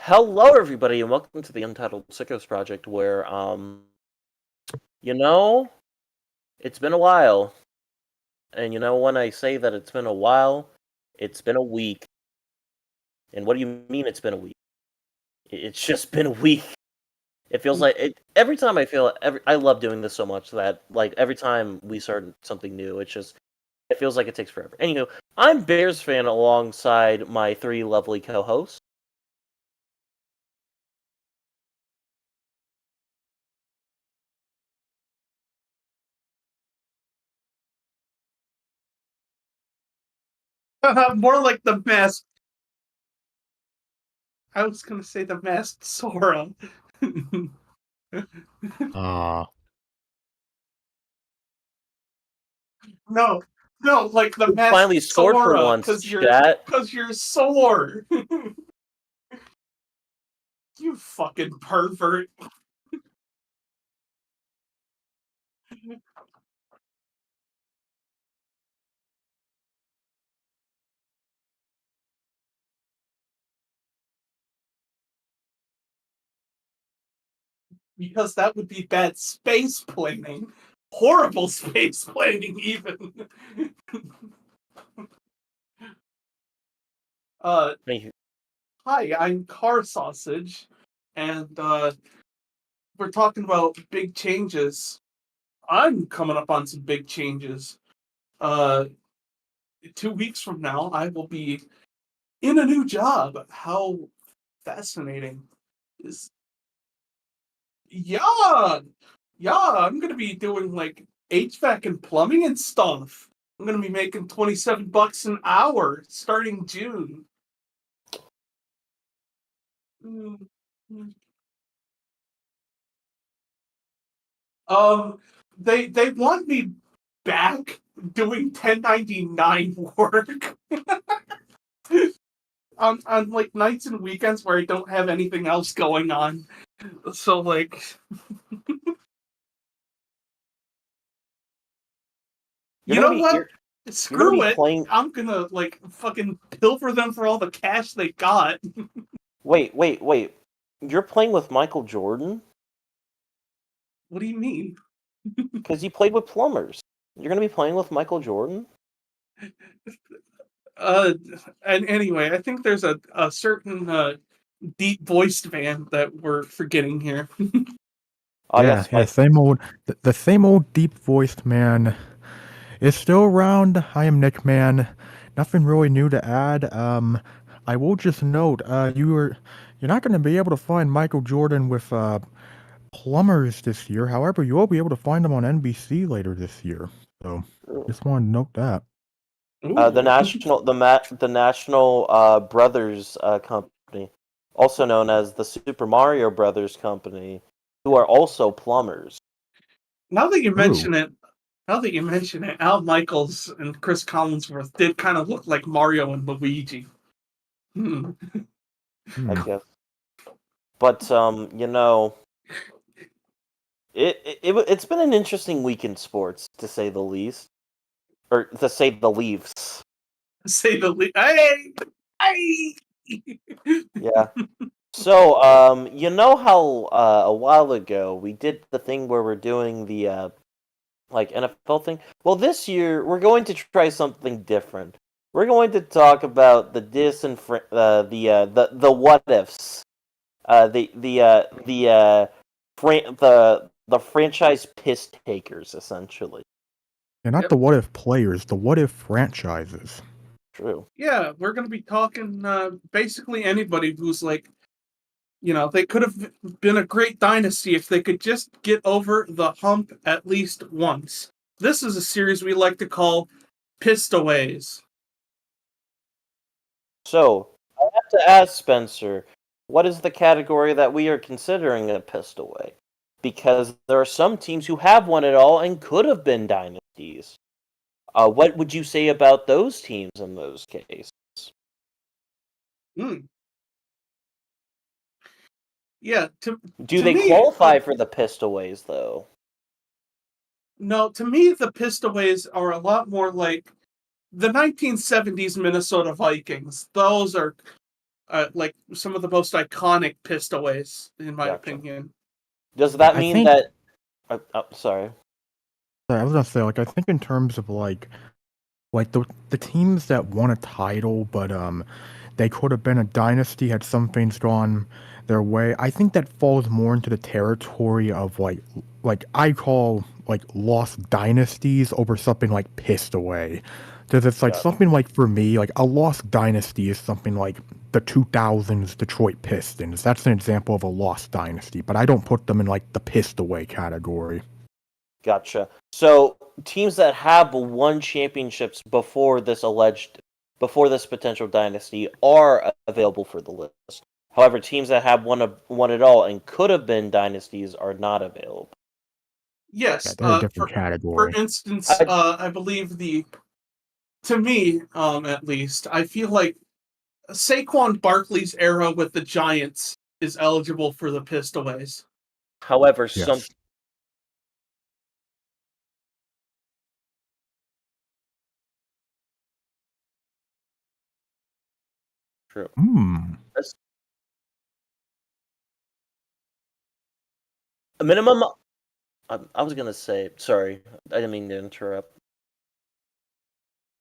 Hello, everybody, and welcome to the Untitled Sickos Project, where, you know, it's been a while. And when I say that it's been a while, it's been a week. And what do you mean it's been a week? It's just been a week. It feels like it every time I love doing this so much that like every time we start something new, it feels like it takes forever. Anywho, I'm Bears fan alongside my three lovely co-hosts. More like the masked. I was gonna say the masked Sora. No, no, like the masked Finally scored for Sora, once, chat. because you're sore. You fucking pervert. Because that would be bad space planning. Horrible space planning, even. Hi, I'm Carsausage, and we're talking about big changes. I'm coming up on some big changes. 2 weeks from now, I will be in a new job. How fascinating is yeah, yeah. I'm gonna be doing like HVAC and plumbing and stuff. I'm gonna be making $27 an hour starting June. Mm, mm. Um, they want me back doing 1099 work on like nights and weekends where I don't have anything else going on. So like, you know what? Screw it. I'm gonna like fucking pilfer them for all the cash they got. Wait. You're playing with Michael Jordan? What do you mean? Because you played with plumbers. You're gonna be playing with Michael Jordan? And anyway, I think there's a certain deep voiced man that we're forgetting here. Yes, the same old deep voiced man is still around. I am Nickman. Nothing really new to add. I will just note, you're not going to be able to find Michael Jordan with plumbers this year. However, you will be able to find him on NBC later this year. So, just wanted to note that. The National Brothers Company, also known as the Super Mario Brothers Company, who are also plumbers. Now that you mention it, Al Michaels and Chris Collinsworth did kind of look like Mario and Luigi. I guess. But it's been an interesting week in sports, to say the least, or to say the least. Say the least. Hey. Yeah. So, you know how a while ago we did the thing where we're doing the like NFL thing? Well, this year we're going to try something different. We're going to talk about the the what ifs, the franchise piss takers, essentially. And not the what if players, the what if franchises. True. Yeah, we're gonna be talking basically anybody who's like, they could have been a great dynasty if they could just get over the hump at least once. This is a series we like to call Pistaways. So, I have to ask Spencer, what is the category that we are considering a pistaway? Because there are some teams who have won it all and could have been dynasties. What would you say about those teams in those cases? Yeah. Do they qualify for the pistaways, though? No, to me, the pistaways are a lot more like the 1970s Minnesota Vikings. Those are like some of the most iconic pistoways, in my Gotcha. opinion. Does that I mean think- that? Sorry. I was gonna say, like, I think in terms of like the teams that won a title, but they could have been a dynasty had some things gone their way. I think that falls more into the territory of like I call like lost dynasties over something like pissed away. Because it's like Got it. something like, for me, like a lost dynasty is something like the 2000s Detroit Pistons. That's an example of a lost dynasty, but I don't put them in like the pissed away category. Gotcha. So teams that have won championships before this potential dynasty are available for the list. However, teams that have won it all and could have been dynasties are not available. Yes, Yeah, they're a different for category. instance, I- I believe to me, at least, I feel like Saquon Barkley's era with the Giants is eligible for the pistoways. However, Yes. True. A minimum. I was gonna say. Sorry, I didn't mean to interrupt.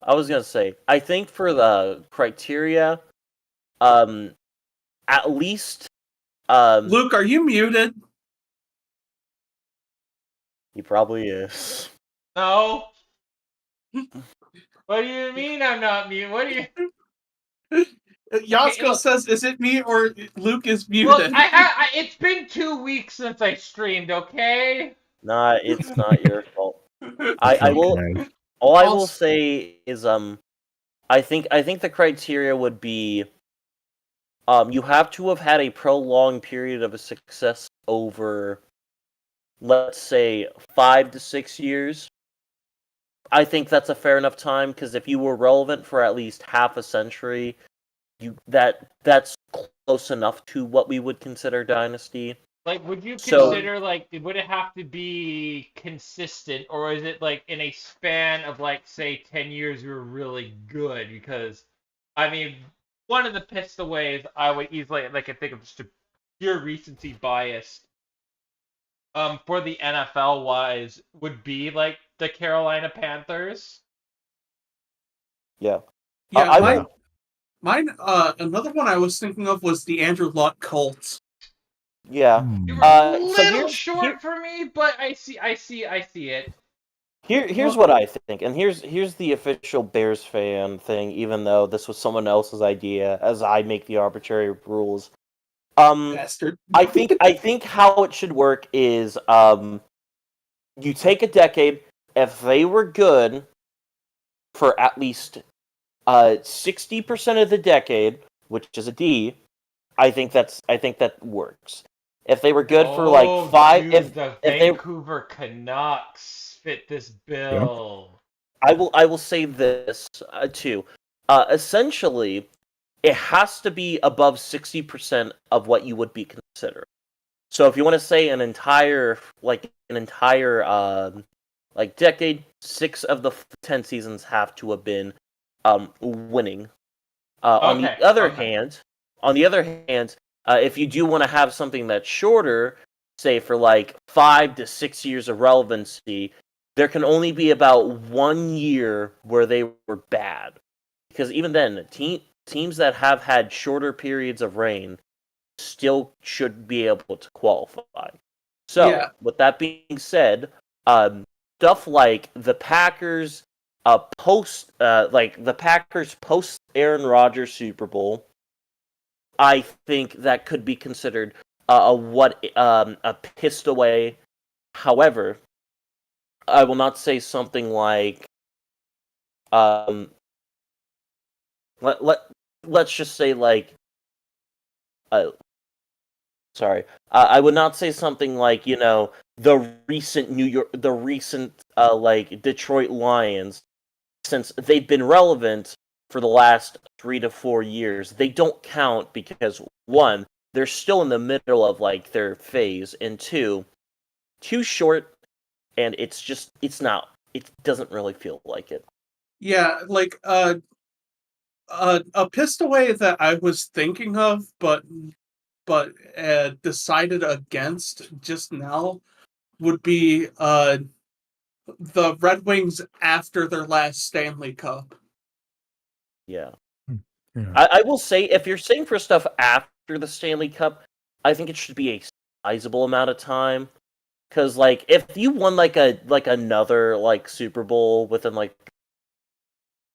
I was gonna say. I think for the criteria, at least, Luke, are you muted? he probably is. No. What do you mean I'm not mute? What do you? Yasko look. says, "Is it me or Luke is Look, muted?" it's been 2 weeks since I streamed. Okay. Nah, it's not your fault. It's I will. okay. All I will Also- say is I think the criteria would be you have to have had a prolonged period of success over, let's say, 5 to 6 years. I think that's a fair enough time, because if you were relevant for at least half a century, that's close enough to what we would consider dynasty. Like, would you So- consider, like, would it have to be consistent, or is it like in a span of, like, say 10 years you were really good? Because, I mean, one of the pistaways I would easily, like, I think of just a pure recency bias, for the NFL wise, would be like the Carolina Panthers. Yeah, I mine. Another one I was thinking of was the Andrew Luck Colts. Yeah. They were Uh, a so little here's- short here- for me, but I see it. Here's what I think, and here's the official Bears fan thing, even though this was someone else's idea, as I make the arbitrary rules. Bastard. I think how it should work is you take a decade. If they were good for at least 60% of the decade, which is a D, I think that works. If they were good for like 5, dude, the if they, Vancouver Canucks fit this bill. I will say this too. Essentially, it has to be above 60% of what you would be considered. So if you want to say an entire like decade, 6 of the 10 seasons have to have been winning. On the other hand, if you do want to have something that's shorter, say for like 5 to 6 years of relevancy, there can only be about 1 year where they were bad, because even then, teams that have had shorter periods of reign still should be able to qualify. So, Yeah. with that being said, stuff like the Packers post Aaron Rodgers Super Bowl, I think that could be considered a pissed away. However, I will not say something like let's just say like sorry, I would not say something like, the recent like Detroit Lions, since they've been relevant for the last 3 to 4 years. They don't count because, one, they're still in the middle of like their phase, and two, too short, and it doesn't really feel like it. Yeah, like A pistaway that I was thinking of, but decided against just now would be the Red Wings after their last Stanley Cup. Yeah. Yeah. I will say, if you're saying for stuff after the Stanley Cup, I think it should be a sizable amount of time. Because, like, if you won another Super Bowl within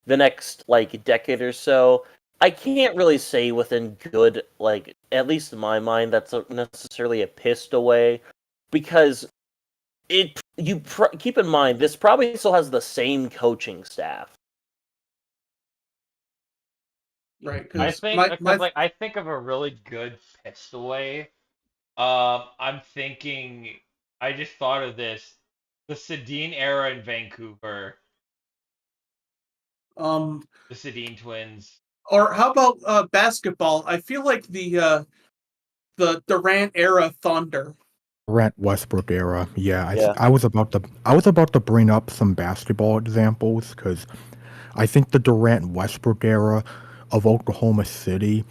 the next decade or so, I can't really say within good, at least in my mind, that's necessarily a pissed away, because keep in mind this probably still has the same coaching staff. Right, I because think because I think of a really good pistaway. I'm thinking. I just thought of this. The Sedin era in Vancouver. The Sedin twins. or how about basketball? I feel like the Durant era Thunder. Durant Westbrook era. Yeah, Yeah. I was about to bring up some basketball examples because I think the Durant Westbrook era of Oklahoma City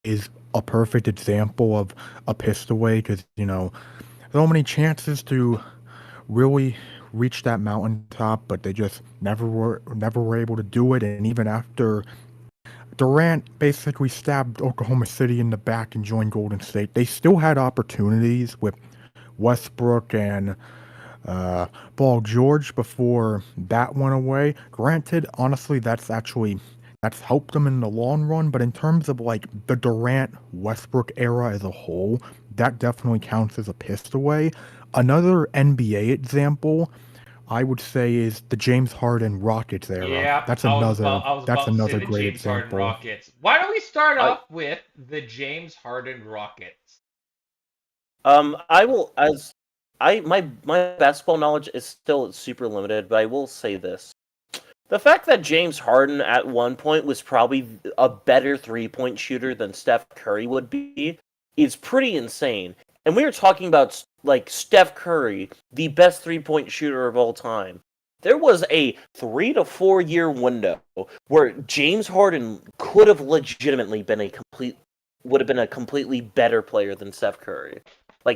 is a perfect example of a pistaway because so many chances to really reach that mountaintop, but they just never were able to do it. And even after Durant basically stabbed Oklahoma City in the back and joined Golden State, they still had opportunities with Westbrook and Paul George before that went away. Granted, honestly, that's helped them in the long run, but in terms of the Durant Westbrook era as a whole, that definitely counts as a pistaway. Another NBA example I would say is the James Harden Rockets era. Yeah, That's I was another about to say the great James Harden example. Rockets. Why don't we start I off with the James Harden Rockets? I will as I my basketball knowledge is still super limited, but I will say this. The fact that James Harden at one point was probably a better three-point shooter than Steph Curry would be is pretty insane. And we were talking about Steph Curry, the best three-point shooter of all time. There was a 3 to 4 year window where James Harden could have legitimately been would have been a completely better player than Steph Curry.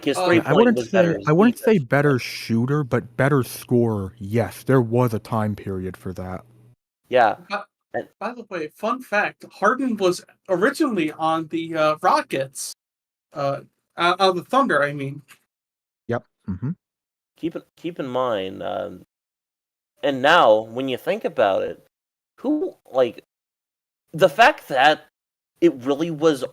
His Uh, Yeah, I 3-point wouldn't was say better. I wouldn't say better shooter, but better scorer. Yes, there was a time period for that. Yeah. by the way, fun fact: Harden was originally on the Rockets, on the Thunder. I mean, Yep. Mm-hmm. Keep in mind, and now when you think about it, who the fact that it really was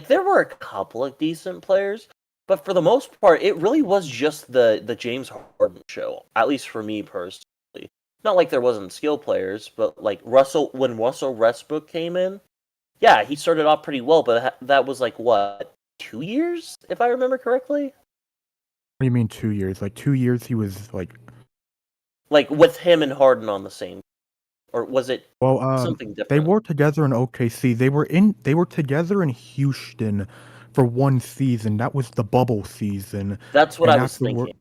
there were a couple of decent players, but for the most part, it really was just the James Harden show. At least for me personally, not like there wasn't skill players, but when Russell Westbrook came in, yeah, he started off pretty well, but that was what, 2 years if I remember correctly. What do you mean 2 years? 2 years he was With him and Harden on the same, or was it something they different? were together in OKC. They were together in Houston for one season. That was the bubble season. That's what And I was thinking.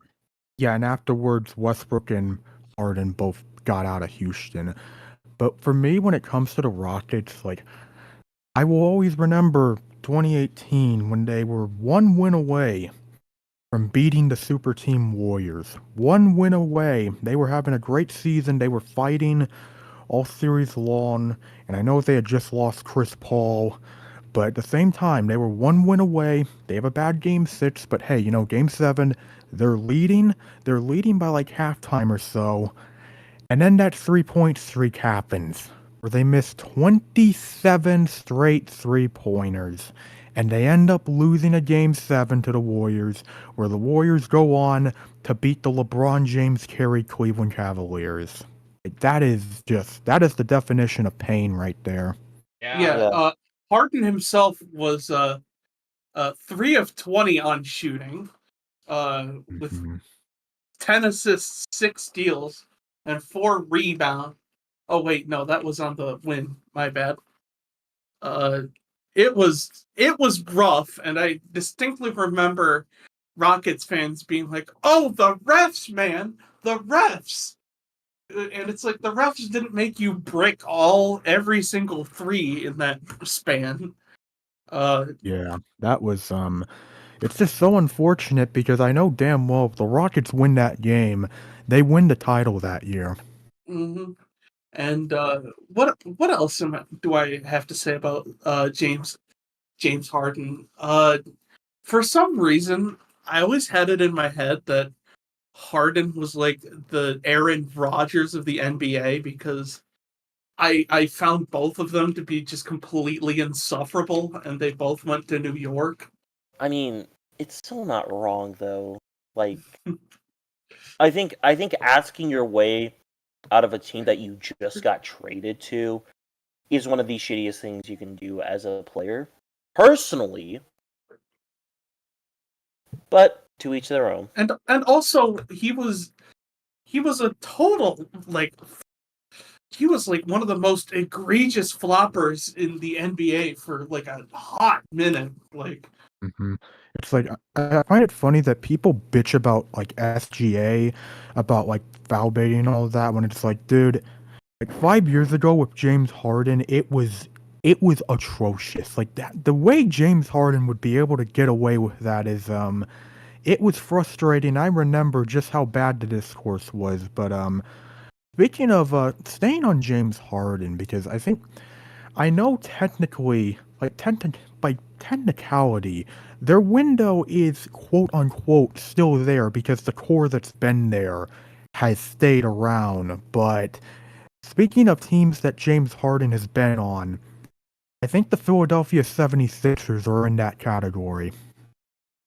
yeah, and afterwards Westbrook and Harden both got out of Houston. But for me, when it comes to the Rockets, I will always remember 2018 when they were one win away from beating the super team Warriors. One win away. They were having a great season. They were fighting all series long, and I know they had just lost Chris Paul, but at the same time, they were one win away. They have a bad game 6, but hey, game 7, they're leading. They're leading by halftime or so. And then that 3-point streak happens, where they miss 27 straight 3-pointers. And they end up losing a game 7 to the Warriors, where the Warriors go on to beat the LeBron James carried Cleveland Cavaliers. That is the definition of pain right there. yeah. Harden himself was 3 of 20 on shooting, with Mhm. 10 assists, 6 steals, and 4 rebounds. Oh wait, no, that was on the win. My bad. It was rough, and I distinctly remember Rockets fans being like, "Oh, the refs, man, the refs." and it's like the refs didn't make you brick every single three in that span. Yeah, that was it's just so unfortunate because I know damn well if the Rockets win that game, they win the title that year. mhm. And what else do I have to say about James Harden? For some reason, I always had it in my head that Harden was like the Aaron Rodgers of the NBA because I found both of them to be just completely insufferable, and they both went to New York. I mean, it's still not wrong though. Like, I think asking your way out of a team that you just got traded to is one of the shittiest things you can do as a player, personally. But to each their own. And also he was a total like he was like one of the most egregious floppers in the NBA for like a hot minute. Like, It's like I find it funny that people bitch about like SGA, about like foul baiting and all of that when it's like, dude, like 5 years ago with James Harden, it was atrocious. Like that, the way James Harden would be able to get away with that is it was frustrating. I remember just how bad the discourse was. But speaking of staying on James Harden, because I know technically, by technicality, their window is quote unquote still there because the core that's been there has stayed around. But speaking of teams that James Harden has been on, I think the Philadelphia 76ers are in that category.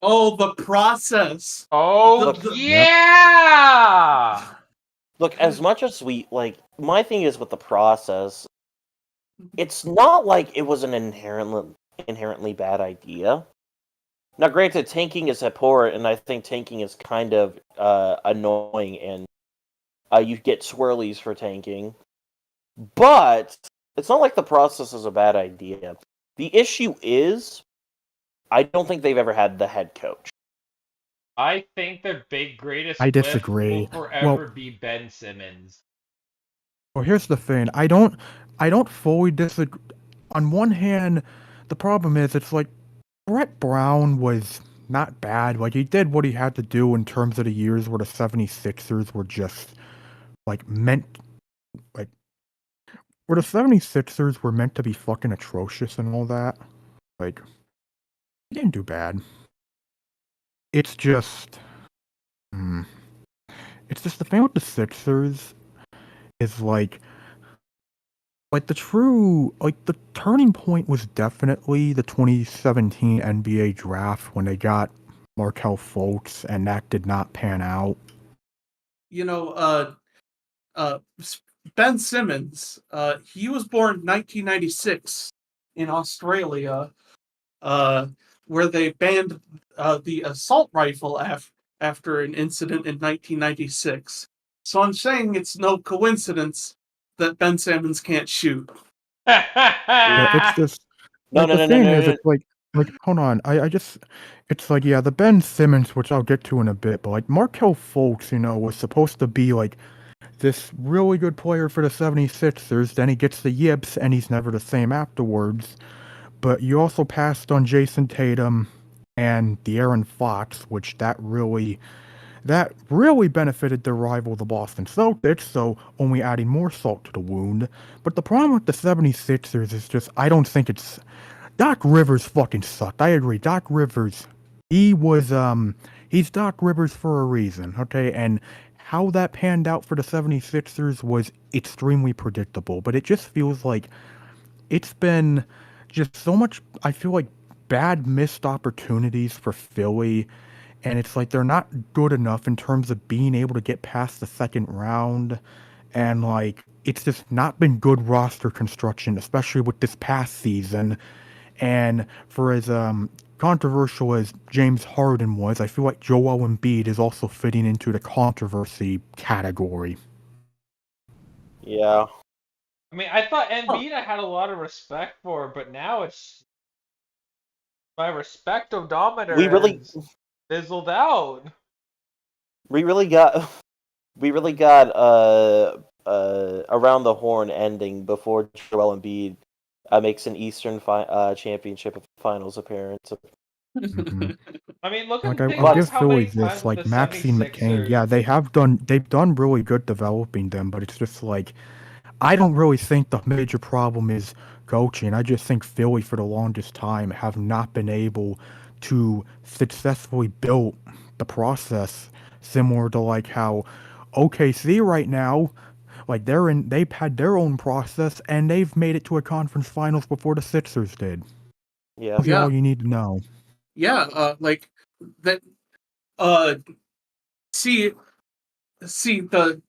oh, the process. Oh, yeah! Look, as much as we like, my thing is with the process, it's not like it was an inherently bad idea. Now, granted, tanking is abhorrent, and I think tanking is kind of annoying, and you get swirlies for tanking. But it's not like the process is a bad idea. The issue is, I don't think they've ever had the head coach. I think their greatest I whiff disagree. will forever be Ben Simmons. Well, here's the thing. I don't fully disagree. On one hand, the problem is it's like Brett Brown was not bad. Like he did what he had to do in terms of the years where the 76ers were just like meant like where the 76ers were meant to be fucking atrocious and all that. Like he didn't do bad. It's just it's just the thing with the Sixers is like the turning point was definitely the 2017 NBA draft when they got Markelle Fultz, and that did not pan out. You know, Ben Simmons, he was born 1996 in Australia, where they banned the assault rifle after an incident in 1996. So I'm saying it's no coincidence that Ben Simmons can't shoot. Yeah, it's just No, like no, the no, no, thing no, is, no. it's like hold on, I just it's like yeah, the Ben Simmons, which I'll get to in a bit, but like Markelle Fultz, was supposed to be like this really good player for the 76ers. Then he gets the yips, and he's never the same afterwards. But you also passed on Jason Tatum and De'Aaron Fox, which that really benefited their rival, the Boston Celtics, so only adding more salt to the wound. But the problem with the 76ers is just, I don't think it's... Doc Rivers fucking sucked. I agree. Doc Rivers, he's Doc Rivers for a reason, okay? And how that panned out for the 76ers was extremely predictable, but it just feels like it's been just so much, I feel like, bad missed opportunities for Philly, and it's like they're not good enough in terms of being able to get past the second round, and like it's just not been good roster construction, especially with this past season. And for as controversial as James Harden was, I feel like Joel Embiid is also fitting into the controversy category. Yeah. I mean, I thought Embiid I had a lot of respect for, but now it's my respect odometer We really, has fizzled out. we really got around the horn ending before Joel Embiid makes an Eastern Championship Finals appearance. Mhm. I mean, look Like at I'll think give how Philly many this, times like the Maxine McCain. 76ers. Yeah, they've done really good developing them, but it's just like I don't really think the major problem is coaching. I just think Philly for the longest time have not been able to successfully build the process similar to like how OKC right now, like they've had their own process and they've made it to a conference finals before the Sixers did. Yeah. That's all you need to know. Yeah, like that. See, the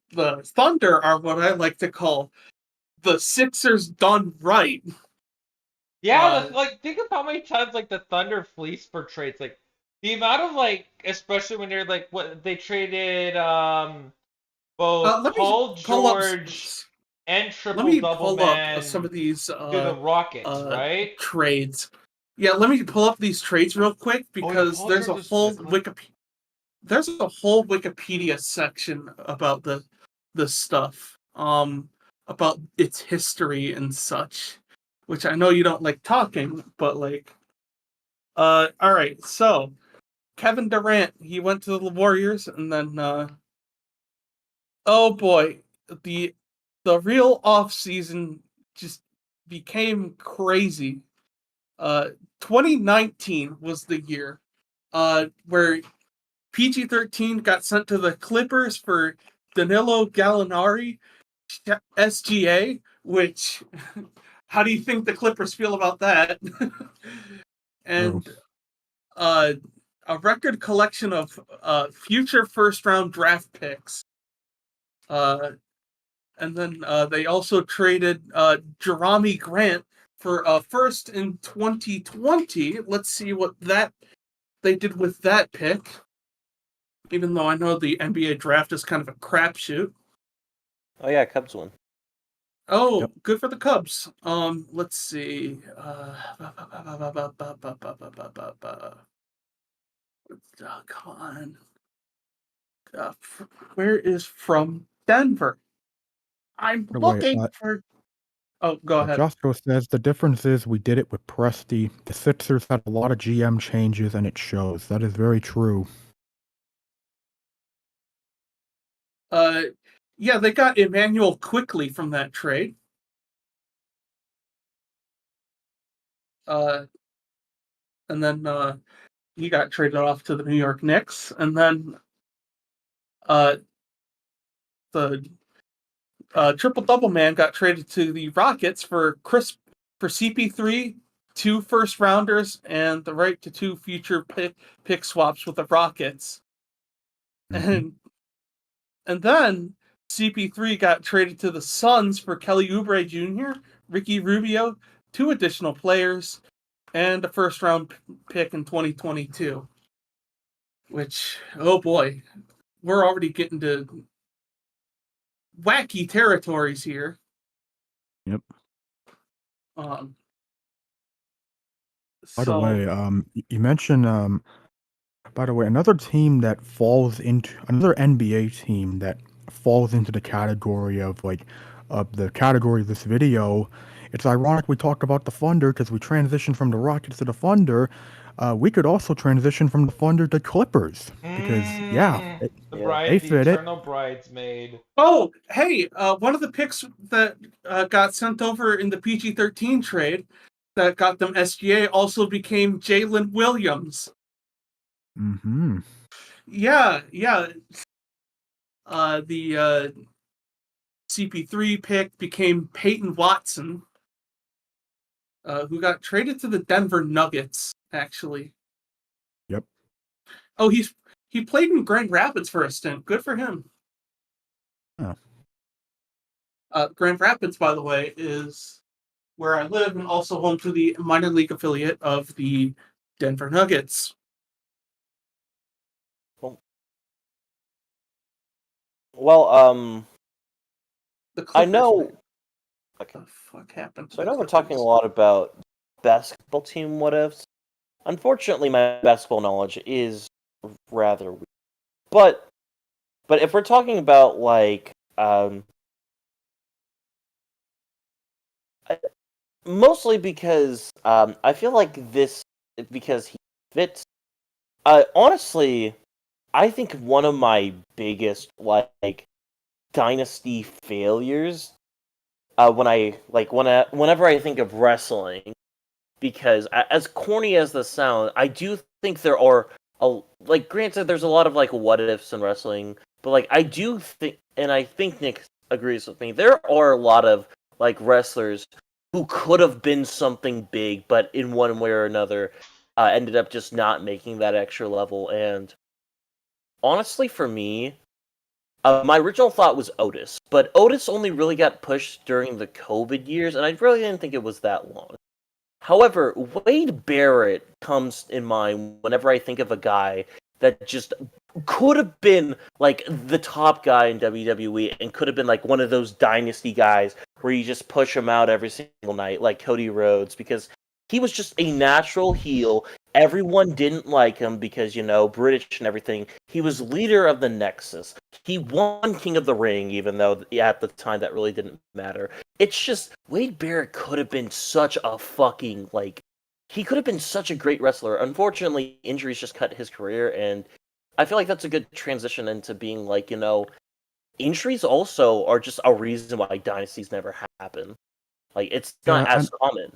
Thunder are what I like to call the Sixers done right. Yeah, Uh, that's like think of how many times like the Thunder fleeced for trades. Like the amount of like, especially when they're like what they traded both let me Paul pull up. George and Let Triple me Double pull up some Man of these to the Rockets, right? trades. Yeah, let me pull up these trades real quick Oh yeah, because Paul George was for the Clippers. there's a whole Wikipedia section about the stuff about its history and such, which I know you don't like talking, but like all right, so Kevin Durant, he went to the Warriors and then oh boy, the the real off season just became crazy. Uh 2019 was the year where PG-13 got sent to the Clippers for Danilo Gallinari, SGA, which how do you think the Clippers feel about that? True. And uh, a record collection of future first round draft picks. And then they also traded Jerami Grant for a first in 2020. Let's see what that they did with that pick. Even though I know the NBA draft is kind of a crapshoot. Oh yeah, Cubs win. Oh, Yep. good for the Cubs. Let's see. Come on. Where is from Denver? I'm By the way, looking for. Oh, go ahead. Josko says the difference is we did it with Presti. The Sixers had a lot of GM changes and it shows. That is very true. Yeah, they got Emmanuel quickly from that trade. And then he got traded off to the New York Knicks, and then the triple double man got traded to the Rockets for CP3, 2 first rounders, and the right to 2 future pick swaps with the Rockets. Mhm. And then CP3 got traded to the Suns for Kelly Oubre Jr., Ricky Rubio, 2 additional players, and a first round pick in 2022. Which, oh boy, we're already getting to wacky territories here. Yep. Um, By the so way, you mentioned by the way, another team that falls into another NBA team that falls into the category of like of the category of this video. It's ironic we talk about the Thunder because we transitioned from the Rockets to the Thunder. We could also transition from the Thunder to Clippers because The Yeah. they the fit it. eternal bridesmaid. oh, hey, one of the picks that got sent over in the PG-13 trade that got them SGA also became Jalen Williams. Mm-hmm. Yeah. The CP3 pick became Peyton Watson, who got traded to the Denver Nuggets, actually. Yep. Oh, he played in Grand Rapids for a stint. Good for him. Oh. Grand Rapids, by the way, is where I live and also home to the minor league affiliate of the Denver Nuggets. Well, The I Clippers. know. Man. Okay. What the fuck happened? So I know we're talking a lot about basketball team what ifs. Unfortunately, my basketball knowledge is rather weak. But if we're talking about like mostly because I feel like because he fits. Honestly, I think one of my biggest like dynasty failures whenever I think of wrestling, because as corny as this sounds, I do think there are granted there's a lot of like what ifs in wrestling, but like I do think, and I think Nick agrees with me, there are a lot of like wrestlers who could have been something big, but in one way or another ended up just not making that extra level. And honestly, for me, my original thought was Otis, but Otis only really got pushed during the COVID years, and I really didn't think it was that long. However, Wade Barrett comes in mind whenever I think of a guy that just could have been like the top guy in WWE and could have been like one of those dynasty guys where you just push him out every single night, like Cody Rhodes, because he was just a natural heel. Everyone didn't like him because, British and everything. He was leader of the Nexus. He won King of the Ring, even though at the time that really didn't matter. It's just, Wade Barrett could have been such a fucking, he could have been such a great wrestler. Unfortunately, injuries just cut his career, and I feel like that's a good transition into being injuries also are just a reason why dynasties never happen. Like, it's not as common.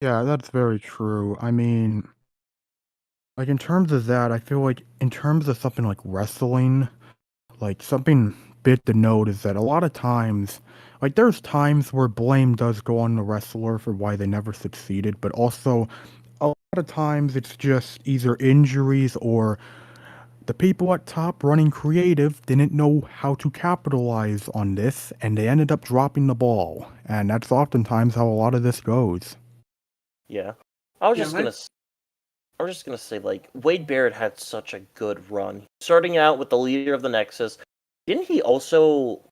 Yeah, that's very true. I mean, like in terms of that, I feel like in terms of something like wrestling, like something big to note is that a lot of times, like there's times where blame does go on the wrestler for why they never succeeded, but also a lot of times it's just either injuries or the people at top running creative didn't know how to capitalize on this and they ended up dropping the ball. And that's oftentimes how a lot of this goes. Yeah. I was just gonna say, Wade Barrett had such a good run. Starting out with the leader of the Nexus, wasn't he also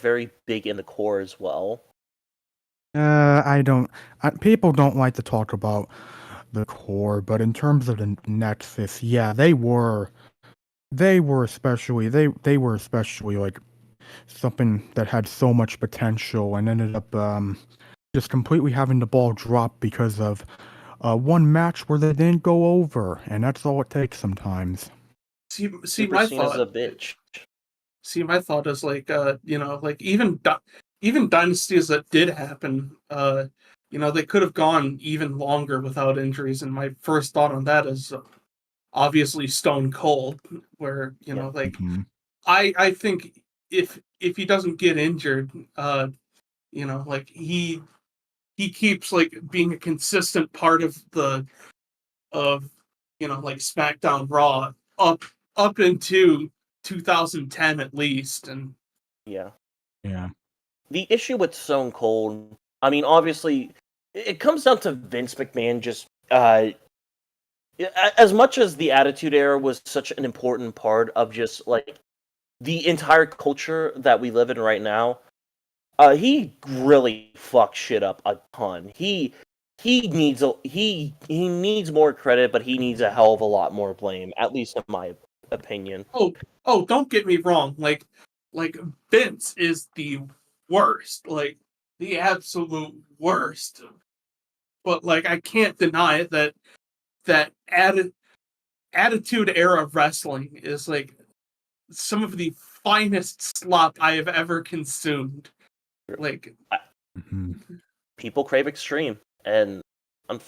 very big in the core as well? People don't like to talk about the core, but in terms of the Nexus, yeah, they were especially like something that had so much potential and ended up just completely having the ball drop because of one match where they didn't go over, and that's all it takes sometimes. See Super my seen as a thought. bitch. See, my thought is even dynasties that did happen, they could have gone even longer without injuries. And my first thought on that is obviously Stone Cold, where Yeah. Mhm. I think if he doesn't get injured, he keeps like being a consistent part of SmackDown Raw up into 2010 at least. And Yeah. Yeah. The issue with Stone Cold, I mean, obviously, it comes down to Vince McMahon just as much as the Attitude Era was such an important part of just the entire culture that we live in right now. He really fucked shit up a ton. He needs more credit, but he needs a hell of a lot more blame, at least in my opinion. oh, don't get me wrong. Like Vince is the worst, like the absolute worst. But like I can't deny it that Attitude Era wrestling is like some of the finest slop I have ever consumed. Like, Mhm. People crave extreme, and I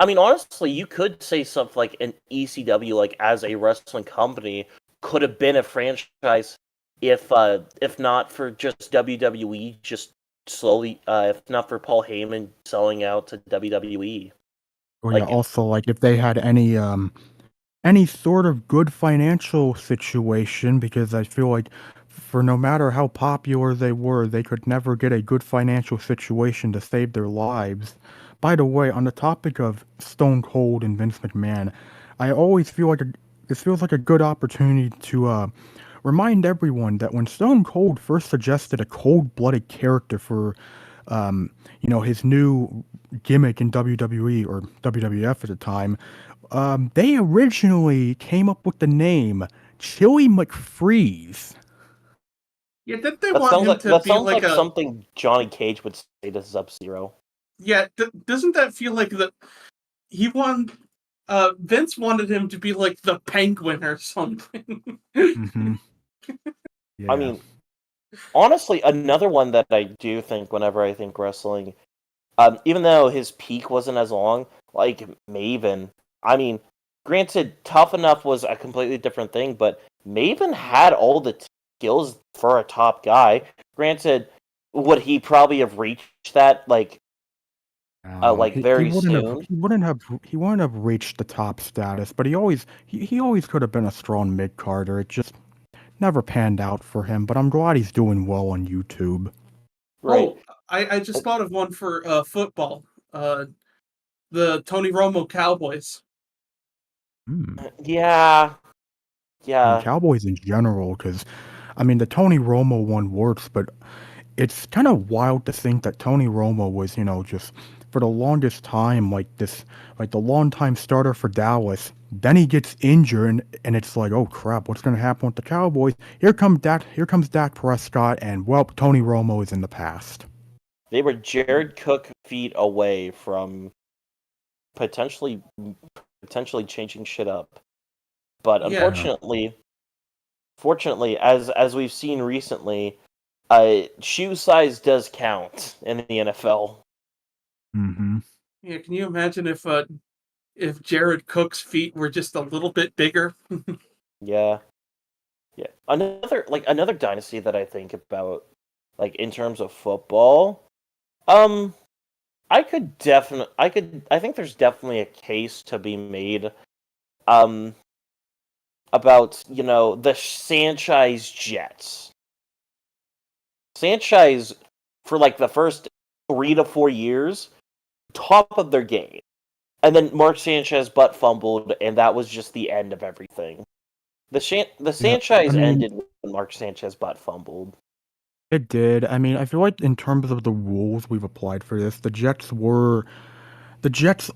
mean, honestly, you could say something like an ECW, like as a wrestling company, could have been a franchise if not for just WWE, just slowly, if not for Paul Heyman selling out to WWE. Well, yeah, Like, also, like, if they had any sort of good financial situation, because I feel like for no matter how popular they were, they could never get a good financial situation to save their lives. By the way, on the topic of Stone Cold and Vince McMahon, I always feel like this feels like a good opportunity to remind everyone that when Stone Cold first suggested a cold-blooded character for his new gimmick in WWE or WWF at the time, they originally came up with the name Chili McFreeze. Yeah, didn't they That want sounds him like to be like a? something Johnny Cage would say to Sub-Zero. Yeah, doesn't that feel like the he won? Vince wanted him to be like the Penguin or something. Mm-hmm. Yeah. I mean, honestly, another one that I do think whenever I think wrestling, even though his peak wasn't as long, like Maven. I mean, granted, Tough Enough was a completely different thing, but Maven had all the skills for a top guy. Granted, would he probably have reached that like He very wouldn't have soon? he wouldn't have reached the top status, but he always could have been a strong mid carder. It just never panned out for him. But I'm glad he's doing well on YouTube. Right? Oh, I just thought of one for football. The Tony Romo Cowboys. Hmm. Yeah, And yeah. Cowboys in general, because I mean the Tony Romo one works, but it's kind of wild to think that Tony Romo was, just for the longest time like the longtime starter for Dallas. Then he gets injured, and it's like, oh crap, what's going to happen with the Cowboys? Here comes Dak Prescott, and well, Tony Romo is in the past. They were Jared Cook feet away from potentially changing shit up. But Yeah. fortunately, as we've seen recently, shoe size does count in the NFL. Mm-hmm. Yeah, can you imagine if Jared Cook's feet were just a little bit bigger? Yeah, yeah. Another dynasty that I think about, like in terms of football, I think there's definitely a case to be made, um, about the Sanchez Jets. Sanchez, for like the first 3 to 4 years, top of their game. And then Mark Sanchez butt fumbled, and that was just the end of everything. The Yeah, Sanchez I mean, ended when Mark Sanchez butt fumbled. it did. I mean, I feel like in terms of the rules we've applied for this, the Jets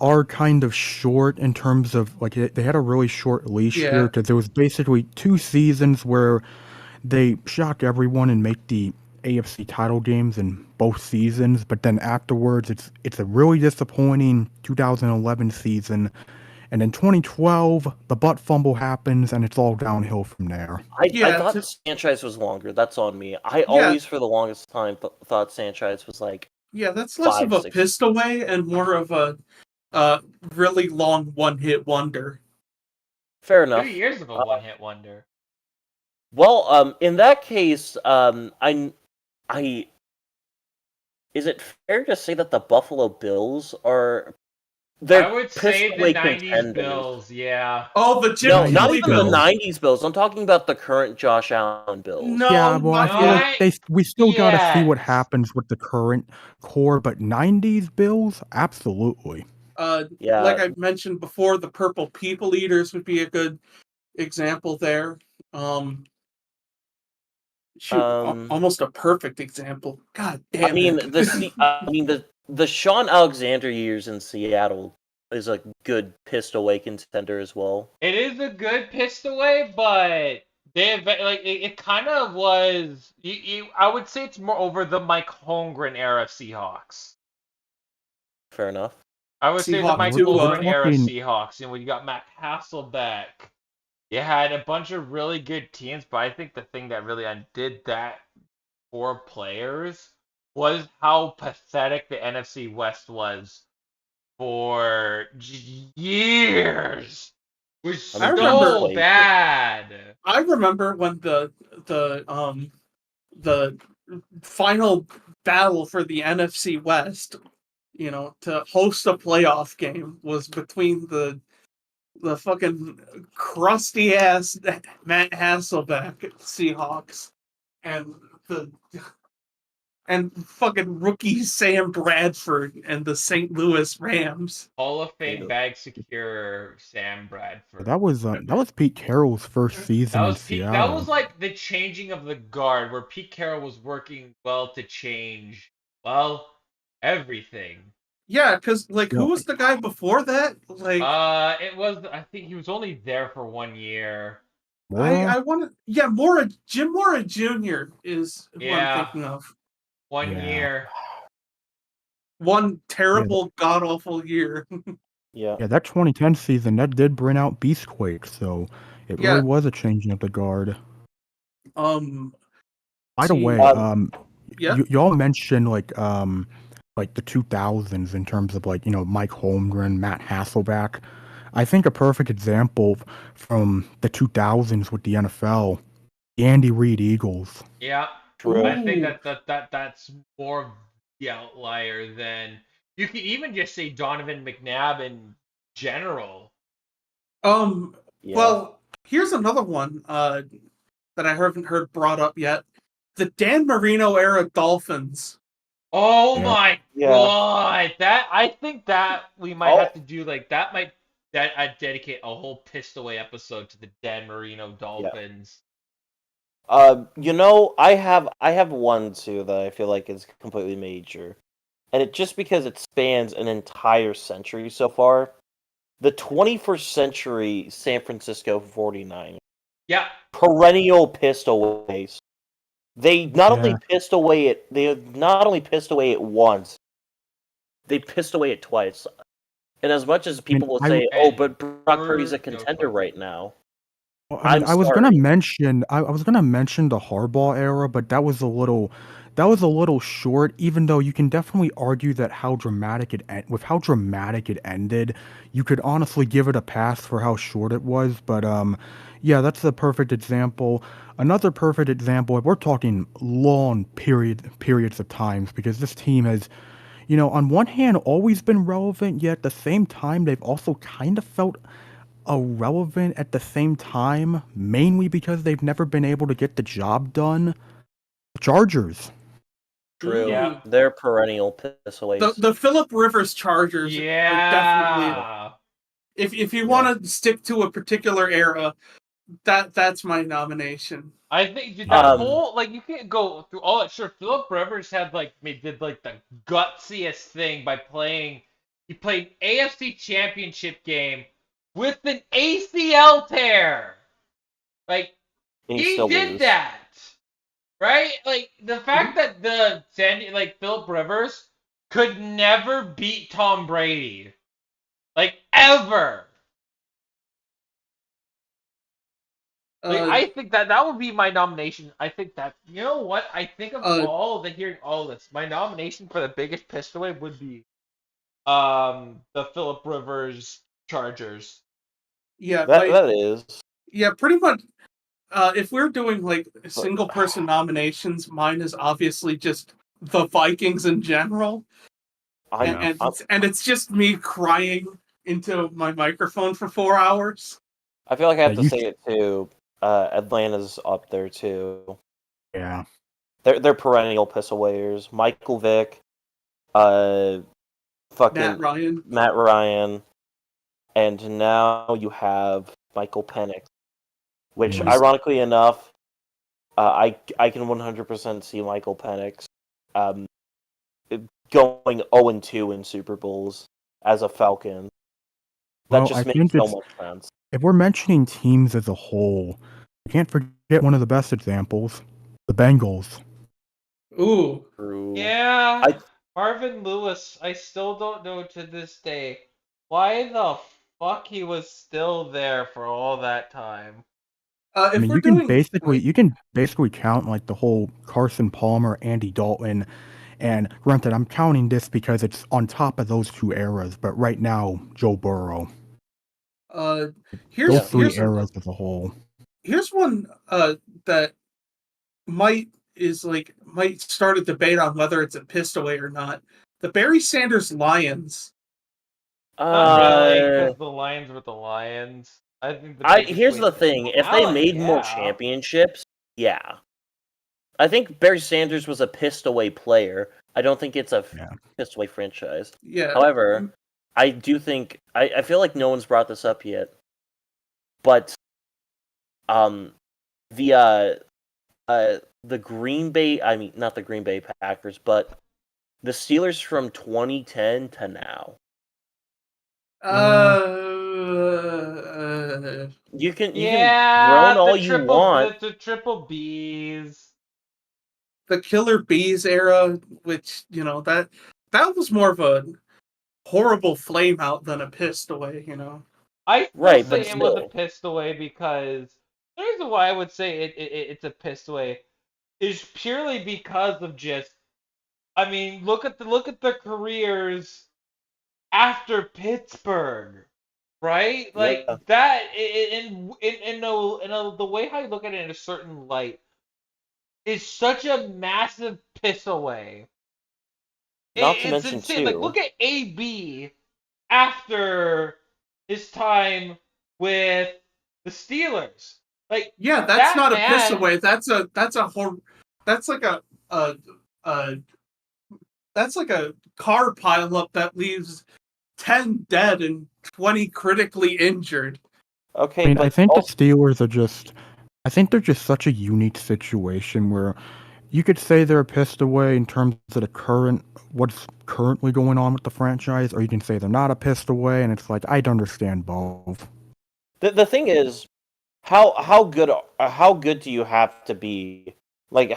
are kind of short in terms of like they had a really short leash here Yeah. because there was basically 2 seasons where they shock everyone and make the AFC title games in both seasons, but then afterwards it's a really disappointing 2011 season, and in 2012 the butt fumble happens and it's all downhill from there. I Yeah, thought Sanchez was longer. That's on me. I Yeah. always, for the longest time, thought Sanchez was like Yeah, that's less of 5, a 6. pistaway and more of a really long one-hit wonder. Fair 2 enough. years of a one-hit wonder. Well, in that case, is it fair to say that the Buffalo Bills are they're I would say the pistol-away 90s contenders? Bills, yeah. Oh, the Jim No, not Kelly even the Bills. 90s Bills. I'm talking about the current Josh Allen Bills. No, Yeah, well, I not feel yet. like we still got to see what Yes. happens with the current core, but 90s Bills, absolutely. Yeah. Like I mentioned before, the Purple People Eaters would be a good example there. Almost a perfect example. God damn it. The Sean Alexander years in Seattle is a good pistol-away contender as well. It is a good pistaway, but it kind of was. I would say it's more over the Mike Holmgren era Seahawks. Fair enough. I would say the Seahawks Mike too, Holmgren era talking- Seahawks. And when you got Matt Hasselbeck, you had a bunch of really good teams. But I think the thing that really undid that for players was how pathetic the NFC West was for years. Was I mean, so technically- bad. I remember when the final battle for the NFC West, to host a playoff game was between the fucking crusty ass Matt Hasselbeck Seahawks and fucking rookie Sam Bradford and the St. Louis Rams. Hall of Fame Yeah. bag secure Sam Bradford. That was Pete Carroll's first season in Seattle. That was like the changing of the guard, where Pete Carroll was working well to change everything. Yeah, because who was the guy before that? I think he was only there for 1 year. I want to. Yeah, Jim Mora Jr. is who I'm Yeah. thinking of. 1 Yeah. year. One terrible, god awful year. Yeah. Yeah, that 2010 season, that did bring out Beastquake, so it really Yeah. was a changing of the guard. By the way, Yeah. y'all mentioned like the 2000s in terms of like, Mike Holmgren, Matt Hasselbeck. I think a perfect example from the 2000s with the NFL, the Andy Reid Eagles. Yeah. True. I think Ooh. that's more of the outlier than you could even just say Donovan McNabb in general. Yeah. Well, here's another one that I haven't heard brought up yet. The Dan Marino era Dolphins. Oh Yeah. my Yeah. god! That I think that we might Oh. have to do like that. I dedicate a whole pissed away episode to the Dan Marino Dolphins. I have one too that I feel like is completely major, and it just because it spans an entire century so far. The 21st century San Francisco 49 Yeah. perennial pistoways. They not only Yeah. pissed away it once, they pissed away it twice. And as much as people will say, "Oh, but Brock Purdy's a contender right now," Well, I mean, I'm I was gonna sorry. mention I was gonna mention the Harbaugh era, but that was a little short. Even though you can definitely argue that with how dramatic it ended, you could honestly give it a pass for how short it was. But yeah, that's the perfect example. Another perfect example. If we're talking long periods of times, because this team has, on one hand, always been relevant, yet at the same time, they've also kind of felt irrelevant at the same time, mainly because they've never been able to get the job done. The Chargers. True. Yeah. They're perennial pistoways. The Philip Rivers Chargers are definitely. Yeah. If you Yeah. want to stick to a particular era, that's my nomination. I think dude, Yeah. that whole like you can't go through all that. Sure, Philip Rivers did like the gutsiest thing by playing. He played AFC Championship game with an ACL tear. Like And you he still did lose. that, right? Like the fact that Philip Rivers could never beat Tom Brady, like ever. Like I think that would be my nomination. I think that you know what I think of hearing all this. My nomination for the biggest pistol would be the Philip Rivers Chargers. Yeah, That is. yeah, pretty much. If we're doing like single person nominations, mine is obviously just the Vikings in general, and it's just me crying into my microphone for 4 hours. I feel like I have Yeah, to say it too. Atlanta's up there too. Yeah. They're perennial pistowayers. Michael Vick, fucking Matt Ryan, and now you have Michael Penix, which Yeah. ironically enough, I can 100% see Michael Penix going 0-2 in Super Bowls as a Falcon. That Well, just I makes think so much sense. if we're mentioning teams as a whole, you can't forget one of the best examples, the Bengals. Ooh. True. Yeah, Marvin Lewis. I still don't know to this day why the fuck he was still there for all that time. I If mean, we're you can doing basically count like the whole Carson Palmer, Andy Dalton, and granted, I'm counting this because it's on top of those two eras. But right now, Joe Burrow. here's Those three eras as a whole. here's one that might start a debate on whether it's a pistol or not. The Barry Sanders Lions. Not really, because the Lions were the Lions. I think here's the thing: if they made more championships, yeah. I think Barry Sanders was a pissed away player. I don't think it's a pissed away franchise. Yeah. However, I do think I feel like no one's brought this up yet, but the Green Bay, I mean not the Green Bay Packers, but the Steelers from 2010 to now. You can Yeah, groan all you want. the triple Bs. The Killer Bees era, which that was more of a horrible flame out than a pissed away. I still Right, say but it was a still. pissed away because the reason why I would say it's a pissed away is purely because of just. I mean, look at the careers after Pittsburgh, right? Like Yeah. that the way I look at it in a certain light is such a massive piss away. Not to It's mention insane. Like too. look at AB after his time with the Steelers. Like Yeah, that's that not a piss man. away. That's like a, a that's like a car pileup that leaves 10 dead and 20 critically injured. I Okay, mean, I but think the also, Steelers are just. I think they're just such a unique situation where you could say they're pissed away in terms of what's currently going on with the franchise, or you can say they're not a pissed away, and it's like I'd understand both. the thing is, how good do you have to be? Like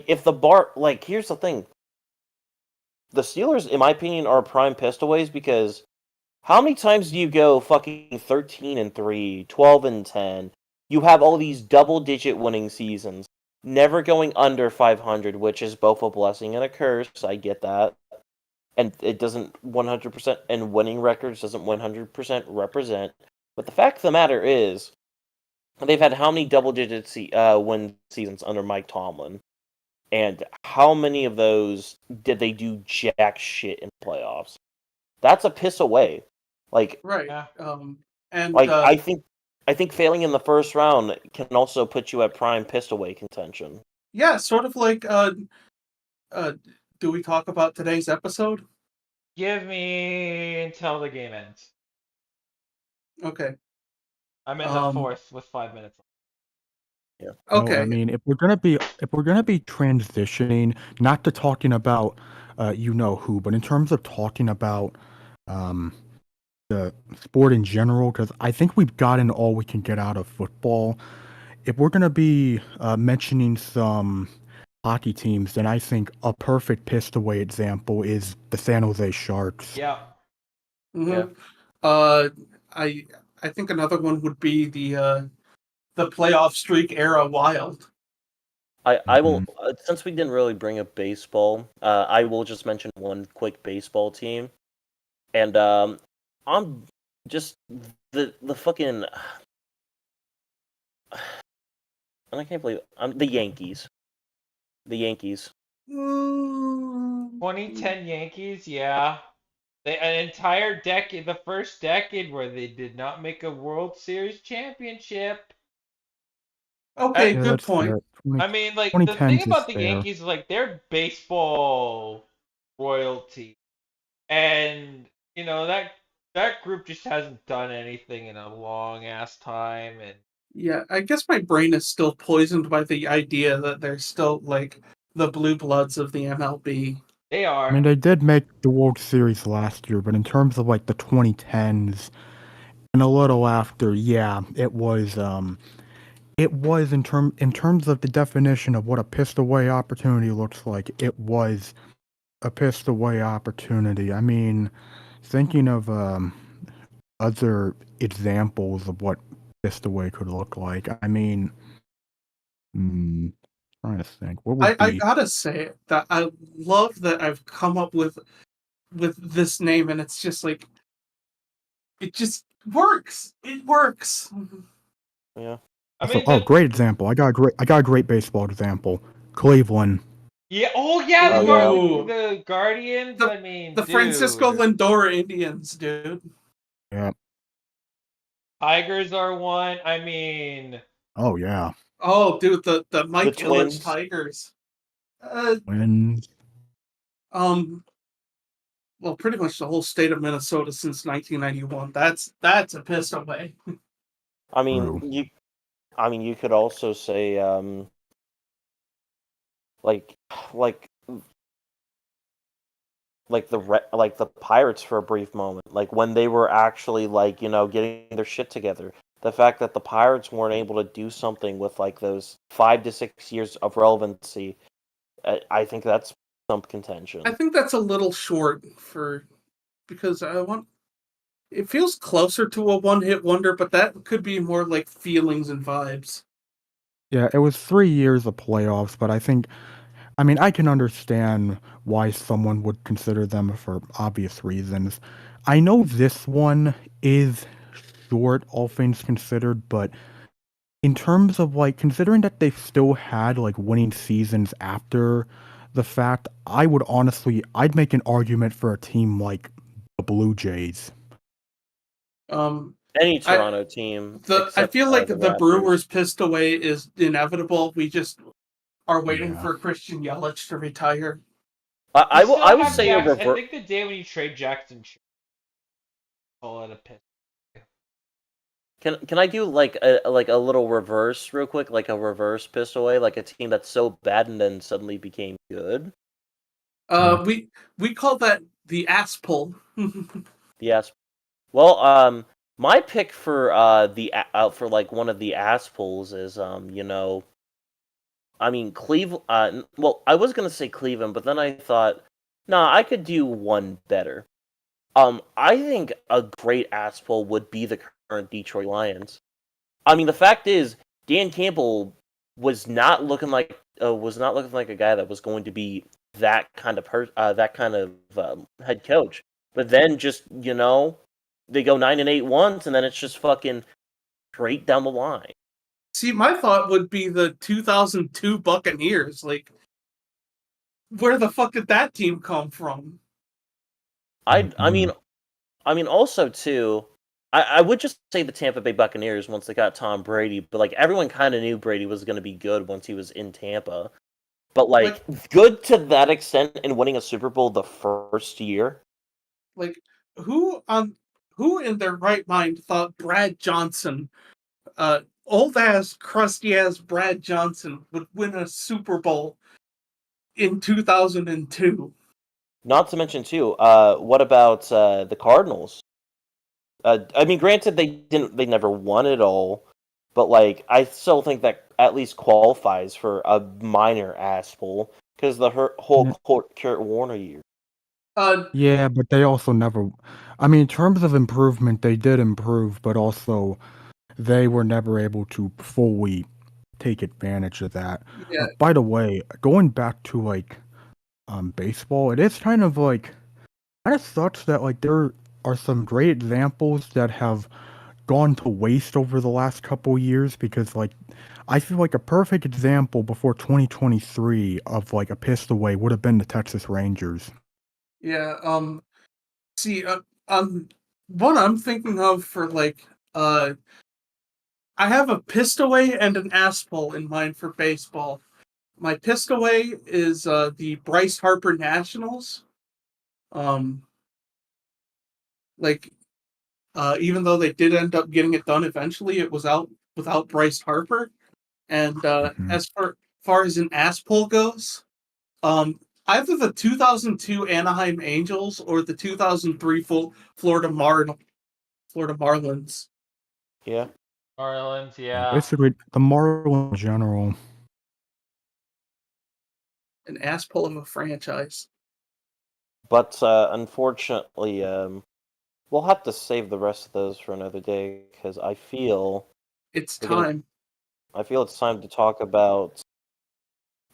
if the bar like here's the thing. The Steelers, in my opinion, are prime pistaways because how many times do you go fucking 13-3, 12-10? You have all these double-digit winning seasons, never going under 500, which is both a blessing and a curse. I get that, and it doesn't 100%, and winning records doesn't 100% represent. But the fact of the matter is, they've had how many double-digit win seasons under Mike Tomlin? And how many of those did they do jack shit in the playoffs? That's a piss away. Like, Right. Yeah. And I think failing in the first round can also put you at prime piss away contention. yeah, sort of like do we talk about today's episode? Give me until the game ends. Okay. I'm in the fourth with 5 minutes. Yeah. No, I Okay. mean, if we're gonna be transitioning, not to talking about you know who, but in terms of talking about um the sport in general, because I think we've gotten all we can get out of football. If we're gonna be mentioning some hockey teams, then I think a perfect pissed away example is the San Jose Sharks. Yeah. Mm-hmm. I think another one would be the playoff streak era Wild. I will since we didn't really bring up baseball, I will just mention one quick baseball team, and I'm just the fucking, and I can't believe I'm the Yankees. The Yankees. 2010 Yankees, yeah. An entire decade, the first decade where they did not make a World Series championship. Okay, Yeah, good that's point. fair. I mean, like, the thing 2010s is about the fair. Yankees is, like, they're baseball royalty. And, that group just hasn't done anything in a long ass time. And Yeah, I guess my brain is still poisoned by the idea that they're still like the blue bloods of the MLB. they I mean, are. they did make the World Series last year, but in terms of like the 2010s and a little after, yeah, it was in terms of the definition of what a pissed away opportunity looks like. It was a pissed away opportunity. I mean, thinking of other examples of what pissed away could look like. I mean, hmm, trying to think, what would I be? gotta say that I love that I've come up with this name, and it's just like it just works. It works. Yeah. I Also, mean, oh, great example. I got a great baseball example. Cleveland. yeah, oh yeah, Oh yeah. Ooh, the Guardians. the I mean, the Francisco dude, Lindor Indians, dude. Yeah. Tigers are one. I mean, Oh yeah. Oh, dude, the The Mike Ilitch Twins. Tigers. Uh, Twins. um, well, pretty much the whole state of Minnesota since 1991. That's a piss away. I mean, True. you could also say like like like the Pirates for a brief moment, like when they were actually like getting their shit together. the fact that the Pirates weren't able to do something with like those 5 to 6 years of relevancy, I think that's some contention. I think that's a little short because it feels closer to a one-hit wonder, but that could be more like feelings and vibes. Yeah, it was 3 years of playoffs, but I mean, I can understand why someone would consider them for obvious reasons. I know this one is short, all things considered, but in terms of like considering that they still had like winning seasons after the fact, I'd make an argument for a team like the Blue Jays. Any I Toronto team, I except feel like the the Raptors. Brewers pissed away is inevitable. We just are waiting Yeah. for Christian Yelich to retire. I You will. still I would have say a Jackson. I reverse. think the day when you trade Jackson, call it a piss. Can I do like a little reverse real quick, like a reverse piss away, like a team that's so bad and then suddenly became good? We call that the ass pull. Yes. Well, my pick for for like one of the ass pulls is I mean Cleveland. Well, I was gonna say Cleveland, but then I thought, nah, I could do one better. I think a great ass pull would be the current Detroit Lions. I mean, the fact is, Dan Campbell was not looking like a guy that was going to be that kind of head coach. But then just they go 9-8 once, and then it's just fucking straight down the line. See, my thought would be the 2002 Buccaneers. Like, where the fuck did that team come from? I mean, also too. I would just say the Tampa Bay Buccaneers once they got Tom Brady, but like everyone kind of knew Brady was going to be good once he was in Tampa. But like good to that extent in winning a Super Bowl the first year. Like, who in their right mind thought Brad Johnson, old ass, crusty ass Brad Johnson, would win a Super Bowl in 2002? Not to mention too, what about the Cardinals? I mean, granted they never won it all, but like I still think that at least qualifies for a minor ass pull because the whole Kurt Warner year. Yeah, but they also never. I mean, in terms of improvement, they did improve, but also they were never able to fully take advantage of that. Yeah. By the way, going back to like baseball, it is kind of sucks that like there are some great examples that have gone to waste over the last couple years because like I feel like a perfect example before 2023 of like a pissed away would have been the Texas Rangers. Yeah. See, one I'm thinking of for like, I have a pissed away and an ass pull in mind for baseball. My pissed away is the Bryce Harper Nationals. Um, like, even though they did end up getting it done eventually, it was out without Bryce Harper. And as far as an ass pull goes, either the 2002 Anaheim Angels or the 2003 Florida Marlins. Yeah. Marlins, yeah. Basically, the Marlins in general. An ass pull of a franchise. But unfortunately, we'll have to save the rest of those for another day because I feel It's time. I feel it's time to talk about.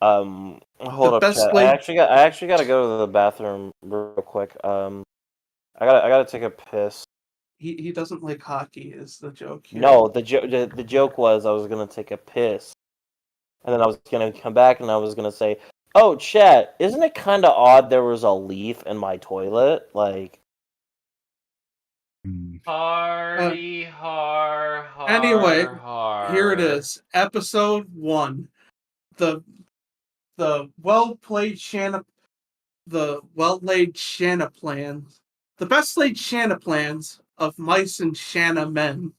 Hold The up, best chat. way- I actually got to go to the bathroom real quick. I gotta take a piss. He doesn't like hockey is the joke here. No, the joke was I was gonna take a piss, and then I was gonna come back and I was gonna say, "Oh, chat, isn't it kind of odd there was a leaf in my toilet?" Like, Hardy, Anyway, har. here it is. Episode 1. The well played the well laid Shanna plans. The best laid Shanna plans of mice and Shanna men.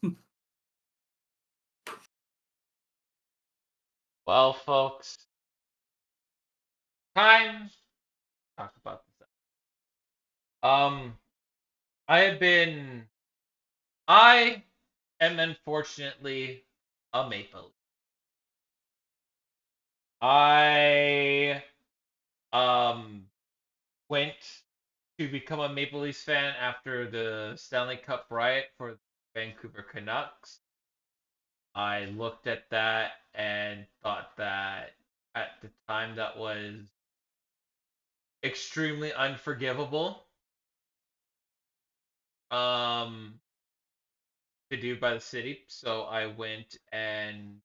Well, folks, time to talk about this. I have been. I am unfortunately a Maple Leaf. I went to become a Maple Leafs fan after the Stanley Cup riot for the Vancouver Canucks. I looked at that and thought that at the time that was extremely unforgivable to do by the city. So I went and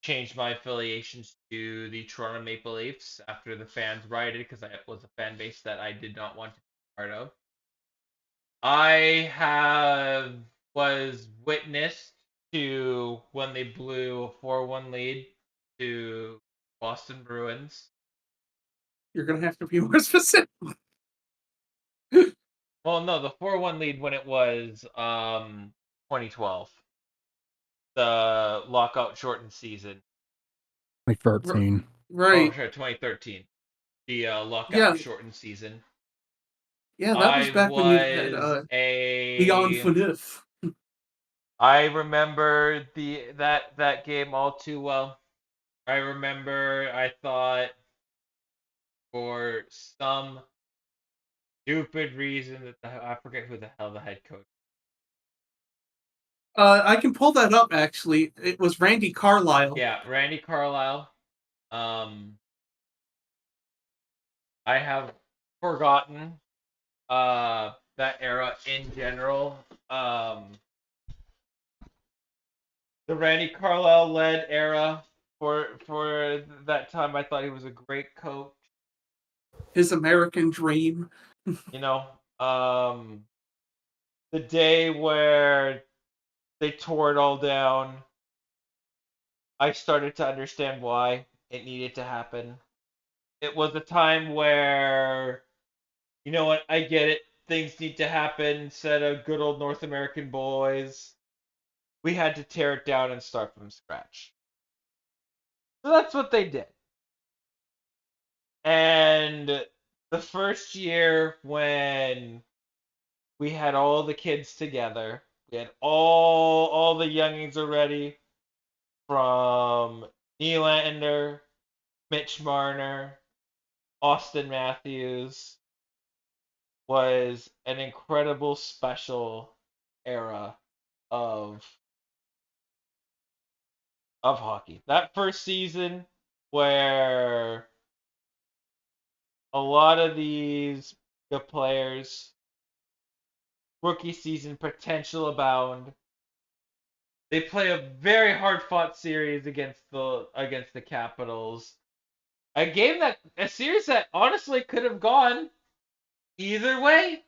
changed my affiliations to the Toronto Maple Leafs after the fans rioted because I was a fan base that I did not want to be part of. I was witness to when they blew a 4-1 lead to Boston Bruins. You're gonna have to be more specific. Well, no, the 4-1 lead when it was 2012. The lockout shortened season. 2013. Oh, Right. sure, 2013. The lockout Yeah. shortened season. Yeah, that was I back when you had was Beyond a Fanif. I remember that game all too well. I remember I thought for some stupid reason that I forget who the hell the head coach. I can pull that up actually. It was Randy Carlisle. Yeah, Randy Carlisle. I have forgotten that era in general. The Randy Carlisle led era for that time, I thought he was a great coach. His American Dream. You know, the day where they tore it all down, I started to understand why it needed to happen. It was a time where, you know what, I get it. Things need to happen. Set of good old North American boys. We had to tear it down and start from scratch. So that's what they did. And the first year when we had all the kids together, we had all the youngins already, from Nylander, Mitch Marner, Austin Matthews, was an incredible special era of hockey. That first season where a lot of these good players, rookie season potential abound. They play a very hard fought series against the Capitals. A series that honestly could have gone either way.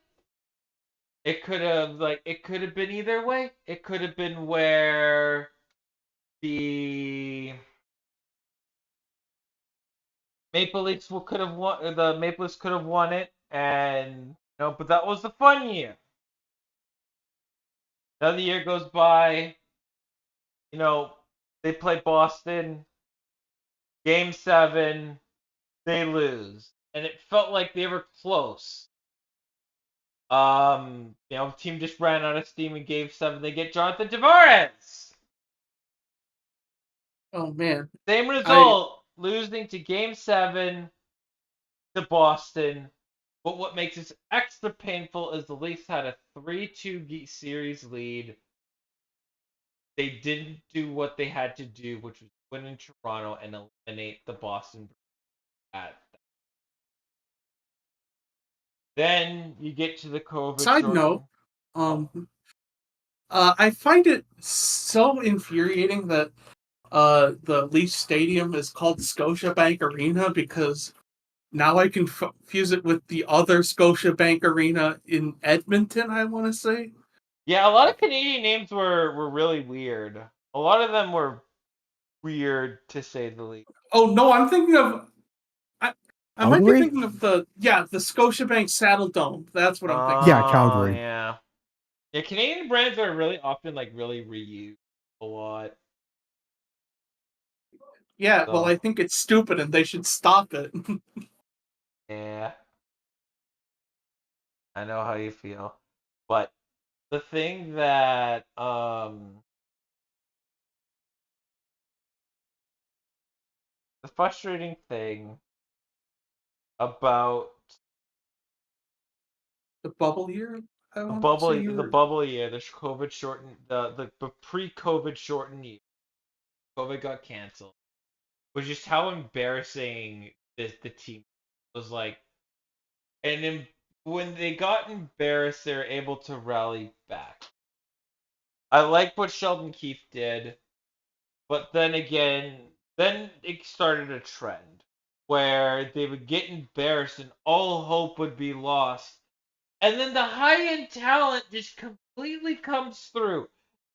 It could have been either way. It could have been where the Maple Leafs could have won. The Maple Leafs could have won it, and but that was the fun year. Another year goes by. They play Boston. Game 7, they lose, and it felt like they were close. Team just ran out of steam in Game 7. They get Jonathan Tavares. Oh man. Same result, losing to Game 7 to Boston. But what makes this extra painful is the Leafs had a 3-2 series lead. They didn't do what they had to do, which was win in Toronto and eliminate the Boston at. Then you get to the COVID. Side note, I find it so infuriating that the Leafs Stadium is called Scotiabank Arena because now I can confuse it with the other Scotiabank Arena in Edmonton, I want to say. Yeah, a lot of Canadian names were really weird. A lot of them were weird, to say the least. Oh no, I'm thinking of. I might be Calgary? thinking of the Scotiabank Saddle Dome. That's what I'm thinking. Yeah, Calgary. Yeah. Yeah, Canadian brands are really often really reused a lot. Yeah, well, I think it's stupid and they should stop it. Yeah. I know how you feel. But the thing that the frustrating thing about The bubble year. I the want to bubble say the bubble year, the COVID shortened the pre-COVID shortened year. COVID got canceled. Was just how embarrassing the team was like, and then when they got embarrassed, they were able to rally back. I like what Sheldon Keefe did, but then again, then it started a trend where they would get embarrassed and all hope would be lost. And then the high-end talent just completely comes through.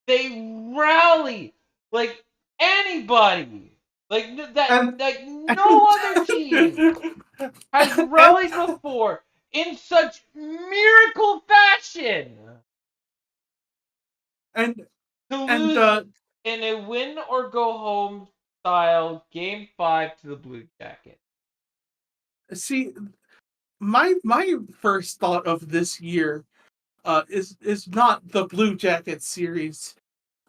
They rally like anybody. and Like no other team has and, rallied before in such miracle fashion. and To and lose in a win or go home style game 5 to the Blue Jackets. see, my first thought of this year is not the Blue Jackets series.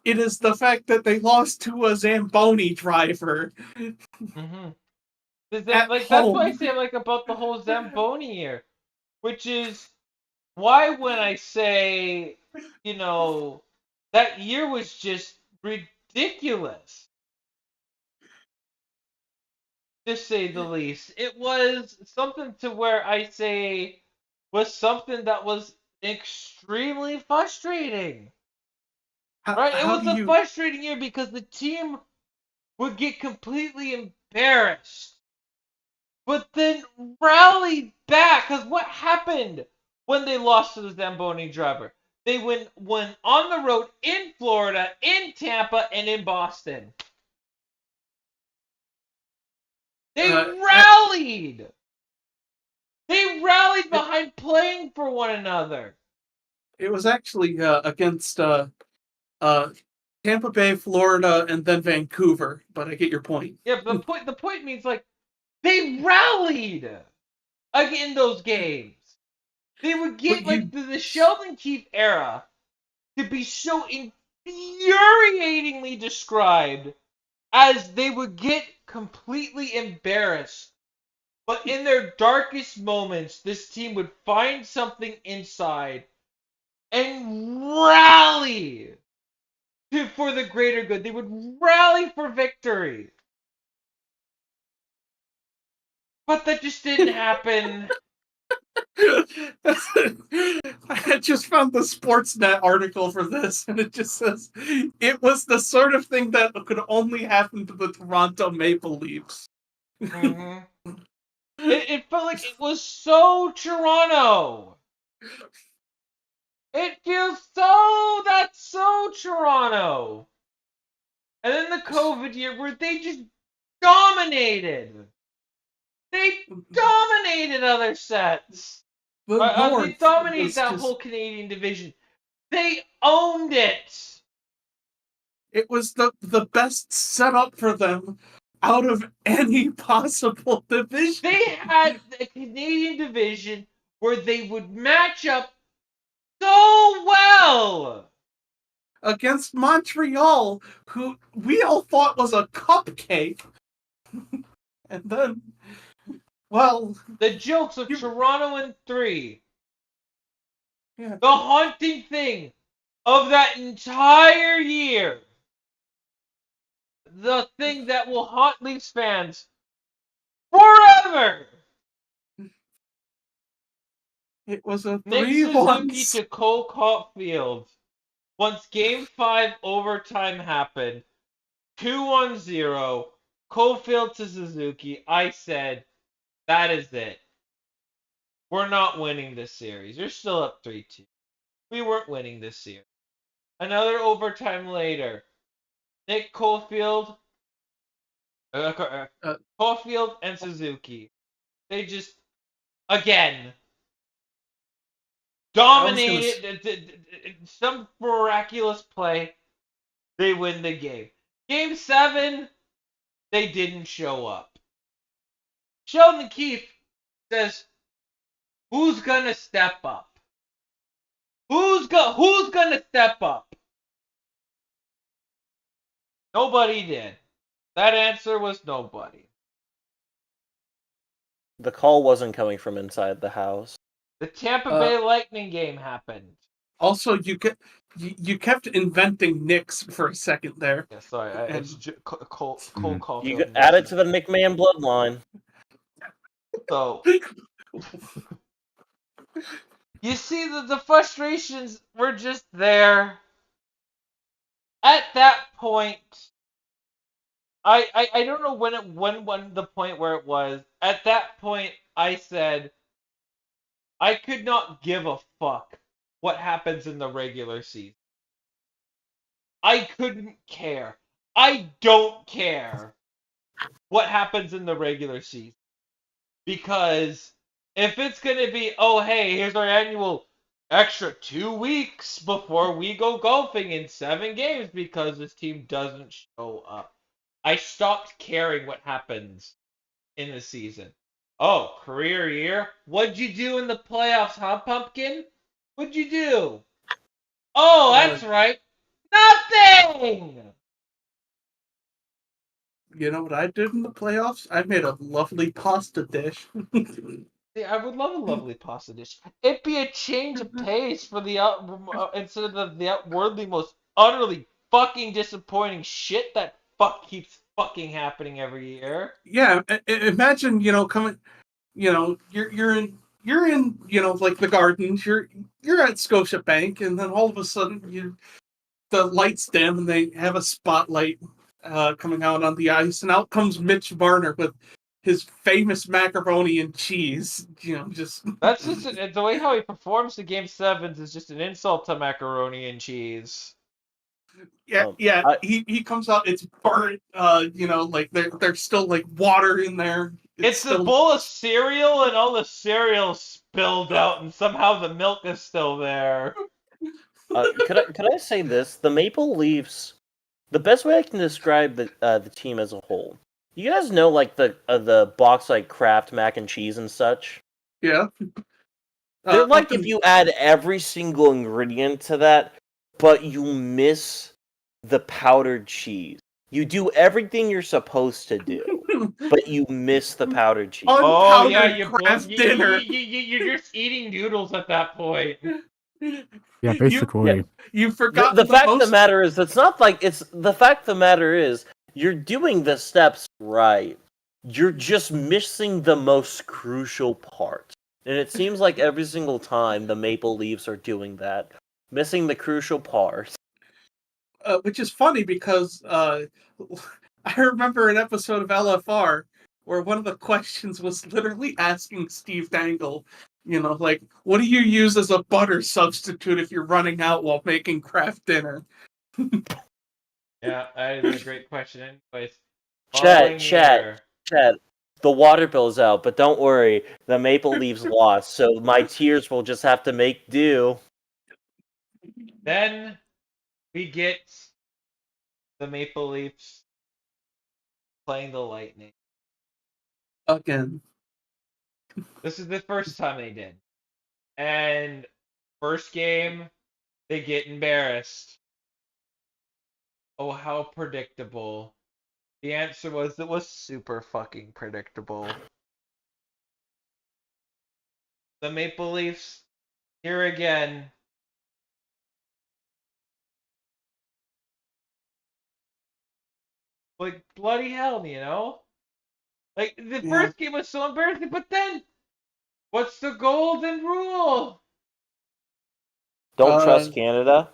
It is the fact that they lost to a Zamboni driver Mm-hmm. at Like that's what I home. say like about the whole Zamboni year, which is why when I say, you know, that year was just ridiculous, to say the least. It was something to where I say was something that was extremely frustrating. Right? It How was do a you frustrating year because the team would get completely embarrassed, but then rally back. Because what happened when they lost to the Zamboni driver? They went on the road in Florida, in Tampa, and in Boston. They uh, rallied. They rallied behind playing for one another. it was actually against Tampa Bay, Florida, and then Vancouver. But I get your point. Yeah, but the point means like they rallied in those games. They would But get like you, the Sheldon Keefe era to be so infuriatingly described as they would get completely embarrassed. But in their darkest moments, this team would find something inside and rally for the greater good. They would rally for victory. But that just didn't happen. I just found the Sportsnet article for this, and it just says it was the sort of thing that could only happen to the Toronto Maple Leafs. Mm-hmm. It felt like it was so Toronto. It feels that's so Toronto. And then the COVID year where they just dominated. They dominated other sets. The They North dominated was that just whole Canadian division. They owned it. it was the best setup for them out of any possible division They had a Canadian division where they would match up so well. against Montreal, who we all thought was a cupcake. And then, well, The jokes of you, Toronto in 3. yeah, The haunting thing of that entire year. The thing that will haunt Leafs fans forever. it was a Nick 3-1. Suzuki to Cole Caulfield. Once Game 5 overtime happened, 2-1-0, Caulfield to Suzuki, I said, that is it. We're not winning this series. You're still up 3-2. We weren't winning this series. Another overtime later, Nick Caulfield, Uh, Caulfield and Suzuki. They just, again, I was gonna. dominated. Some miraculous play, they win the game. Game 7, they didn't show up. Sheldon Keefe says, who's going to step up? Who's gonna step up? Nobody did. That answer was nobody. The call wasn't coming from inside the house. The Tampa Bay Lightning game happened. Also, you kept inventing Knicks for a second there. Yeah, sorry, it's cold call. You add it to the Nickman bloodline. So you see that the frustrations were just there. At that point, I don't know when the point where it was. At that point, I said I could not give a fuck what happens in the regular season. I couldn't care. I don't care what happens in the regular season. Because if it's going to be, oh, hey, here's our annual extra 2 weeks before we go golfing in 7 games because this team doesn't show up. I stopped caring what happens in the season. Oh, career year? What'd you do in the playoffs, huh, Pumpkin? What'd you do? Oh, that's right. Nothing! You know what I did in the playoffs? I made a lovely pasta dish. Yeah, I would love a lovely pasta dish. It'd be a change of pace for the instead of the outwardly most utterly fucking disappointing shit that keeps fucking happening every year. Yeah, imagine coming. You're in like the gardens. You're at Scotiabank, and then all of a sudden the lights dim, and they have a spotlight coming out on the ice, and out comes Mitch Marner with his famous macaroni and cheese. Just That's just the way how he performs the game sevens is just an insult to macaroni and cheese. yeah. He comes out. It's burnt. Like there's still like water in there. It's still... a bowl of cereal, and all the cereal spilled out, and somehow the milk is still there. Could I say this? The Maple Leafs. The best way I can describe the team as a whole. You guys know like the box like Kraft mac and cheese and such. Yeah. They're like if you add every single ingredient to that, but you miss the powdered cheese. You do everything you're supposed to do, but you miss the powdered cheese. Oh yeah, Kraft dinner. You're just eating noodles at that point. Yeah, basically. You forgot the fact of the matter is, it's not like it's the fact of the matter is you're doing the steps right. You're just missing the most crucial part. And it seems like every single time the Maple Leafs are doing that, missing the crucial part. Which is funny because I remember an episode of LFR where one of the questions was literally asking Steve Dangle, like, what do you use as a butter substitute if you're running out while making Kraft dinner? Yeah, that is a great question. Anyways, Chat. The water bill's out, but don't worry, the Maple Leafs lost, so my tears will just have to make do. Then we get the Maple Leafs playing the Lightning. Again. This is the first time they did. And first game, they get embarrassed. Oh, how predictable. The answer was it was super fucking predictable. The Maple Leafs, here again. Like, bloody hell, Like, the first game was so embarrassing, but then, what's the golden rule? Don't trust Canada.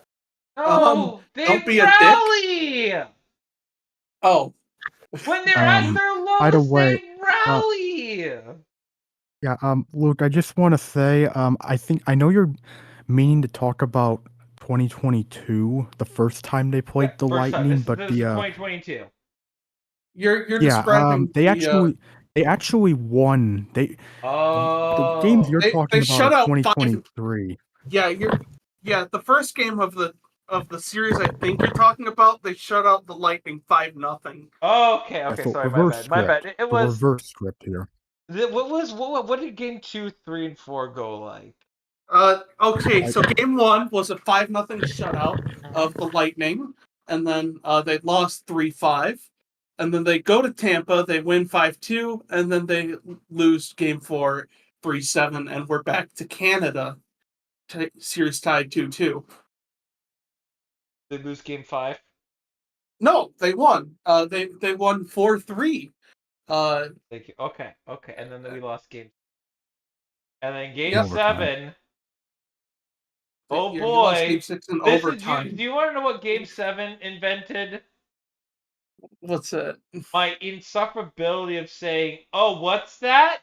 No, they don't be rally! A dick. Oh. When they're at their lowest, they rally! Yeah, Luke, I just want to say, I know you're meaning to talk about 2022, the first time they played the Lightning, but this is 2022. You're describing they actually won. The games you're talking about are 2023. The first game of the series I think you're talking about, they shut out the Lightning 5-0. Oh, okay, sorry, my bad. It was reverse script here. What did game 2, 3, and 4 go like? Okay, so game 1 was a 5-0 shutout of the Lightning, and then they lost 3-5, and then they go to Tampa, they win 5-2, and then they lose game 4 3-7, and we're back to Canada. Series tied 2-2. They lose game 5. No, they won. They won 4-3. Okay, and then we lost game. And then game Yep. 7. Oh You lost boy! game 6 in This is overtime. do you want to know what game 7 invented? What's that? My insufferability of saying, "Oh, what's that?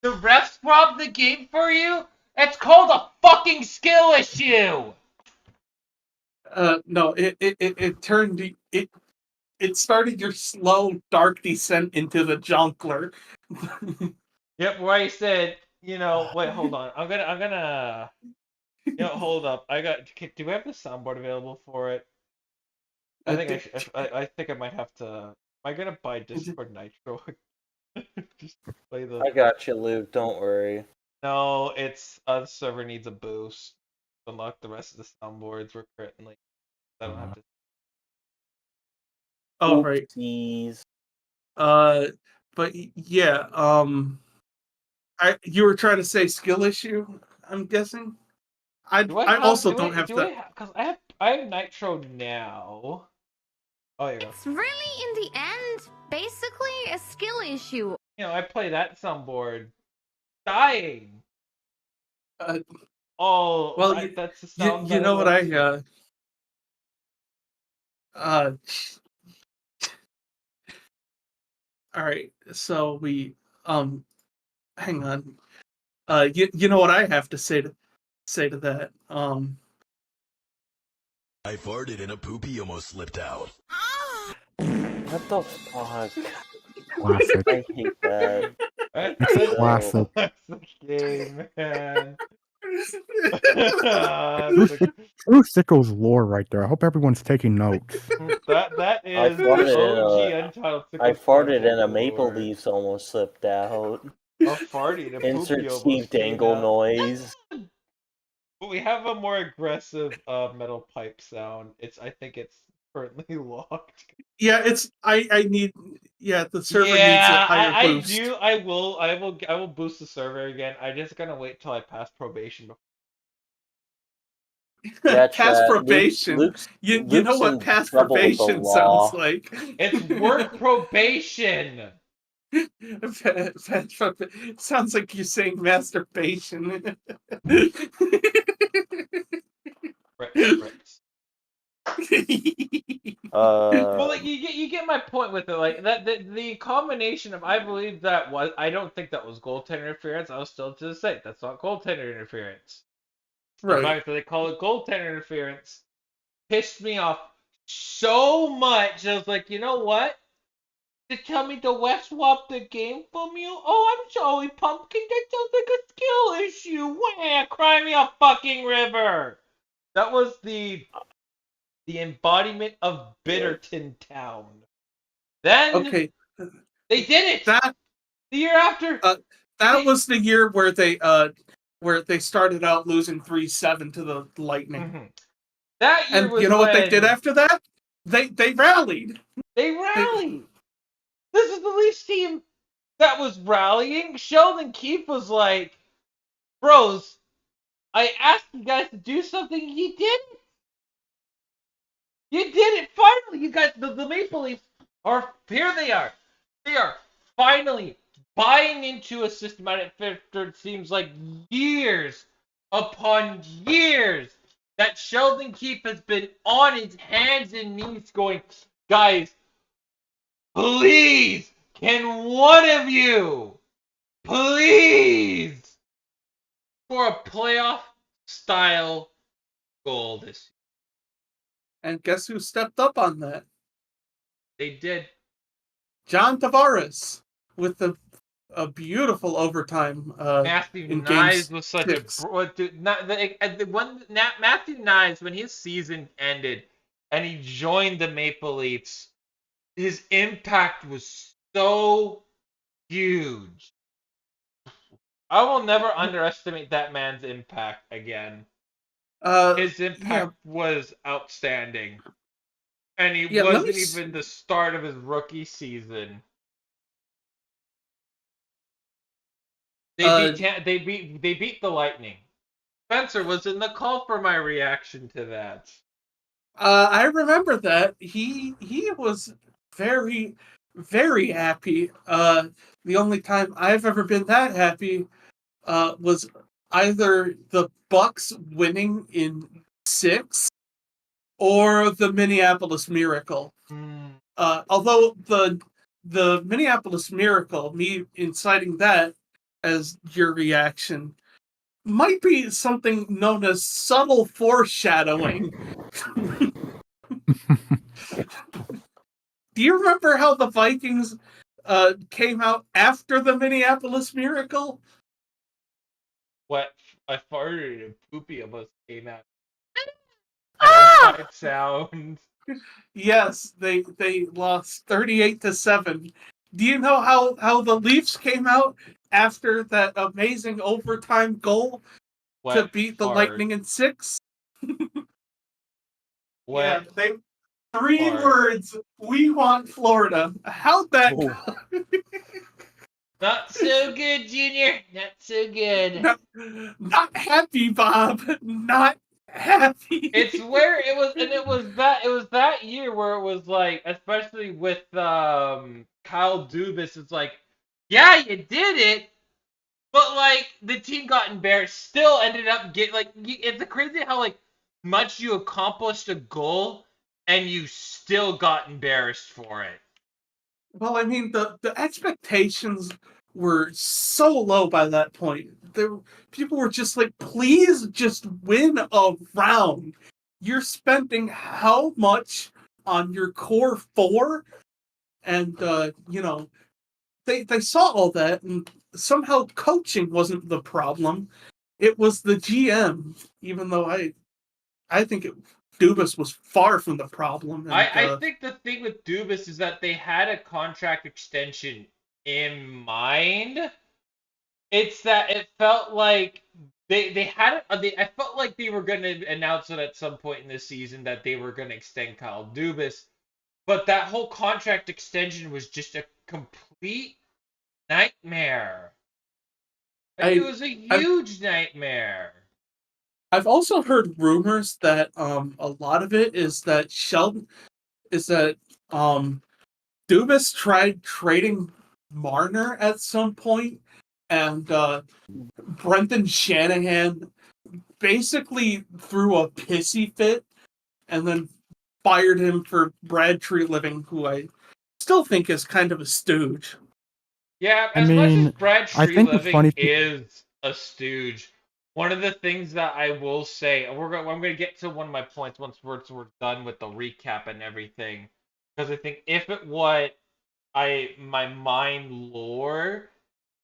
The refs robbed the game for you? It's called a fucking skill issue." No, it turned it started your slow dark descent into the junkler. Yep, where I said, wait, hold on. I'm gonna, hold up. Do we have the soundboard available for it? I think I might have to. Am I gonna buy Discord Nitro? Just to play the. I got you, Luke. Don't worry. No, it's the server needs a boost. Unlock the rest of the soundboards. We're currently. I don't have to. Oh, right. Oopsies. But yeah, you were trying to say skill issue, I'm guessing. I also don't have that. Because I have Nitro now. Oh, yeah. It's really, in the end, basically a skill issue. I play that soundboard. Dying. Well, that's the sound. You know what all right, so we hang on. You know what I have to say to that. I farted and a poopy almost slipped out. What the fuck? Classic. I hate that. It's classic. Classic game, man. True Sickles lore right there. I hope everyone's taking notes. That is farted OG Untitled. I farted and a Maple Leafs almost slipped out. A farty and a Insert poopy Steve almost came Dangle out. noise. But we have a more aggressive metal pipe sound. I think it's currently locked. Yeah, I need the server needs a higher boost. I will boost the server again. I just gonna wait till I pass probation before. Yeah, Pass probation. Luke's you know what pass probation sounds like? It's work probation. Sounds like you're saying masturbation. Well, like, you get my point with it. Like that the combination of I don't think that was goaltender interference. I was still to say that's not goaltender interference. Right. The fact that they call it goaltender interference pissed me off so much. I was like, you know what? To tell me the West swapped the game from you? Oh, I'm sorry, Pumpkin. That sounds like a skill issue. Wah, cry me a fucking river. That was the embodiment of Bitterton Town. Then okay, they did it. That the year after. That was the year where they started out losing 3-7 to the Lightning. Mm-hmm. That year and was you know what they did after that? They rallied. They rallied. This is the Leafs team that was rallying. Sheldon Keefe was like, "Bros, I asked you guys to do something. You did it. You did it finally. You guys, the Maple Leafs are here. They are. They are finally buying into a systematic after it seems like years upon years that Sheldon Keefe has been on his hands and knees going, guys, please, can one of you, please, score a playoff style goal this year? And guess who stepped up on that? They did. John Tavares with a beautiful overtime. Matthew in Nyes game was such 6. Matthew Nyes, when his season ended and he joined the Maple Leafs, his impact was so huge. I will never underestimate that man's impact again. His Yeah, impact was outstanding. And he yeah. Let me. wasn't even the start of his rookie season. Uh, They beat the Lightning. Spencer was in the call for my reaction to that. I remember that he was very very happy. The only time I've ever been that happy was either the Bucks winning in 6 or the Minneapolis Miracle. Although the Minneapolis Miracle, me inciting that as your reaction, might be something known as subtle foreshadowing. Do you remember how the Vikings came out after the Minneapolis Miracle? What I farted and poopy almost came out. Ah! Outside sound. Yes, they lost 38-7. Do you know how the Leafs came out after that amazing overtime goal to Wet beat the fart. Lightning in 6? Yeah, Wet they 3 fart. words. We want Florida. How'd that Oh. go? Not so good, Junior. Not so good. Not happy, Bob. Not happy. It's where it was, and it was that year where it was like, especially with Kyle Dubas, it's like, yeah, you did it, but like the team got embarrassed, still ended up it's crazy how like much you accomplished a goal and you still got embarrassed for it. Well, I mean, the expectations were so low by that point. People were just like, please just win a round. You're spending how much on your core 4? And, they saw all that, and somehow coaching wasn't the problem. It was the GM, even though I think Dubas was far from the problem. And I think the thing with Dubas is that they had a contract extension in mind. It's that it felt like they had it. I felt like they were going to announce it at some point in the season that they were going to extend Kyle Dubas, but that whole contract extension was just a complete nightmare. Like, it I was a I've huge nightmare. I've also heard rumors that a lot of it is that Sheldon is that Dubas tried trading Marner at some point, and Brendan Shanahan basically threw a pissy fit and then fired him for Brad Treliving, who I still think is kind of a stooge. Yeah, I as much as mean, Brad I think the Treliving funny thing. is a stooge, one of the things that I will say, and I'm gonna get to one of my points once we're done with the recap and everything, because I think if it what my mind lore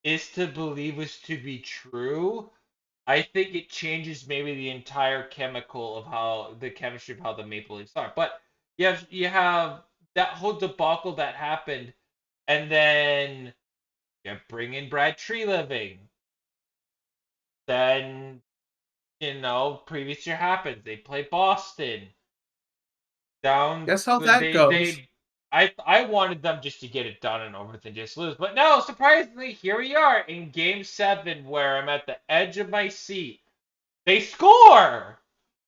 is to believe is to be true, I think it changes maybe the entire chemical of how the chemistry of how the Maple Leafs are. But you have that whole debacle that happened, and then you bring in Brad Treliving. Then previous year happens. They play Boston. Down Guess how that goes. they I wanted them just to get it done and over with and just lose. But no, surprisingly, here we are in game 7 where I'm at the edge of my seat. They score!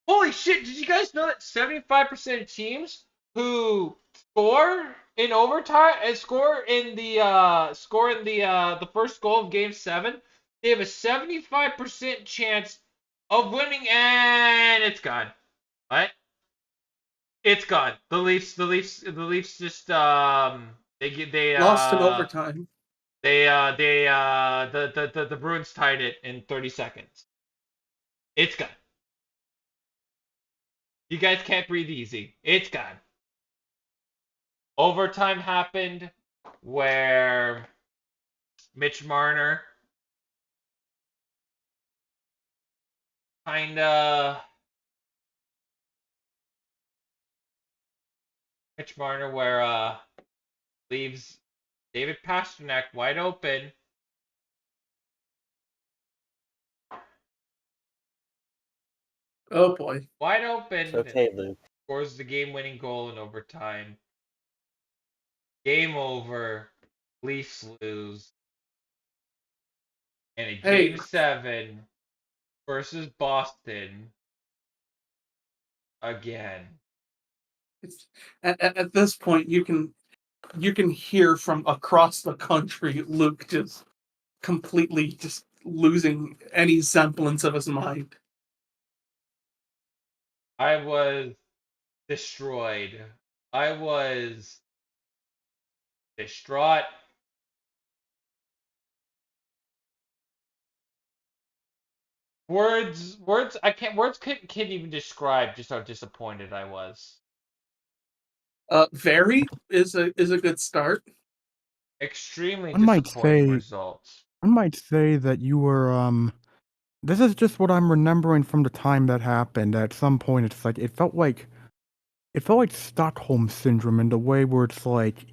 Holy shit, did you guys know that 75% of teams who score in overtime and score in the first goal of game 7, they have a 75% chance of winning, and it's gone. What? It's gone. The Leafs just Lost in overtime. the Bruins tied it in 30 seconds. It's gone. You guys can't breathe easy. It's gone. Overtime happened where Mitch Marner kinda Mitch Marner where leaves David Pastrnak wide open. Oh boy. Wide open. It's okay, Luke. Scores the game-winning goal in overtime. Game over. Leafs lose. And a Hey. Game 7 versus Boston again. At this point, you can hear from across the country Luke just completely just losing any semblance of his mind. I was destroyed. I was distraught. Words can't even describe just how disappointed I was. Very is a good start. Extremely One might disappointing say- results. I might say that you were, this is just what I'm remembering from the time that happened. At some point, it's like, it felt like Stockholm Syndrome in the way where it's like,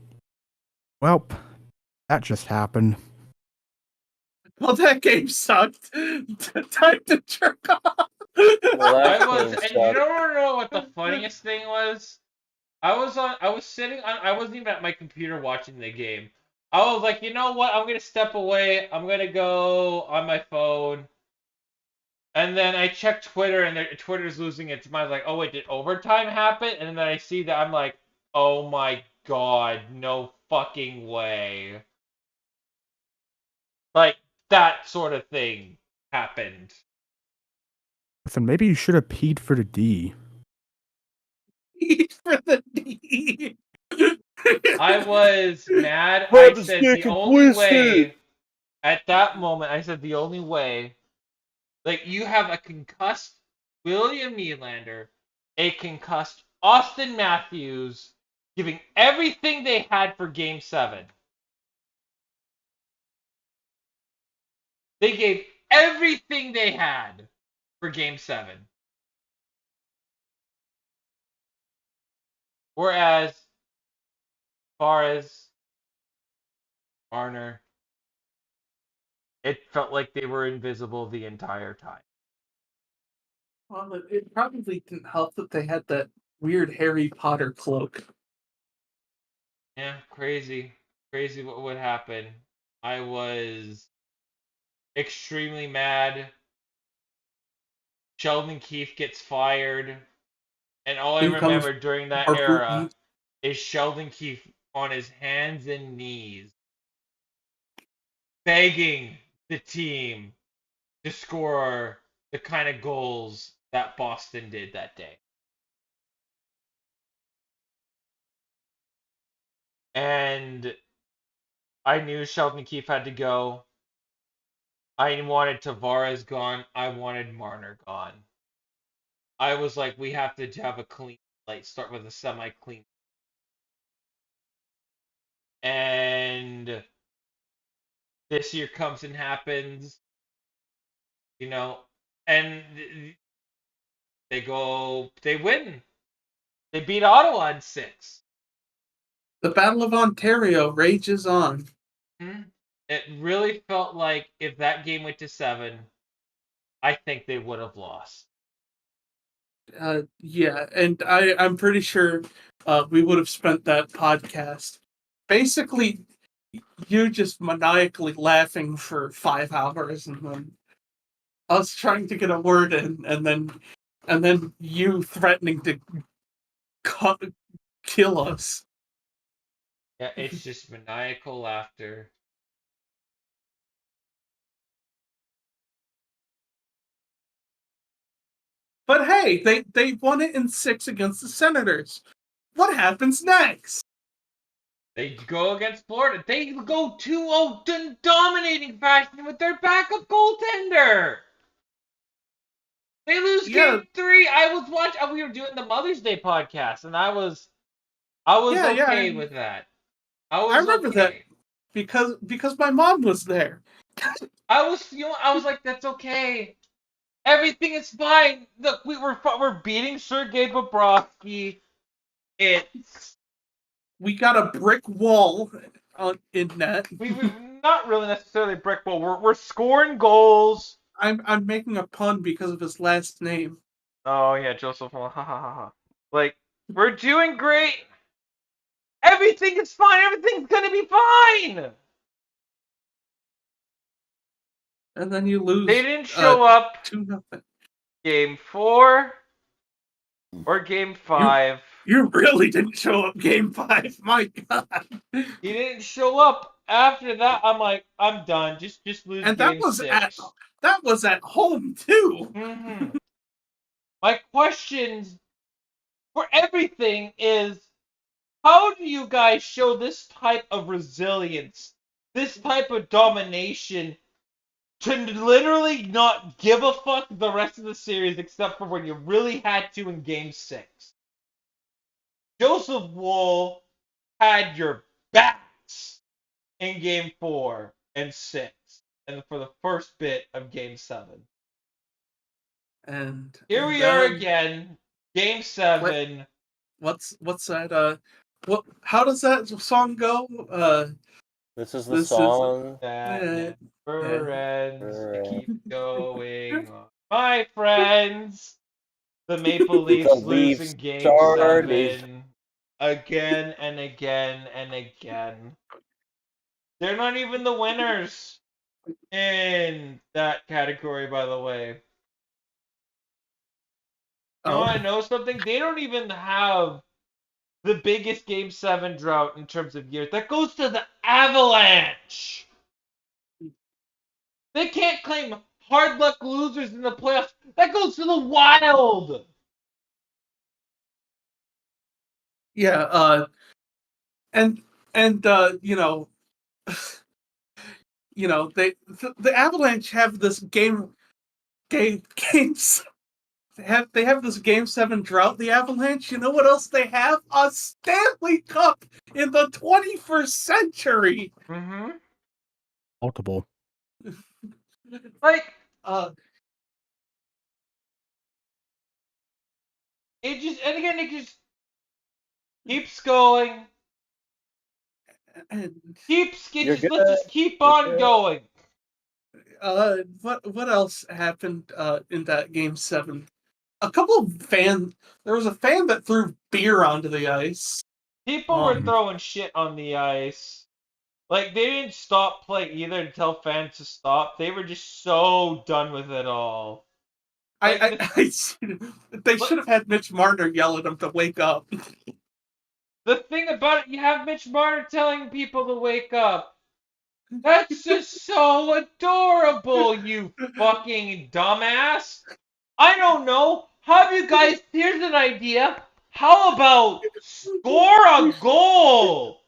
well, that just happened. Well, that game sucked. Time to jerk off. Well, I that was, game and you sucked. don't know what the funniest thing was? I wasn't even at my computer watching the game. I was like, you know what? I'm gonna step away. I'm gonna go on my phone. And then I checked Twitter, and Twitter's losing its mind. I was like, oh wait, did overtime happen? And then I see that, I'm like, oh my god, no fucking way. Like, that sort of thing happened. Listen, maybe you should have peed for the D. Eat for the D. I was mad. Bro, I this said guy the can only twist way, it. at that moment, I said the only way, like, you have a concussed William Nylander, a concussed Austin Matthews, giving everything they had for Game 7. They gave everything they had for Game 7. Whereas, as far as Marner, it felt like they were invisible the entire time. Well, it probably didn't help that they had that weird Harry Potter cloak. Yeah, crazy. Crazy what would happen. I was extremely mad. Sheldon Keefe gets fired. And all I In comes remember during that more era boobies. is Sheldon Keefe on his hands and knees begging the team to score the kind of goals that Boston did that day. And I knew Sheldon Keefe had to go. I wanted Tavares gone. I wanted Marner gone. I was like, we have to have a clean slate, start with a semi-clean. And this year comes and happens, and they win. They beat Ottawa in 6. The Battle of Ontario rages on. It really felt like if that game went to 7, I think they would have lost. Yeah, and I'm pretty sure we would have spent that podcast basically you just maniacally laughing for 5 hours, and then us trying to get a word in, and then you threatening to kill us. Yeah, it's just maniacal laughter. But hey, they won it in 6 against the Senators. What happens next? They go against Florida. They go 2-0 in dominating fashion with their backup goaltender. They lose game 3. I was watching. We were doing the Mother's Day podcast, and I was okay with that. I remember okay. that because my mom was there. I was like, that's okay. Everything is fine. Look, we're beating Sergei Bobrovsky. We got a brick wall in net. We not really necessarily brick wall. We're scoring goals. I'm making a pun because of his last name. Oh yeah, Joseph. Ha ha ha ha. Like, we're doing great. Everything is fine. Everything's gonna be fine. And then you They lose didn't show up 2-0. game 4 or game 5. You really didn't show up game 5. My God. He didn't show up. After that, I'm like, I'm done. Just lose And game 6. that was at home too. Mm-hmm. My questions for everything is, how do you guys show this type of resilience, this type of domination, to literally not give a fuck the rest of the series except for when you really had to in game 6? Joseph Wool had your backs in game 4 and 6, and for the first bit of game 7. And Here we are again, game 7. What's that? How does that song go? This is the song. That never ends. It keeps going on. My friends, the Maple Leafs losing game 7 again and again and again. They're not even the winners in that category, by the way. You want to know something? They don't even have the biggest game 7 drought in terms of years. That goes to the Avalanche. They can't claim hard luck losers in the playoffs. That goes to the Wild. Yeah, and you know, the Avalanche have this games. They have this game 7 drought. The Avalanche. You know what else they have? A Stanley Cup in the 21st century. Mm-hmm. Multiple. Like, it just keeps going. And Let's just keep on going. what else happened in that game 7? A couple of there was a fan that threw beer onto the ice. People were throwing shit on the ice. Like, they didn't stop play either to tell fans to stop. They were just so done with it all. They should have had Mitch Marner yell at them to wake up. The thing about it, you have Mitch Marner telling people to wake up. That's just so adorable, you fucking dumbass. I don't know. Here's an idea. How about score a goal?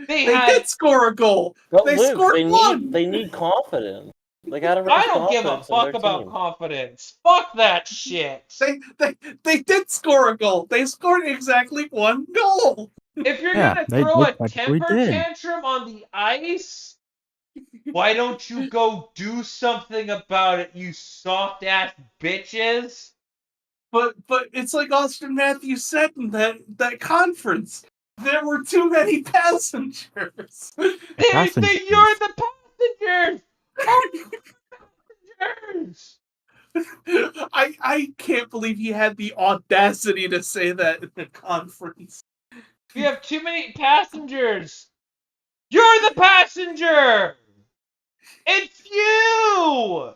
They did score a goal. They scored one. They need confidence. They gotta raise I don't give a confidence in their fuck about team. confidence. Fuck that shit. They did score a goal. They scored exactly one goal. If you're gonna throw a temper tantrum on the ice, why don't you go do something about it, you soft ass bitches? But it's like Austin Matthews said in that conference. There were too many passengers. You're the passengers. Passengers. I can't believe he had the audacity to say that in the conference. We have too many passengers. You're the passenger. It's you.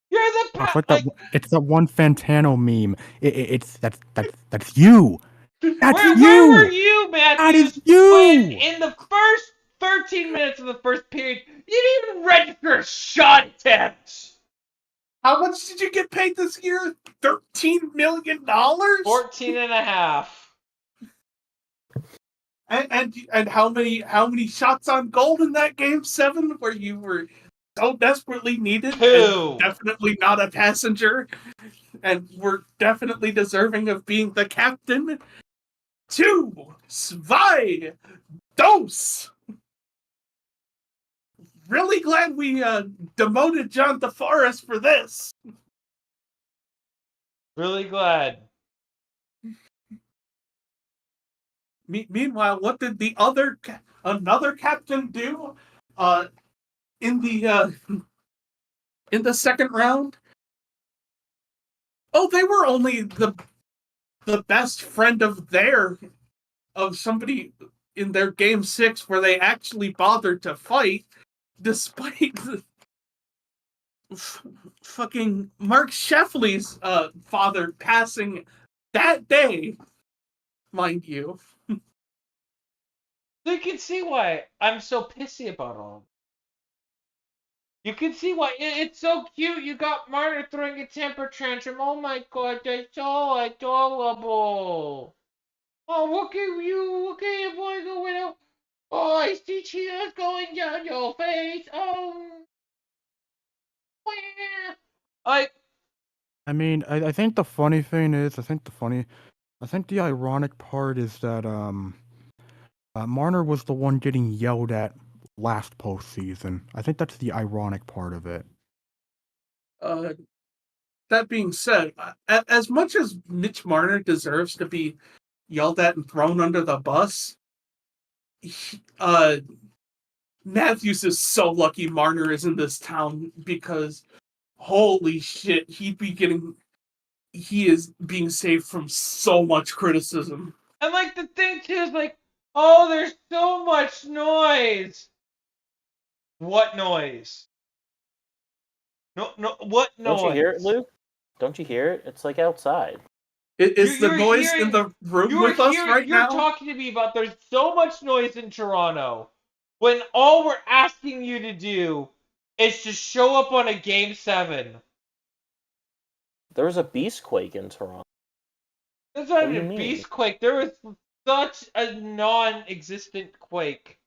You're the passenger. It's that one Fantano meme. That's you. That's you. Where were you, Matthews? That is you. When in the first 13 minutes of the first period, you didn't even register a shot attempt. How much did you get paid this year? $13 million? 14 and a half. And how many shots on goal in that game 7 where you were so desperately needed? 2. And definitely not a passenger, and were definitely deserving of being the captain. 2, zwei, dos. Really glad we demoted John DeForest for this. Really glad. Meanwhile, what did another captain do in the second round? Oh, they were only the best friend of somebody in their game 6 where they actually bothered to fight, despite fucking Mark Sheffley's father passing that day, mind you. So you can see why I'm so pissy about all of it. You can see why it's so cute. You got Martyr throwing a temper tantrum. Oh my god, that's so adorable. Oh, look at you. Look at your boy going out. Oh, I see tears going down your face. Oh. I I mean, I think the funny thing is, I think the ironic part is that Marner was the one getting yelled at last postseason. I think that's the ironic part of it. That being said, as much as Mitch Marner deserves to be yelled at and thrown under the bus, Matthews is so lucky Marner is in this town, because holy shit, he is being saved from so much criticism. and like the thing too is like, oh, there's so much noise. What noise? No, what noise? Don't you hear it, Luke? Don't you hear it? It's like outside. Is the noise in the room with us right you're now? You're talking to me about there's so much noise in Toronto, when all we're asking you to do is to show up on a Game 7. There was a beastquake in Toronto. That's not What do you a mean? beastquake. There was such a non-existent quake.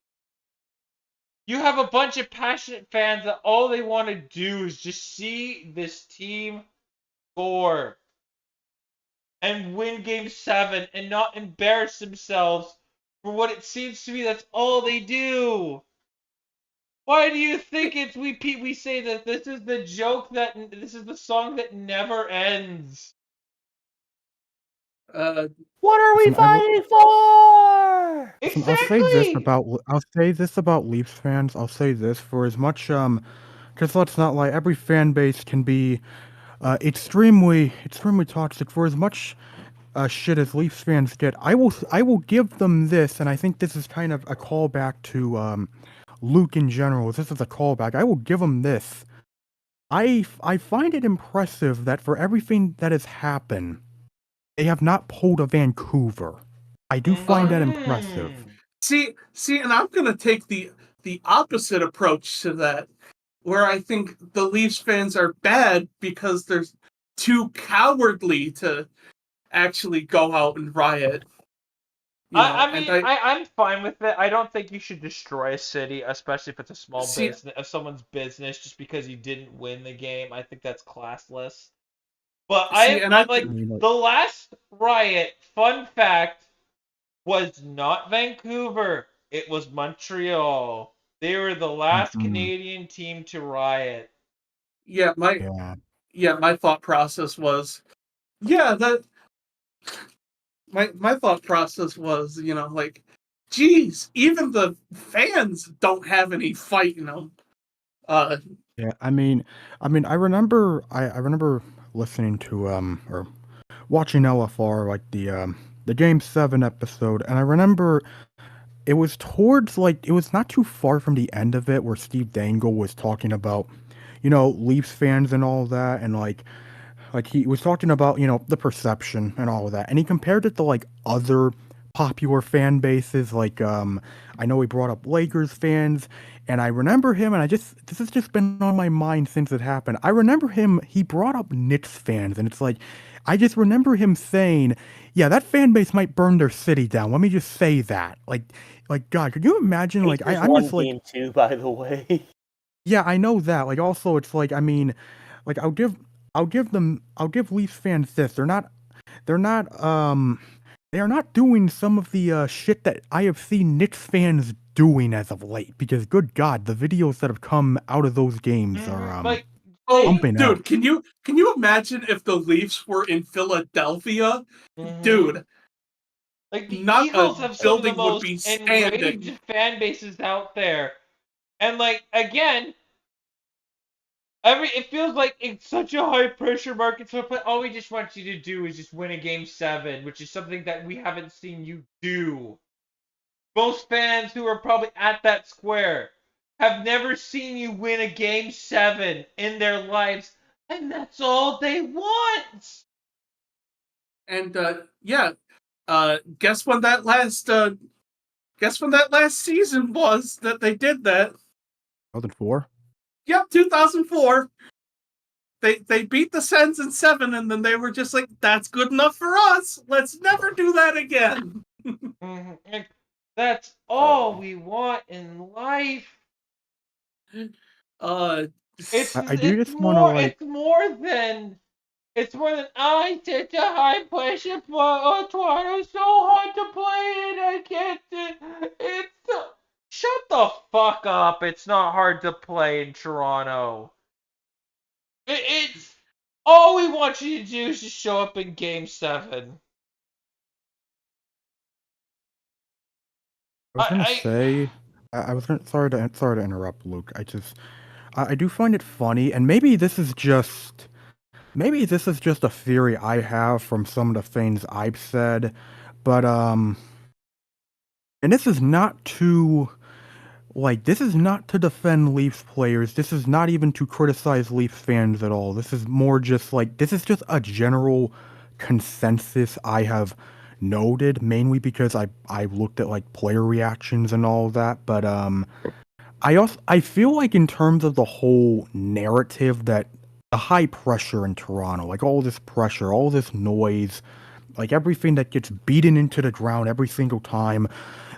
You have a bunch of passionate fans that all they want to do is just see this team score and win Game 7 and not embarrass themselves for what it seems to me that's all they do. Why do you think we say that this is the joke that this is the song that never ends? What are we Listen, fighting for? Listen, Exactly. I'll say this about Leafs fans. I'll say this for as much because let's not lie, every fan base can be extremely toxic. For as much shit as Leafs fans get, I will give them this, and I think this is kind of a callback to Luke in general. This is a callback. I will give them this. I find it impressive that for everything that has happened, they have not pulled a Vancouver. I do find that impressive. See, and I'm gonna take the opposite approach to that, where I think the Leafs fans are bad because they're too cowardly to actually go out and riot. I'm fine with it. I don't think you should destroy a city, especially if it's a small business, if someone's business, just because you didn't win the game. I think that's classless. But I'm like, the last riot, fun fact, was not Vancouver. It was Montreal. They were the last Canadian team to riot. My thought process was, my thought process was, like, geez, even the fans don't have any fight in them. Yeah, I mean, I remember listening to or watching LFR, like the Game 7 episode, and I remember it was towards, like, it was not too far from the end of it where Steve Dangle was talking about, Leafs fans and all that, and like he was talking about, the perception and all of that, and he compared it to like other popular fan bases, like I know he brought up Lakers fans, and I remember him, and this has just been on my mind since it happened. I remember he brought up Knicks fans, and it's like, I just remember him saying, yeah, that fan base might burn their city down. Let me just say that. Like God, could you imagine? Like, I'm just like, Game 2, by the way. yeah, I know that. Like, also, it's like, I mean, like, I'll give Leafs fans this. They are not doing some of the shit that I have seen Knicks fans doing as of late. Because, good God, the videos that have come out of those games are dude, out. can you imagine if the Leafs were in Philadelphia, dude? Like, the not Eagles a have some of the building would most be standing. enraged fan bases out there, and like, again, it feels like it's such a high pressure market. So all we just want you to do is just win a game 7, which is something that we haven't seen you do. Most fans who are probably at that square have never seen you win a game 7 in their lives, and that's all they want. And yeah, guess when that last season was that they did that? 2004. Yep, 2004. They beat the Sens in 7, and then they were just like, "That's good enough for us. Let's never do that again." And that's all we want in life. It's I do just want to like. It's more than I did the high pressure for Toronto. So hard to play it. I can't. Shut the fuck up. It's not hard to play in Toronto. It's all we want you to do is just show up in Game 7. I was gonna say. I was gonna. Sorry to interrupt, Luke. I do find it funny, and maybe this is just a theory I have from some of the things I've said, but and this is not to defend Leafs players. This is not even to criticize Leafs fans at all. This is more just this is just a general consensus I have noted, mainly because I looked at like player reactions and all of that, but I feel like in terms of the whole narrative that the high pressure in Toronto, like all this pressure, all this noise, like everything that gets beaten into the ground every single time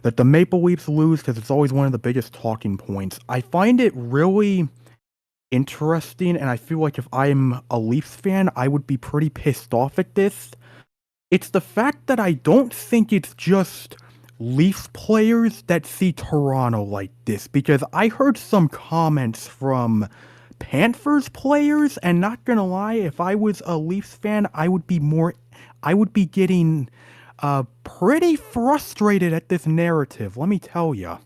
that the Maple Leafs lose, because it's always one of the biggest talking points. I find it really interesting, and I feel like if I'm a Leafs fan, I would be pretty pissed off at this. It's the fact that I don't think it's just Leafs players that see Toronto like this, because I heard some comments from Panthers players, and not gonna lie, if I was a Leafs fan, I would be getting pretty frustrated at this narrative, let me tell ya.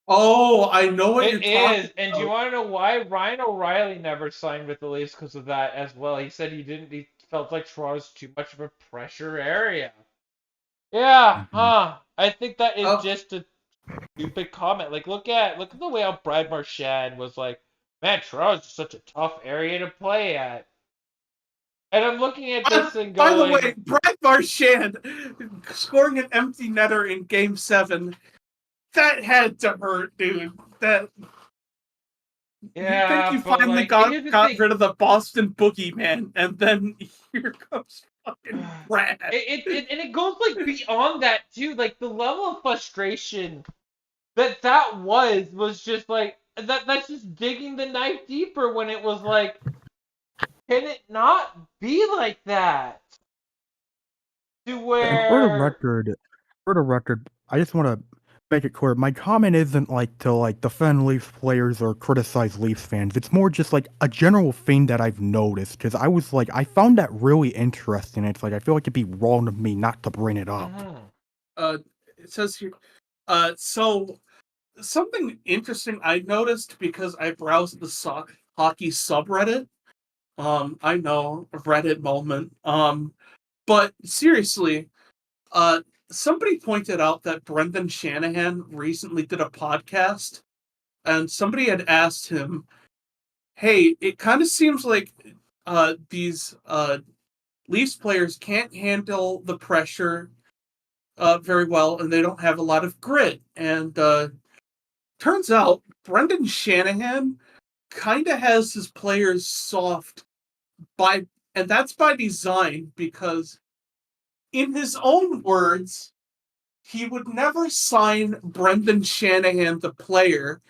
Oh, I know what you're It talking is, and do you want to know why? Ryan O'Reilly never signed with the Leafs because of that as well. He said he felt like Toronto's too much of a pressure area. Yeah, I think that is just a stupid comment. Like, look at the way how Brad Marchand was like, man, Toronto's just such a tough area to play at. And I'm looking at this and By going, the way, Brad Marchand scoring an empty netter in Game 7, that had to hurt, dude. That yeah, you but finally like, got here's the thing. rid of the Boston boogeyman, and then here comes fucking Brad. And it goes like beyond that too. Like the level of frustration that was just like that's just digging the knife deeper when it was like, can it not be like that? To And where for the record, I just want to make it clear. My comment isn't like to like defend Leafs players or criticize Leafs fans. It's more just like a general thing that I've noticed, because I found that really interesting. It's like I feel like it'd be wrong of me not to bring it up. It says here, so something interesting I noticed because I browsed the hockey subreddit. I know, a Reddit moment. But seriously, somebody pointed out that Brendan Shanahan recently did a podcast, and somebody had asked him, "Hey, it kind of seems like these Leafs players can't handle the pressure very well, and they don't have a lot of grit." And turns out Brendan Shanahan kind of has his players soft and that's by design, because in his own words, he would never sign Brendan Shanahan, the player,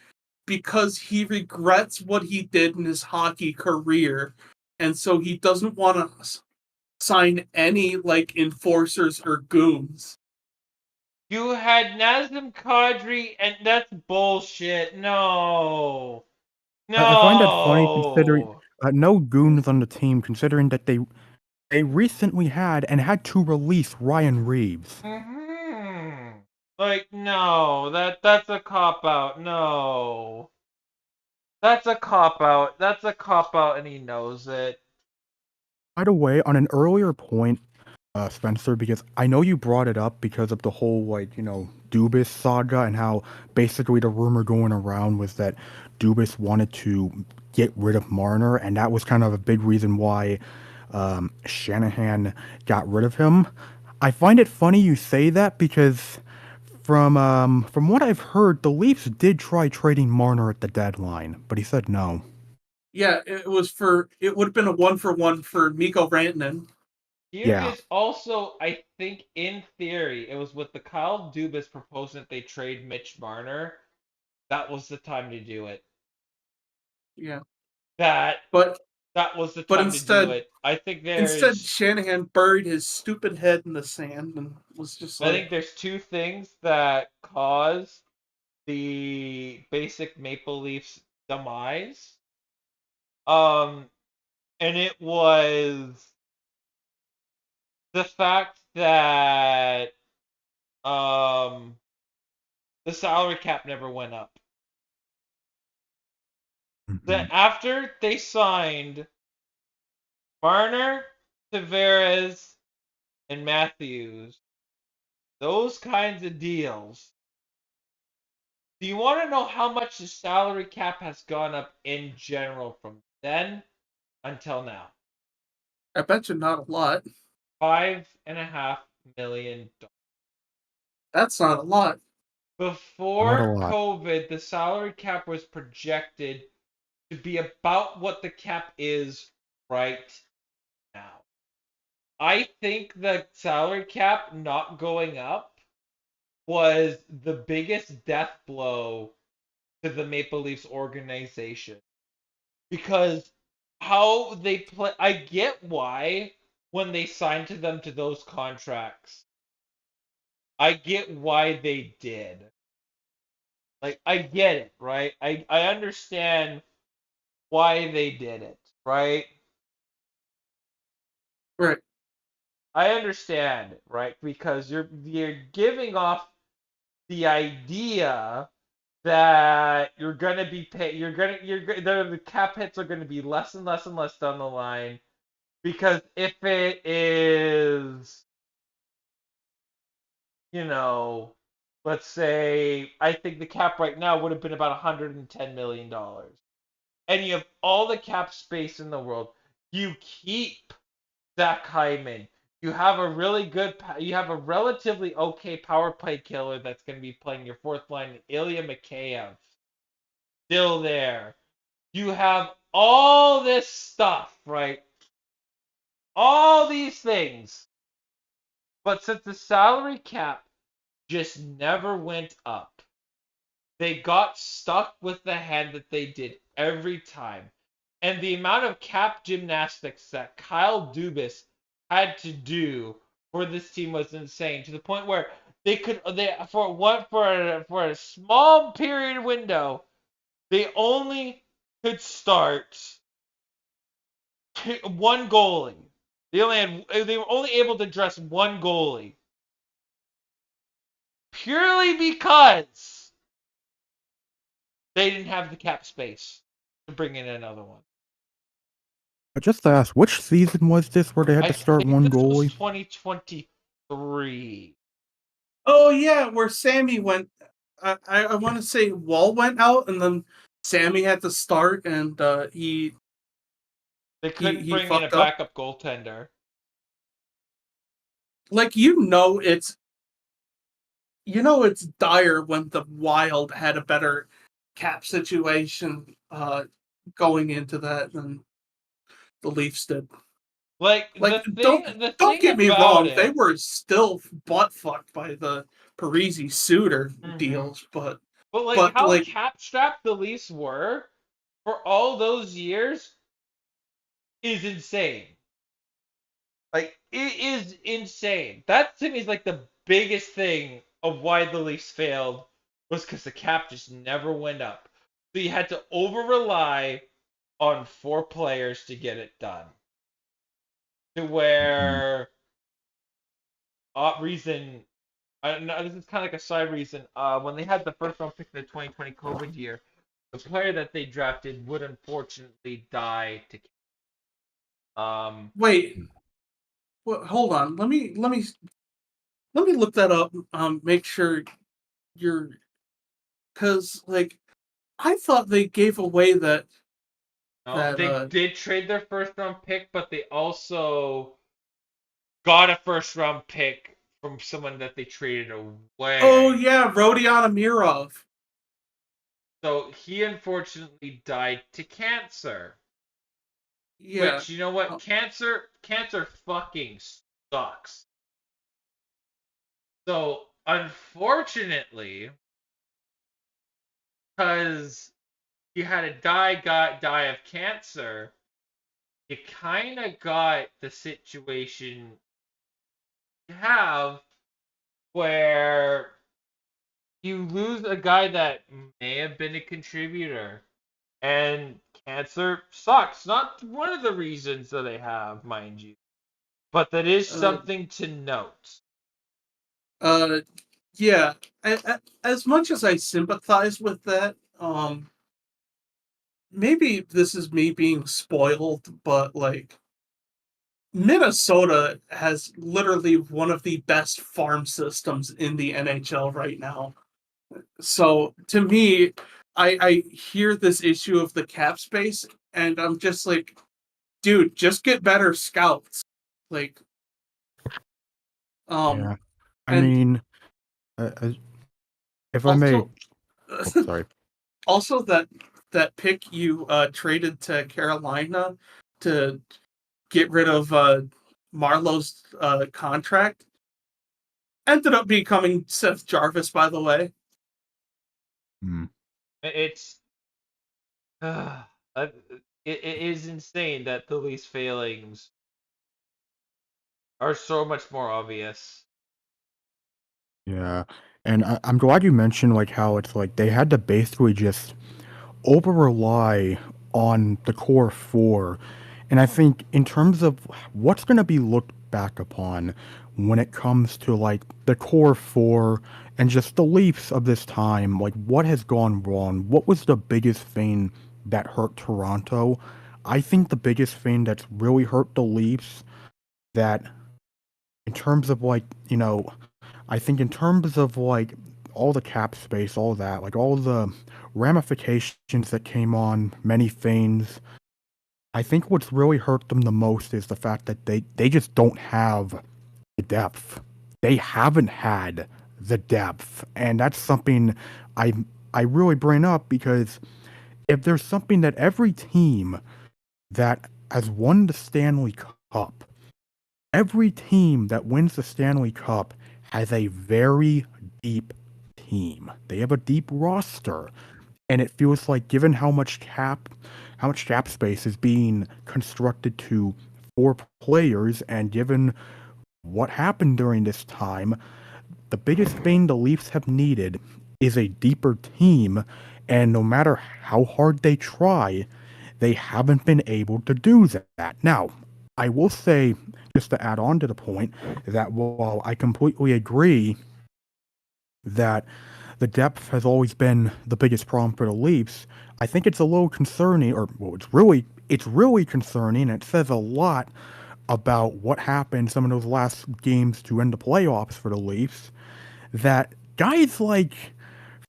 because he regrets what he did in his hockey career, and so he doesn't want to sign any like enforcers or goons. you had Nazem Kadri, and that's bullshit. No. I find that funny considering No. no goons on the team, considering that they recently had to release Ryan Reeves. Like, no, that's a cop out. No. That's a cop out. That's a cop out, and he knows it. By the way, on an earlier point, Spencer, because I know you brought it up because of the whole, like, Dubis saga and how basically the rumor going around was that Dubis wanted to get rid of Marner, and that was kind of a big reason why Shanahan got rid of him. I find it funny you say that because from what I've heard, the Leafs did try trading Marner at the deadline, but he said no. Yeah, it would have been a 1-for-1 for Mikko Rantanen. Here Yeah. is also, I think, in theory, it was with the Kyle Dubas proposing that they trade Mitch Marner. That was the time to do it. Yeah, That but was the but time to do it. I think instead there's Shanahan buried his stupid head in the sand and was just I like, think there's two things that cause the basic Maple Leafs demise. And it was the fact that the salary cap never went up. That Mhm. after they signed Marner, Tavares, and Matthews, those kinds of deals. Do you want to know how much the salary cap has gone up in general from then until now? I bet you not a lot. $5.5 million. That's not a lot. Not a Before lot. COVID, the salary cap was projected to be about what the cap is right now. I think the salary cap not going up was the biggest death blow to the Maple Leafs organization because how they play. I get why when they signed to them to those contracts. I get why they did. Like I get it, right? I understand why they did it, right? Right. I understand it, right? Because you're giving off the idea that you're gonna be paid. The cap hits are gonna be less and less and less down the line because if it is, you know, let's say I think the cap right now would have been about $110 million, and you have all the cap space in the world. You keep Zach Hyman. You have a really good, you have a relatively okay power play killer that's going to be playing your fourth line, Ilya Mikheyev, still there. You have all this stuff, right? All these things. But since the salary cap just never went up, they got stuck with the hand that they did every time. And the amount of cap gymnastics that Kyle Dubas had to do for this team was insane to the point where they for a small period window they only could start one goalie. They were only able to dress one goalie purely because they didn't have the cap space to bring in another one. But just to ask, which season was this where they had I to start think one this was goalie? 2023. Oh yeah, where Sammy went. I want to say Wall went out, and then Sammy had to start, and he They couldn't he bring in a fucked up. backup goaltender. Like it's dire when the Wild had a better cap situation going into that than the Leafs did. Like Like the don't thing get me about wrong, they it. were still butt fucked by the Parisi Suter Mhm. deals, but But like but how like cap strapped the Leafs were for all those years is insane. Like it is insane. That to me is like the biggest thing of why the Leafs failed was because the cap just never went up. So you had to over rely on four players to get it done. To Mhm. where reason no, this is kind of like a side reason. When they had the first round pick in the 2020 COVID year, the player that they drafted would unfortunately die to. Wait, hold on. Let me look that up. Make sure you're, because like I thought they gave away that No, they that did trade their first round pick, but they also got a first round pick from someone that they traded away. Oh yeah, Rodion Amirov. So he unfortunately died to cancer. Yeah. Which, you know what? Cancer fucking sucks. So unfortunately, because you had a die of cancer, you kind of got the situation you have where you lose a guy that may have been a contributor, and cancer sucks. Not one of the reasons that they have, mind you, but that is something to note. Yeah. As much as I sympathize with that, maybe this is me being spoiled, but like Minnesota has literally one of the best farm systems in the NHL right now. So to me, I hear this issue of the cap space, and I'm just like, dude, just get better scouts. Like, Yeah. I and mean, if I may, also, sorry. also that pick you traded to Carolina to get rid of Marlowe's contract ended up becoming Seth Jarvis, by the way. It's it is insane that the Leafs failings are so much more obvious. Yeah, and I'm glad you mentioned like how it's like they had to basically just over rely on the core four, and I think in terms of what's going to be looked back upon when it comes to like the core four and just the Leafs of this time, like what has gone wrong? What was the biggest thing that hurt Toronto? I think the biggest thing that's really hurt the Leafs that in terms of like, I think in terms of like all the cap space, all that, like all the ramifications that came on many things, I think what's really hurt them the most is the fact that they just don't have the depth. They haven't had the depth. And that's something I I really bring up because if there's something that every team that has won the Stanley Cup, every team that wins the Stanley Cup has a very deep team. They have a deep roster. And it feels like given how much cap space is being constructed to 4 players and given what happened during this time, the biggest thing the Leafs have needed is a deeper team, and no matter how hard they try, they haven't been able to do that. Now, I will say, just to add on to the point, that while I completely agree that the depth has always been the biggest problem for the Leafs, I think it's a little concerning, or well, it's really concerning. And it says a lot about what happened some of those last games to end the playoffs for the Leafs. That guys like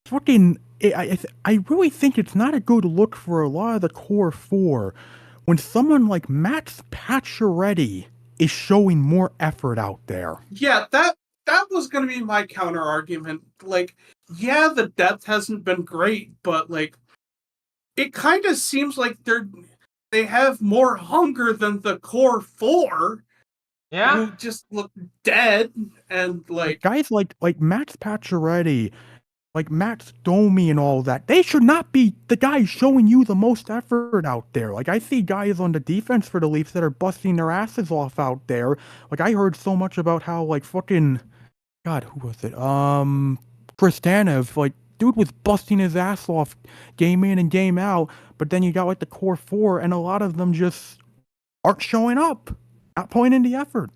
fucking, I really think it's not a good look for a lot of the core four when someone like Max Pacioretty is showing more effort out there. Yeah, that was going to be my counter argument. Like, yeah, the depth hasn't been great, but like, it kind of seems like they have more hunger than the core four, who just look dead and like guys like Max Pacioretty, like Max Domi and all that, they should not be the guys showing you the most effort out there. Like, I see guys on the defense for the Leafs that are busting their asses off out there. Like, I heard so much about how, like, fucking, God, who was it? Chris Tanev, like, dude was busting his ass off game in and game out, but then you got, like, the core four, and a lot of them just aren't showing up, not putting in the effort.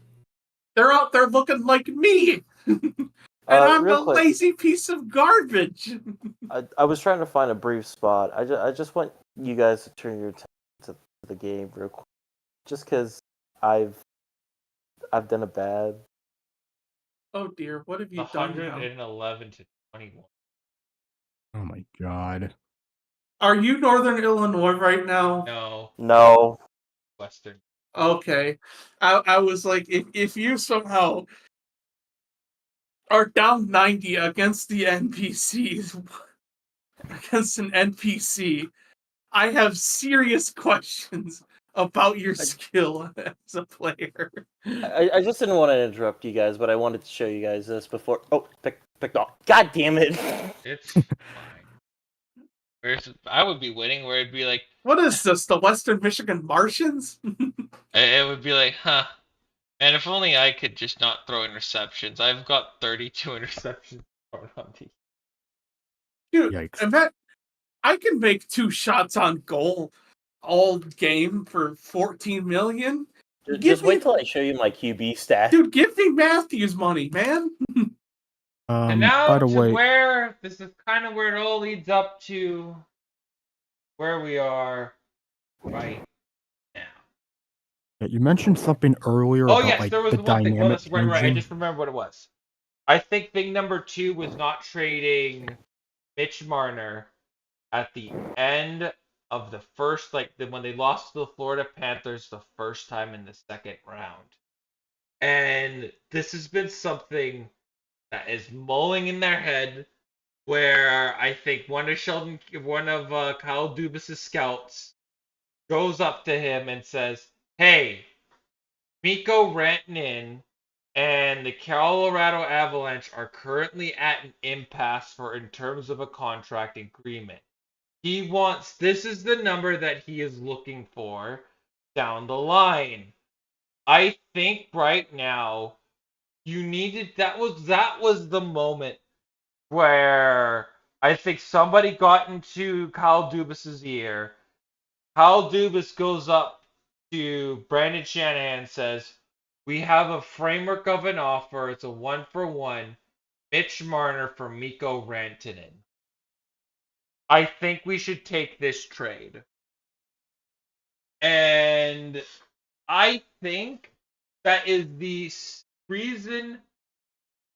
they're out there looking like me. And I'm a lazy piece of garbage. I was trying to find a brief spot. I just want you guys to turn your attention to the game real quick, just because I've done a bad. Oh dear, what have you done now? 111 to 21. Oh my god. Are you Northern Illinois right now? No, No, Western. Okay. I was like, if you somehow are down 90 against the NPCs, against an NPC, I have serious questions about your skill as a player. I just didn't want to interrupt you guys, but I wanted to show you guys this before. Oh, picked off. God damn it! It's fine. I would be winning where it'd be like, What is this, the Western Michigan Martians? it would be like, huh. And if only I could just not throw interceptions. I've got 32 interceptions thrown on these. Dude, Yikes. in fact, I can make 2 shots on goal all game for 14 million. Just wait till I show you my QB stat. Dude, give me Matthews money, man. And now By the to way, where this is kind of where it all leads up to where we are right now. you mentioned something earlier Oh about yes, like there was the the one thing. Well, dynamic that's right. I changing. just remember what it was. I think thing number 2 was not trading Mitch Marner at the end of the first, when they lost to the Florida Panthers the first time in the second round. And this has been something that is mulling in their head, where I think one of Kyle Dubas's scouts goes up to him and says, "Hey, Mikko Rantanen and the Colorado Avalanche are currently at an impasse in terms of a contract agreement. This is the number that he is looking for down the line. I think right now that was the moment where I think somebody got into Kyle Dubas's ear. Kyle Dubas goes up to Brandon Shanahan and says, "We have a framework of an offer. It's a 1-for-1. Mitch Marner for Mikko Rantanen. I think we should take this trade." And I think that is the reason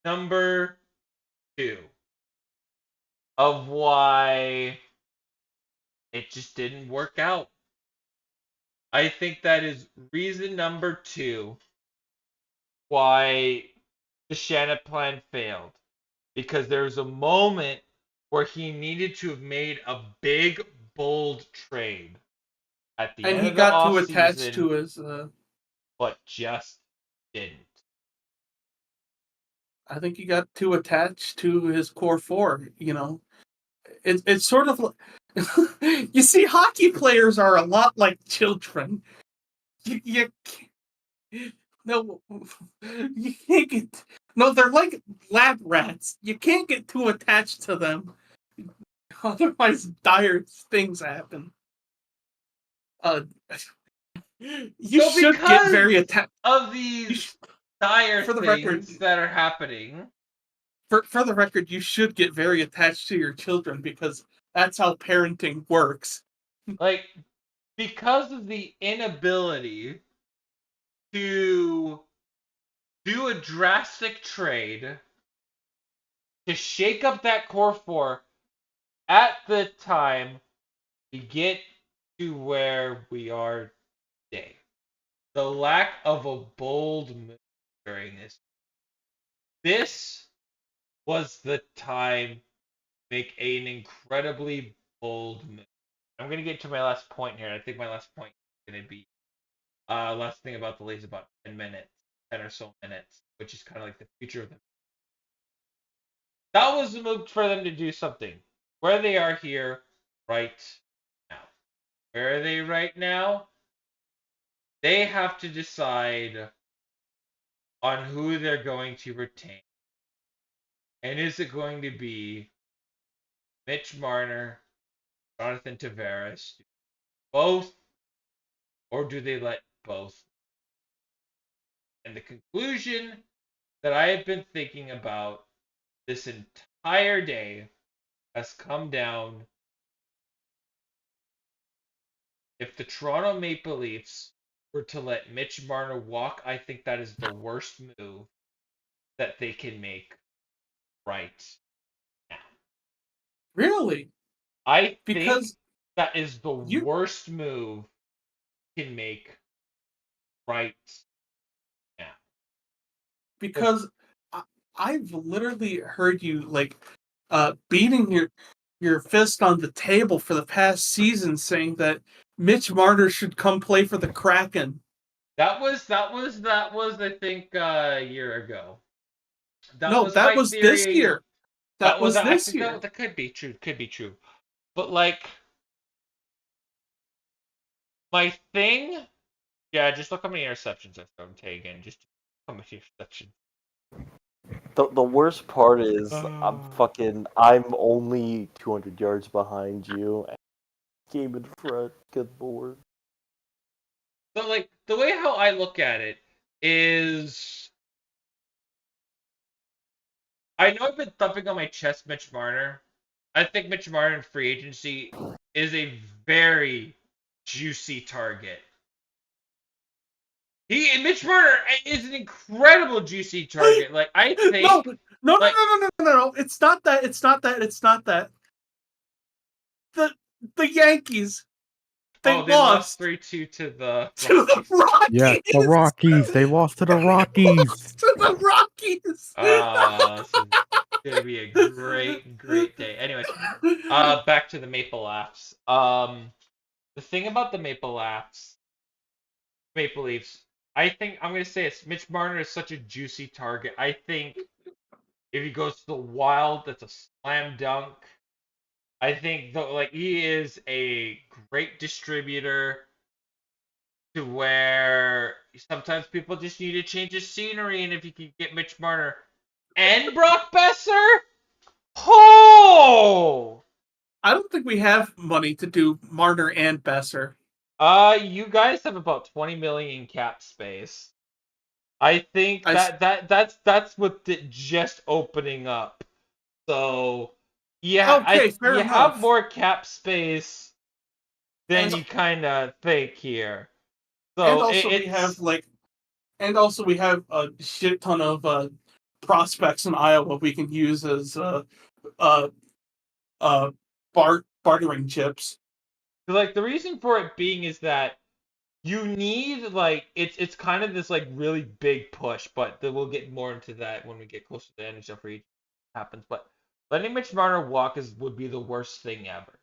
number 2 of why it just didn't work out. I think that is reason number 2 why the Shannon plan failed. Because there was a moment where he needed to have made a big, bold trade at the And end he of the got too attached offseason, to his but just didn't. I think he got too attached to his core 4, you know. It's sort of you see, hockey players are a lot like children. You can't, no, you can't get, no, they're like lab rats. You can't get too attached to them, otherwise dire things happen. You So should get very because attached. of these dire For the record- things that are happening, For the record, you should get very attached to your children because that's how parenting works. because of the inability to do a drastic trade to shake up that core 4 at the time we get to where we are today. The lack of a bold move during this. This was the time to make an incredibly bold move. I'm going to get to my last point here. I think my last point is going to be last thing about the league is about 10 minutes, 10 or so minutes, which is kind of like the future of them. That was the move for them to do something. Where they are here right now. Where are they right now? They have to decide on who they're going to retain. And is it going to be Mitch Marner, Jonathan Tavares, both, or do they let both? And the conclusion that I have been thinking about this entire day has come down. If the Toronto Maple Leafs were to let Mitch Marner walk, I think that is the worst move that they can make right now. Really? I think Because that is the you worst move you can make right now. because I've literally heard you like beating your fist on the table for the past season, saying that Mitch Marner should come play for the Kraken. That was I think a year ago. That No, was that my was this theory. year. That was I this think year. that could be true. Could be true. But like my thing, yeah. Just look how many interceptions I've thrown Taegan. Just how many interceptions. The worst part is I'm only 200 yards behind you. And game in front. Good lord. So like the way how I look at it is, I know I've been thumping on my chest, Mitch Marner. I think Mitch Marner in free agency is a very juicy target. Mitch Marner is an incredible juicy target. Like I think, no, like, no. It's not that. It's not that. It's not that. The Yankees. They lost lost 3-2 to the to the Rockies. Yeah, the Rockies. They lost to the Rockies. To the Rockies. This is gonna be a great day. Anyways, back to the Maple Leafs. The thing about the Maple Leafs, I think I'm gonna say it's Mitch Marner is such a juicy target. I think if he goes to the Wild, that's a slam dunk. I think though, like he is a great distributor to where sometimes people just need to change the scenery, and if you can get Mitch Marner and Brock Besser, oh! I don't think we have money to do Marner and Besser. You guys have about 20 million cap space. I think that's with it just opening up. So yeah, okay, fair you enough. have more cap space than And- you kind of think here. So and also we have a shit ton of prospects in Iowa we can use as bartering chips. like the reason for it being is that you need like it's kind of this like really big push, but we'll get more into that when we get closer to the NHL free happens. But letting Mitch Marner walk would be the worst thing ever,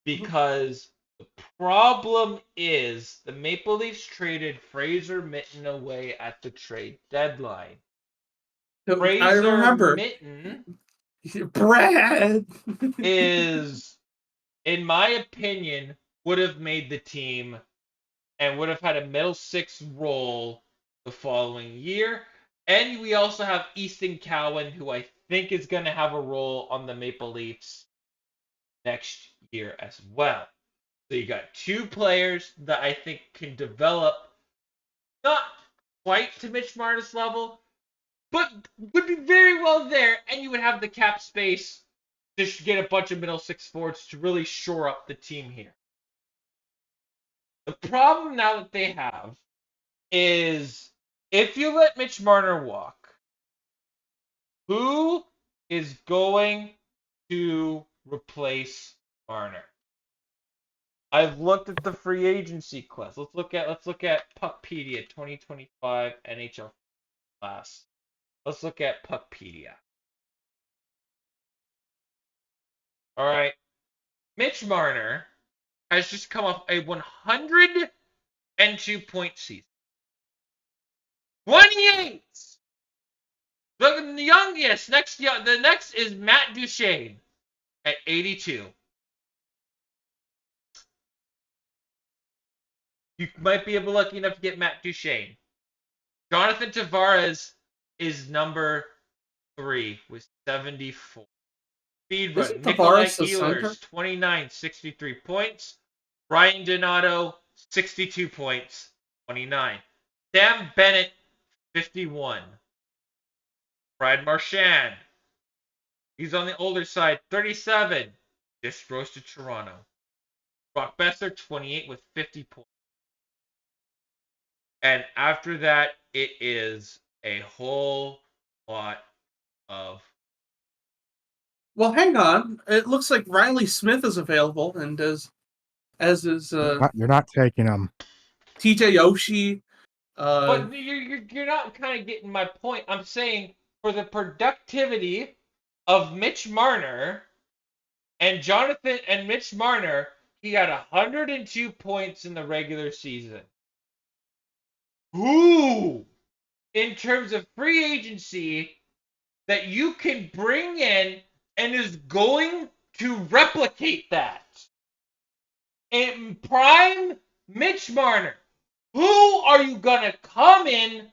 because the problem is the Maple Leafs traded Fraser Mitten away at the trade deadline. I remember. Mitten Brad is, in my opinion, would have made the team and would have had a middle six role the following year. And we also have Easton Cowan, who I think is going to have a role on the Maple Leafs next year as well. So you got two players that I think can develop, not quite to Mitch Marner's level, but would be very well there, and you would have the cap space to get a bunch of middle six forwards to really shore up the team here. The problem now that they have is if you let Mitch Marner walk, who is going to replace Marner? I've looked at the free agency class. Let's look at Puckpedia 2025 NHL class. Let's look at Puckpedia. All right. Mitch Marner has just come off a 102-point season. 28. The youngest the next is Matt Duchene at 82. You might be lucky enough to get Matt Duchene. Jonathan Tavares is number 3 with 74. Speed run. Nikolai Ehlers, 29, 63 points. Ryan Donato, 62 points, 29. Sam Bennett, 51. Brad Marchand, He's on the older side, 37. Just rose to Toronto. Brock Besser, 28 with 50 points. And after that, it is a whole lot of. Well, hang on. It looks like Riley Smith is available, and as is You're not taking him. TJ Oshie. But you're not kind of getting my point. I'm saying for the productivity of Mitch Marner and Jonathan and Mitch Marner, he got 102 points in the regular season. Who, in terms of free agency, that you can bring in and is going to replicate that? In prime Mitch Marner, who are you going to come in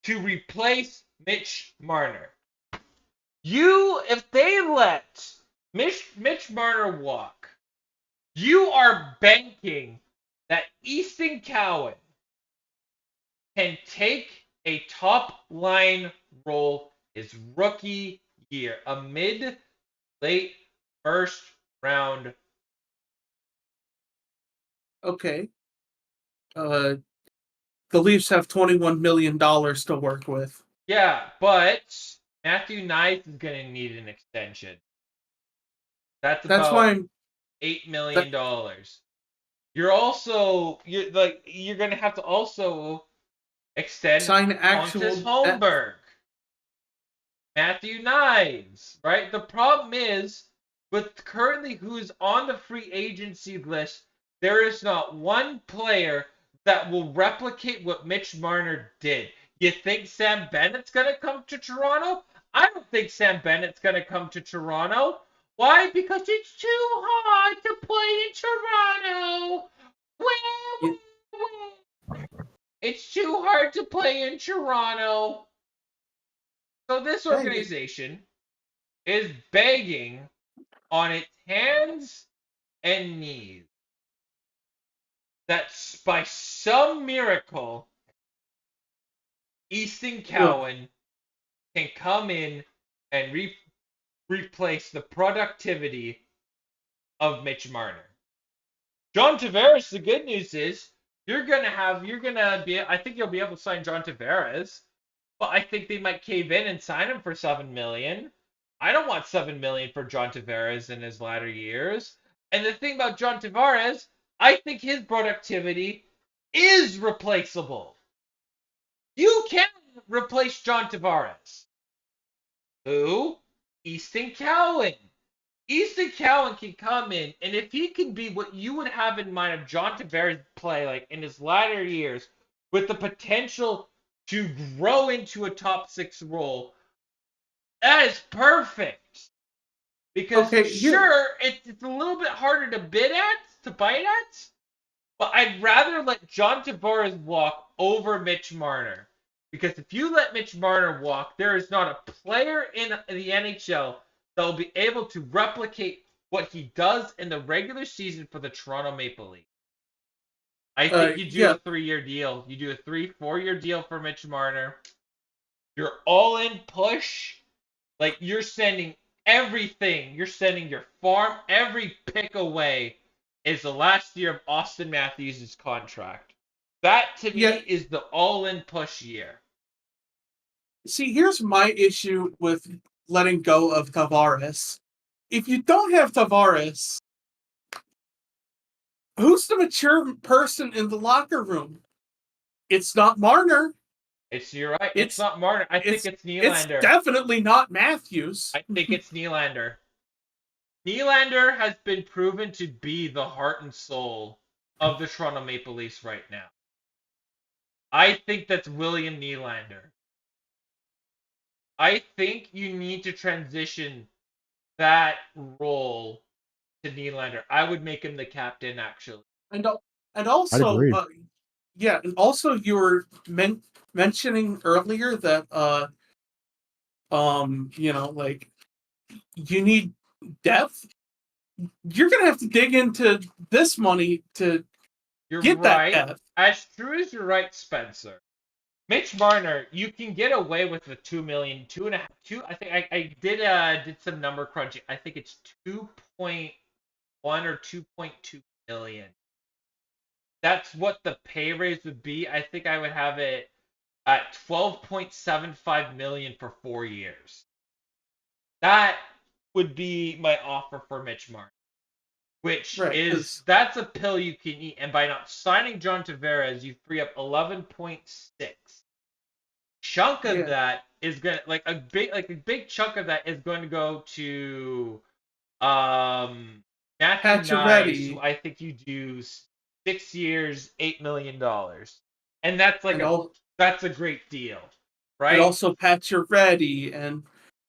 to replace Mitch Marner? If they let Mitch Marner walk, you are banking that Easton Cowan can take a top line role his rookie year, a mid-late first round. Okay. The Leafs have $21 million to work with. Yeah, but Matthew Knight is going to need an extension. That's That's about why I'm $8 million. You're going to have to also extend sign Pontus actual. Holmberg, Matthew Knives, right? The problem is, with currently who's on the free agency list, there is not one player that will replicate what Mitch Marner did. You think Sam Bennett's going to come to Toronto? I don't think Sam Bennett's going to come to Toronto. Why? Because it's too hard to play in Toronto. It's too hard to play in Toronto. So this organization is begging on its hands and knees that by some miracle, Easton Cowan can come in and replace the productivity of Mitch Marner. John Tavares, the good news is I think you'll be able to sign John Tavares, but I think they might cave in and sign him for $7 million. I don't want $7 million for John Tavares in his latter years. And the thing about John Tavares, I think his productivity is replaceable. You can replace John Tavares. Who? Easton Cowan. Easton Cowan can come in, and if he can be what you would have in mind of John Tavares' play, like in his latter years, with the potential to grow into a top 6 role, that is perfect. Because sure, it's a little bit harder to bite at, but I'd rather let John Tavares walk over Mitch Marner. Because if you let Mitch Marner walk, there is not a player in the NHL that will be able to replicate what he does in the regular season for the Toronto Maple Leafs. I think you do a 3-year deal. You do a 4-year deal for Mitch Marner. You're all in push. Like, you're sending everything. You're sending your farm, every pick away is the last year of Austin Matthews' contract. That, to me, is the all-in push year. See, here's my issue with letting go of Tavares. If you don't have Tavares, who's the mature person in the locker room? It's not Marner. You're right. It's not Marner. I think it's Nylander. It's definitely not Matthews. I think it's Nylander. Nylander has been proven to be the heart and soul of the Toronto Maple Leafs right now. I think that's William Nylander. I think you need to transition that role to Nylander. I would make him the captain, actually. And also, and also you were mentioning earlier that you need depth. You're gonna have to dig into this money to get that depth. As true as you're right, Spencer. Mitch Marner, you can get away with the 2 million, 2.5, 2. I think I did some number crunching. I think it's 2.1 or 2.2 million. That's what the pay raise would be. I think I would have it at 12.75 million for 4 years. That would be my offer for Mitch Marner, which Right, is that's a pill you can eat. And by not signing John Tavares, you free up 11.6. Chunk of that is gonna like a big chunk of that is going to go to Matthew Nice, who Pacioretty, I think you do 6 years, $8 million, and that's like that's a great deal, right? and also Pacioretty, and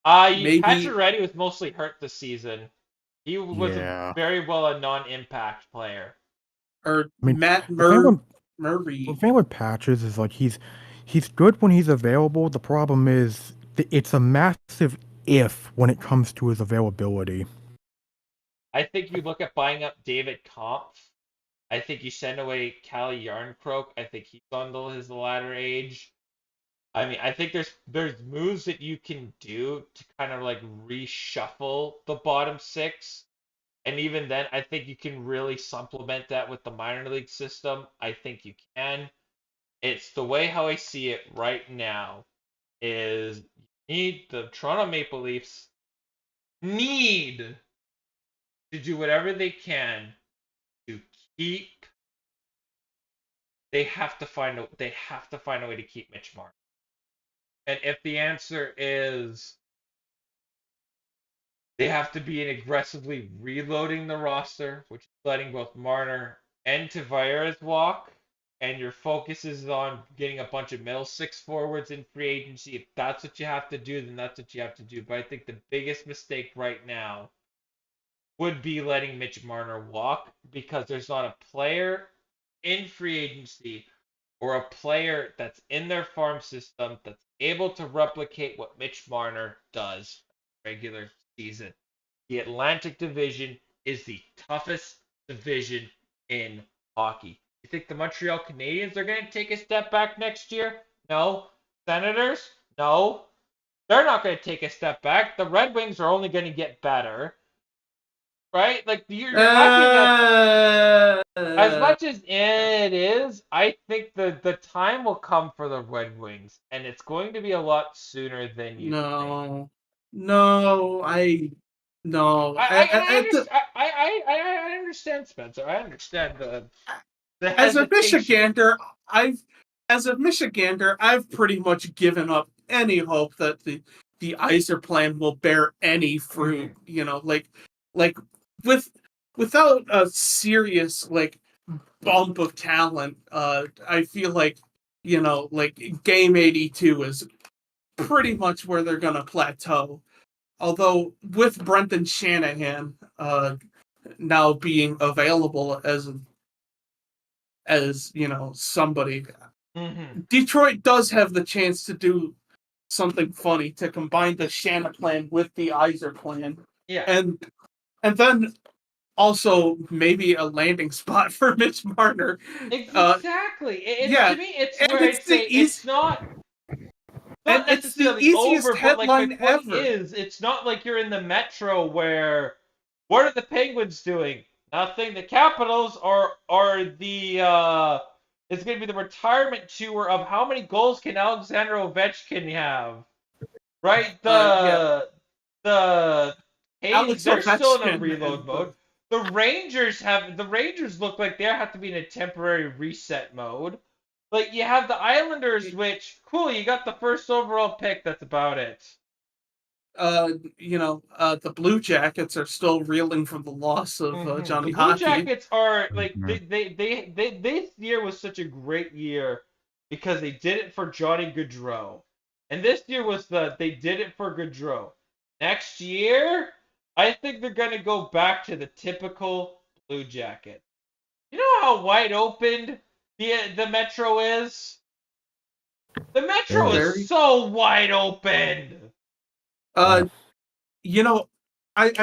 maybe Pacioretty was mostly hurt this season. He was Yeah. very well a non-impact player. or I mean, Matt the thing with, Murray. the thing with Patches is like he's good when he's available. The problem is it's a massive if when it comes to his availability. I think you look at buying up David Kampf. I think you send away Callie Yarncroke. I think he's on his latter age. I mean, I think there's moves that you can do to kind of like reshuffle the bottom six. And even then, I think you can really supplement that with the minor league system. I think you can. It's the way how I see it right now is the Toronto Maple Leafs need to do whatever they can to keep. They have to find a way to keep Mitch Marner. And if the answer is they have to be aggressively reloading the roster, which is letting both Marner and Tavares walk, and your focus is on getting a bunch of middle six forwards in free agency, if that's what you have to do, then that's what you have to do. But I think the biggest mistake right now would be letting Mitch Marner walk, because there's not a player in free agency or a player that's in their farm system that's able to replicate what Mitch Marner does regular season. The Atlantic Division is the toughest division in hockey. You think the Montreal Canadiens are going to take a step back next year? No. Senators? No. They're not going to take a step back. The Red Wings are only going to get better. Right? Like, you're hyping up. As much as it is, I think the time will come for the Red Wings, and it's going to be a lot sooner than you think. No, I understand, Spencer. I understand the as a hesitation. As a Michigander, I've pretty much given up any hope that the Iser plan will bear any fruit. Like without a serious bump of talent, I feel like game 82 is pretty much where they're gonna plateau. Although with Brendan Shanahan now being available as somebody, Detroit does have the chance to do something funny to combine the Shanna plan with the Iser plan. Yeah. And then also maybe a landing spot for Mitch Marner. Exactly. To me, it's and where it's not necessarily the easiest over, but like headline my point ever. is, it's not like you're in the Metro where what are the Penguins doing? Nothing. The Capitals are the it's going to be the retirement tour of how many goals can Alexander Ovechkin have, right? The Alex they're still in a Ovechkin reload mode. The Rangers look like they have to be in a temporary reset mode. Like, you have the Islanders, which, cool, you got the first overall pick, that's about it. The Blue Jackets are still reeling from the loss of Johnny The Blue Hockey. Jackets are, like, this year was such a great year because they did it for Johnny Gaudreau. And this year was they did it for Gaudreau. Next year, I think they're going to go back to the typical Blue Jacket. You know how wide open the Metro is? The Metro is so wide open. I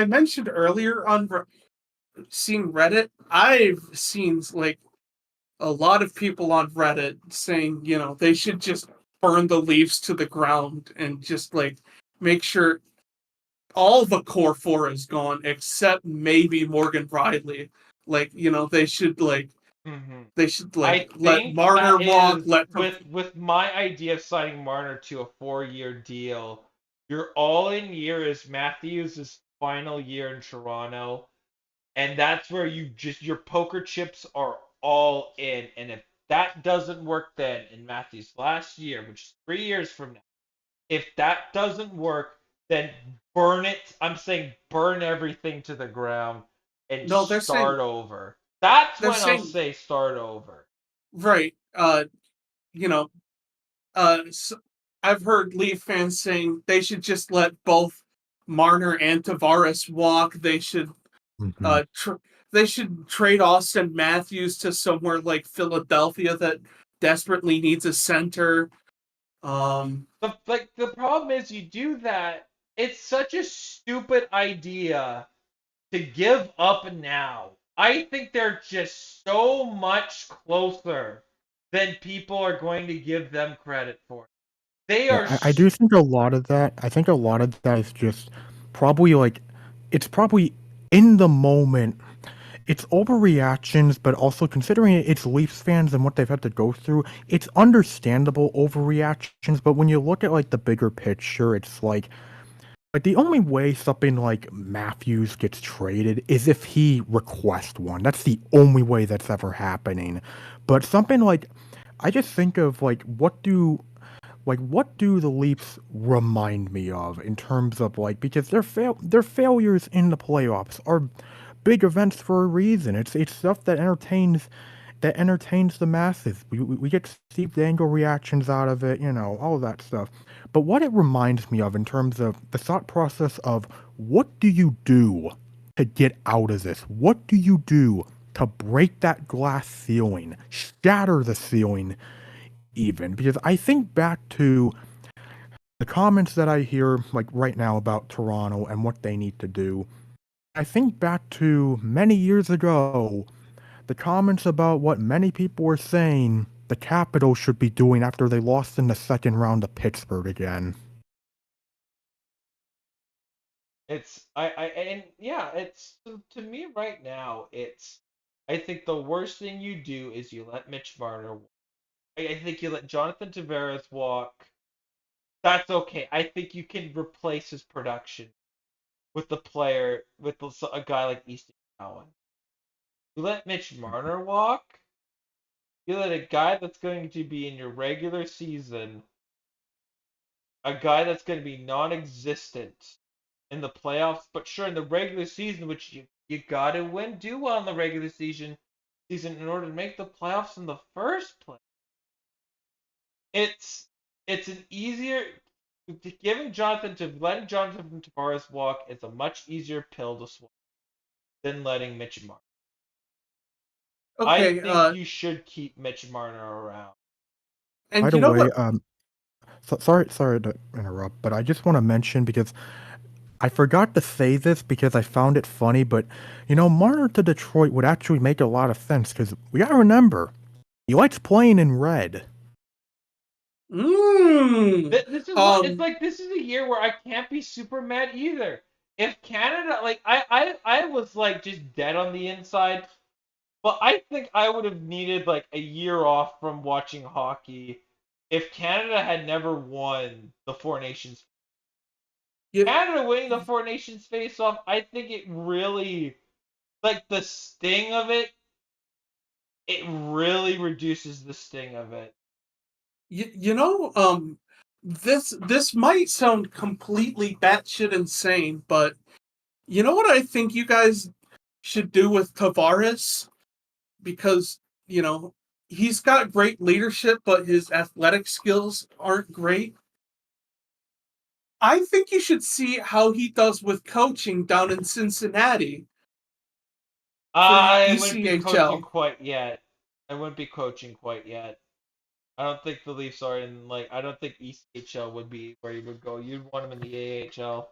mentioned earlier on seeing Reddit. I've seen like a lot of people on Reddit saying, they should just burn the Leafs to the ground and just like make sure all the core four is gone except maybe Morgan Riley. Like, they should Mhm. let I think Marner that walk, is let with my idea of signing Marner to a 4-year deal. Your all-in year is Matthews' final year in Toronto, and that's where your poker chips are all in. And if that doesn't work, then in Matthews' last year, which is 3 years from now, if that doesn't work, then burn it. I'm saying burn everything to the ground and no, start over. That's they're when I'll saying say start over. right. You know, I've heard Leaf fans saying they should just let both Marner and Tavares walk. Mhm. They should trade Austin Matthews to somewhere like Philadelphia that desperately needs a center. The problem is you do that. It's such a stupid idea to give up now. I think they're just so much closer than people are going to give them credit for. They are. Yeah, I do think a lot of that. I think a lot of that is just probably like it's probably in the moment. It's overreactions, but also considering it's Leafs fans and what they've had to go through, it's understandable overreactions. But when you look at like the bigger picture, it's like the only way something like Matthews gets traded is if he requests one. That's the only way that's ever happening. But something like I just think of what do the Leafs remind me of in terms of like because their failures in the playoffs are big events for a reason. It's stuff that entertains the masses. We get Steve Dangle reactions out of it, all of that stuff. But what it reminds me of in terms of the thought process of what do you do to get out of this? What do you do to break that glass ceiling, shatter the ceiling even? Because I think back to the comments that I hear like right now about Toronto and what they need to do. I think back to many years ago, the comments about what many people were saying the Capitals should be doing after they lost in the second round to Pittsburgh again. It's I and yeah, it's to me right now. It's I think the worst thing you do is you let Mitch Marner. I think you let Jonathan Tavares walk. That's okay. I think you can replace his production with a guy like Easton Cowan. You let Mitch Marner walk. You let a guy that's going to be in your regular season, a guy that's going to be non-existent in the playoffs, but sure in the regular season, which you gotta do well in the regular season in order to make the playoffs in the first place. It's an easier letting Jonathan Tavares walk is a much easier pill to swallow than letting Mitch Marner. I Okay, think you should keep Mitch Marner around. and By the you know way, what? sorry to interrupt, but I just want to mention because I forgot to say this because I found it funny, but Marner to Detroit would actually make a lot of sense because we gotta remember he likes playing in red. This is what it's like. This is a year where I can't be super mad either. If Canada, like I was like just dead on the inside, but I think I would have needed like a year off from watching hockey if Canada had never won the Four Nations. you, Canada winning the Four Nations face-off, I think it really like the sting of it. It really reduces the sting of it. you know, this might sound completely batshit insane, but you know what I think you guys should do with Tavares? Because, he's got great leadership, but his athletic skills aren't great. I think you should see how he does with coaching down in Cincinnati for the I wouldn't be coaching ECHL. quite yet. I wouldn't be coaching quite yet. I don't think the Leafs are in I don't think ECHL would be where you would go. You'd want him in the AHL.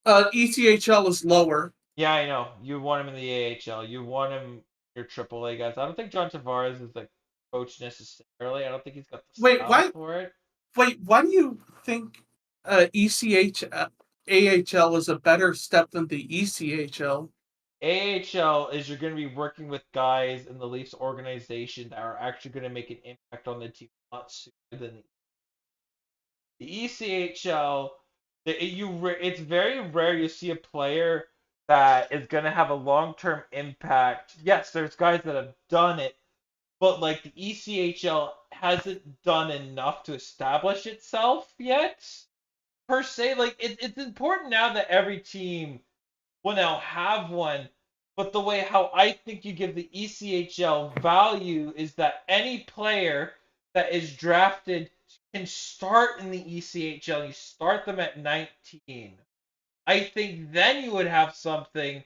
ECHL is lower. Yeah, I know. You want him in the AHL. You want him your AAA guys. I don't think John Tavares is like approach necessarily. I don't think he's got the Wait, style why? for it. Wait, why do you think ECH AHL is a better step than the ECHL? AHL is you're going to be working with guys in the Leafs organization that are actually going to make an impact on the team a lot sooner than the ECHL. It's very rare you see a player that is going to have a long-term impact. Yes, there's guys that have done it, but like the ECHL hasn't done enough to establish itself yet, per se. Like it's important now that every team will now have one. But the way how I think you give the ECHL value is that any player that is drafted can start in the ECHL. You start them at 19. I think then you would have something,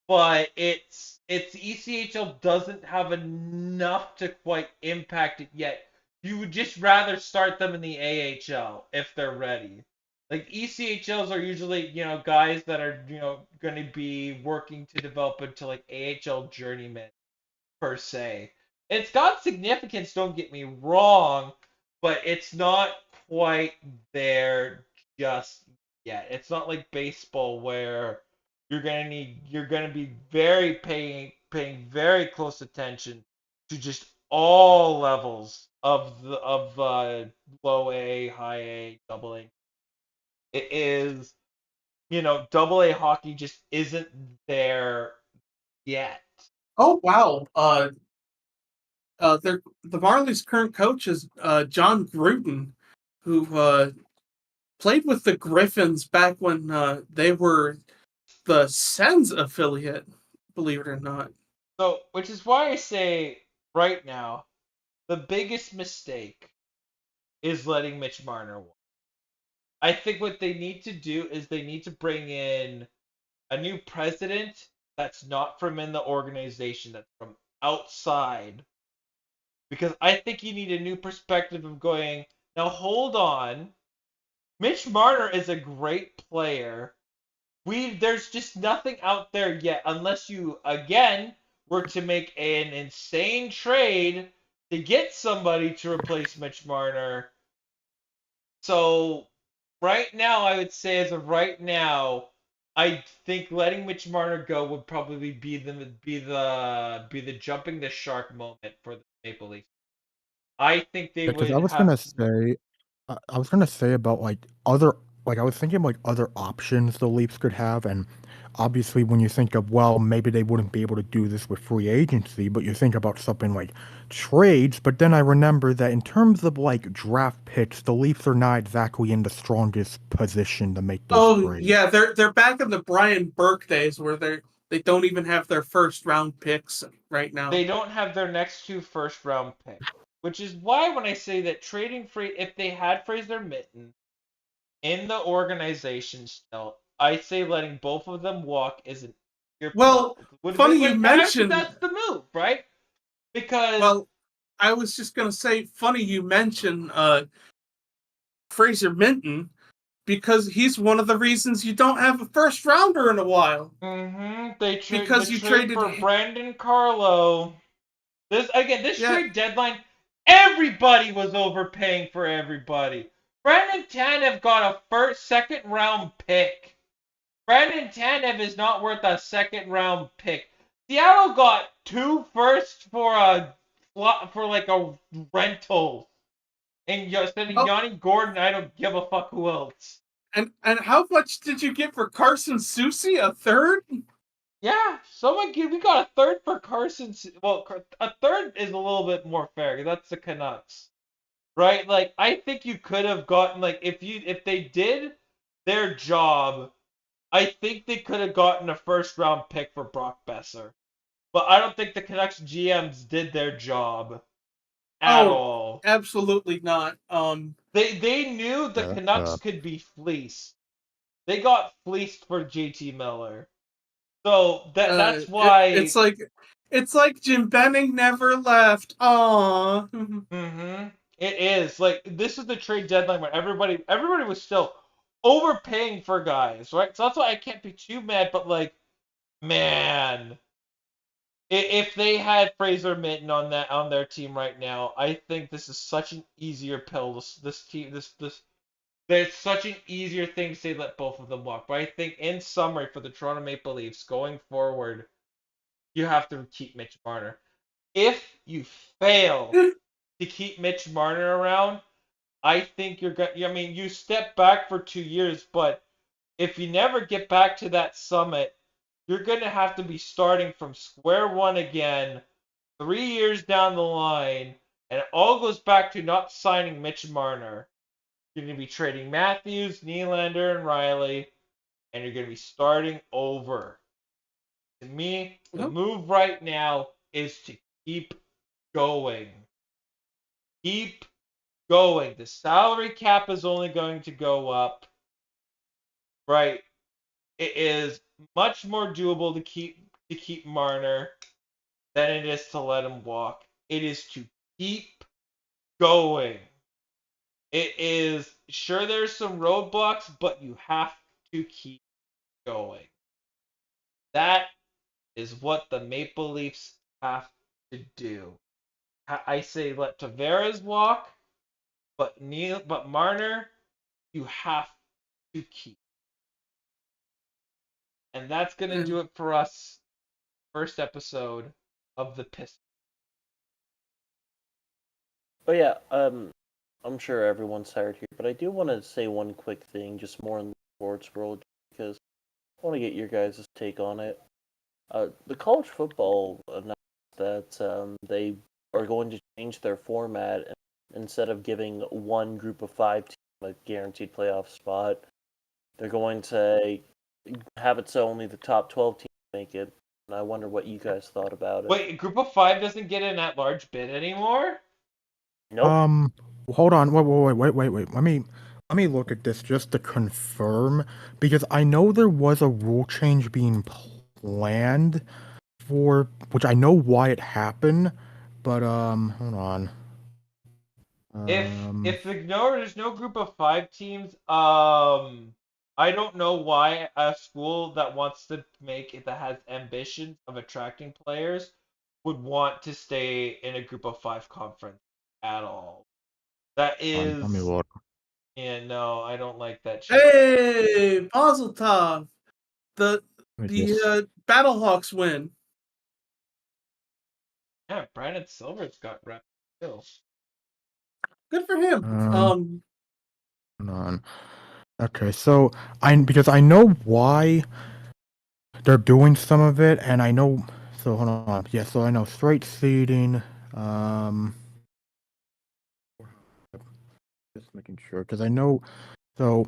but it's ECHL doesn't have enough to quite impact it yet. You would just rather start them in the AHL if they're ready. Like ECHLs are usually, guys that are, going to be working to develop into like AHL journeymen per se. It's got significance, don't get me wrong, but it's not quite there just yet. It's not like baseball where you're gonna be very paying very close attention to just all levels of the low A, high A, double A. It is, double A hockey just isn't there yet. Oh wow. The Marlies' current coach is John Gruden, who played with the Griffins back when they were the Sens affiliate, believe it or not. So, which is why I say right now, the biggest mistake is letting Mitch Marner walk. I think what they need to do is they need to bring in a new president that's not from in the organization, that's from outside. Because I think you need a new perspective of going, now hold on. Mitch Marner is a great player. There's just nothing out there yet unless you again were to make an insane trade to get somebody to replace Mitch Marner. So right now, I would say as of right now, I think letting Mitch Marner go would probably be the jumping the shark moment for the Maple Leafs. I think they Because would I was have gonna say, I was gonna say about I was thinking like other options the Leafs could have, and obviously when you think of well, maybe they wouldn't be able to do this with free agency, but you think about something like trades. But then I remember that in terms of like draft picks, the Leafs are not exactly in the strongest position to make those Oh trades. yeah, they're back in the Brian Burke days where they don't even have their first round picks right now. they don't have their next two first round picks. Which is why when I say that trading if they had Fraser Mitten in the organization still, I say letting both of them walk is an Well, funny you actually mentioned. that's the move, right? Because Well, I was just gonna say, funny you mention Fraser Minton because he's one of the reasons you don't have a first rounder in a while. the You trade traded for Brandon Carlo. This yeah. trade deadline, everybody was overpaying for everybody. Brandon Tanev got a second round pick. Brandon Tanev is not worth a second round pick. Seattle got 2 firsts for like a rental. And you're sending Oh, Yanni Gordon, I don't give a fuck who else. and how much did you get for Carson Soucy? A third? Yeah, we got a third for Carson. Well, a third is a little bit more fair because that's the Canucks, right? Like I think you could have gotten like if they did their job, I think they could have gotten a first round pick for Brock Besser. But I don't think the Canucks GMs did their job at Oh, all. absolutely not. They knew the Canucks could be fleeced. They got fleeced for JT Miller. So that's why it's like Jim Benning never left. Aww. It is like this is the trade deadline when everybody was still overpaying for guys, right? So that's why I can't be too mad. But like, man, If they had Fraser Minton on their team right now, I think this is such an easier pill. There's such an easier thing to say let both of them walk. But I think in summary for the Toronto Maple Leafs going forward, you have to keep Mitch Marner. If you fail to keep Mitch Marner around, I think you're going. I mean, you step back for 2 years, but if you never get back to that summit, you're going to have to be starting from square one again 3 years down the line, and it all goes back to not signing Mitch Marner. You're going to be trading Matthews, Nylander, and Riley, and you're going to be starting over. To me, the move right now is to keep going. Keep going. The salary cap is only going to go up. Right. It is much more doable to keep Marner than it is to let him walk. It is to keep going. It is sure there's some roadblocks, but you have to keep going. That is what the Maple Leafs have to do. I say let Tavares walk, but Marner, you have to keep. And that's gonna do it for us. First episode of the Pistons. But yeah, I'm sure everyone's tired here, but I do want to say one quick thing, just more in the sports world, because I want to get your guys' take on it. The college football announced that they are going to change their format, and instead of giving one group of 5 team a guaranteed playoff spot, they're going to have it so only the top 12 teams make it. And I wonder what you guys thought about it. Wait, a group of 5 doesn't get an at-large bid anymore? Nope. Hold on. Wait. Let me look at this just to confirm, because I know there was a rule change being planned for, which I know why it happened, but hold on. If there's no group of 5 teams, I don't know why a school that wants to make it, that has ambitions of attracting players, would want to stay in a group of 5 conference at all. That is. Let me look. Yeah, no, I don't like that shit. Hey, Mazeltov! The Battlehawks win. Yeah, Brandon Silver's got rep too. Good for him. Hold on. Okay, so because I know why they're doing some of it, and I know. So hold on. Yeah, so I know straight seeding. Just making sure, because I know. So,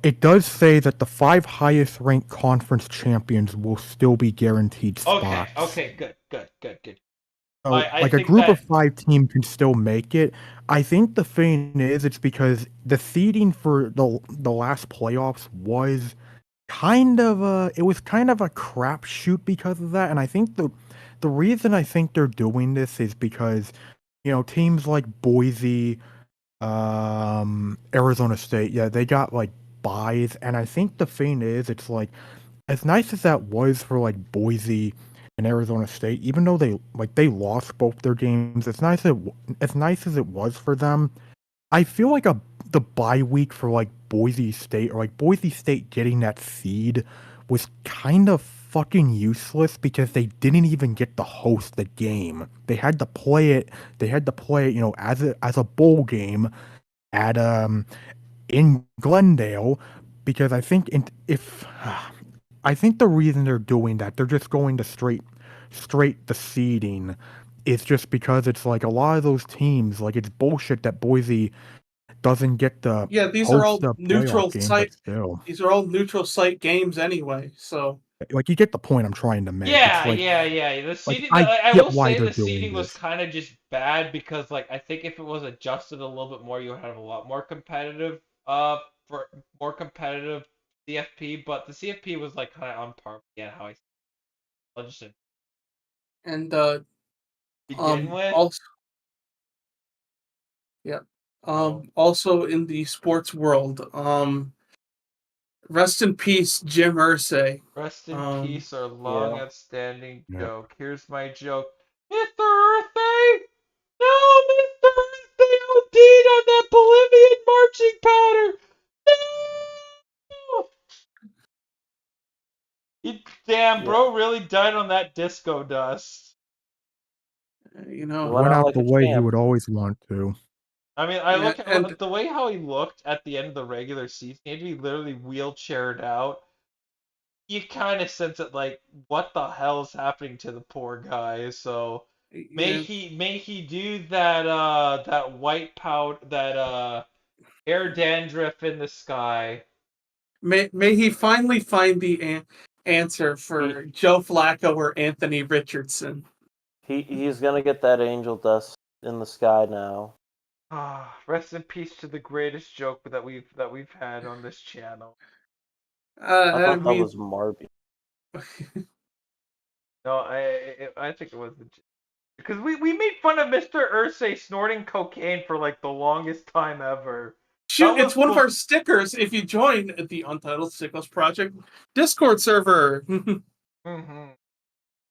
it does say that the 5 highest ranked conference champions will still be guaranteed spots. Okay, good. So, I like a think group of that- 5 team can still make it. I think the thing is, it's because the seeding for the last playoffs was kind of a crapshoot because of that, and I think the reason I think they're doing this is because, teams like Boise, Arizona State, yeah, they got like buys, and I think the thing is, it's like, as nice as that was for like Boise and Arizona State, even though they lost both their games, as nice as it was for them, I feel like the bye week for like Boise State, or like Boise State getting that seed, was kind of fucking useless because they didn't even get to host the game. They had to play it. As a bowl game at in Glendale, because I think the reason they're doing that, they're just going to straight the seeding, is just because it's like a lot of those teams, like, it's bullshit that Boise doesn't get the these are all host a neutral playoff game, site. but still. These are all neutral site games anyway. So, like, you get the point I'm trying to make. Yeah, It's like, yeah. The seeding, I will get why say they're the seeding doing was this. kind of just bad because, like, I think if it was adjusted a little bit more, you would have a lot more competitive, for more competitive CFP. But the CFP was like kind of on par. Yeah, how I just said. and Begin with. also, yeah, also in the sports world, Rest in peace, Jim Irsay. Rest in peace, our long yeah. outstanding Yeah. joke. Here's my joke. Mr. Earthday! No, Mr. Earthday OD'd on that Bolivian marching powder! No! Damn, bro really died on that disco dust. You He know, went Went out out like the a way he champ. would always want to. I mean, I Yeah, look at and- the way how he looked at the end of the regular season. He had to be literally wheelchaired out. You kind of sense it, like, what the hell is happening to the poor guy? So may yeah, he do that white powder, that air dandruff in the sky. may he finally find the answer for Joe Flacco or Anthony Richardson. He's gonna get that angel dust in the sky now. Ah, rest in peace to the greatest joke that we've had on this channel. I I thought that mean, was Marby. No, I think it was because we made fun of Mr. Ursay snorting cocaine for like the longest time ever. shoot, That it's was one of our stickers if you join the Untitled Sickles Project Discord server. Mm-hmm.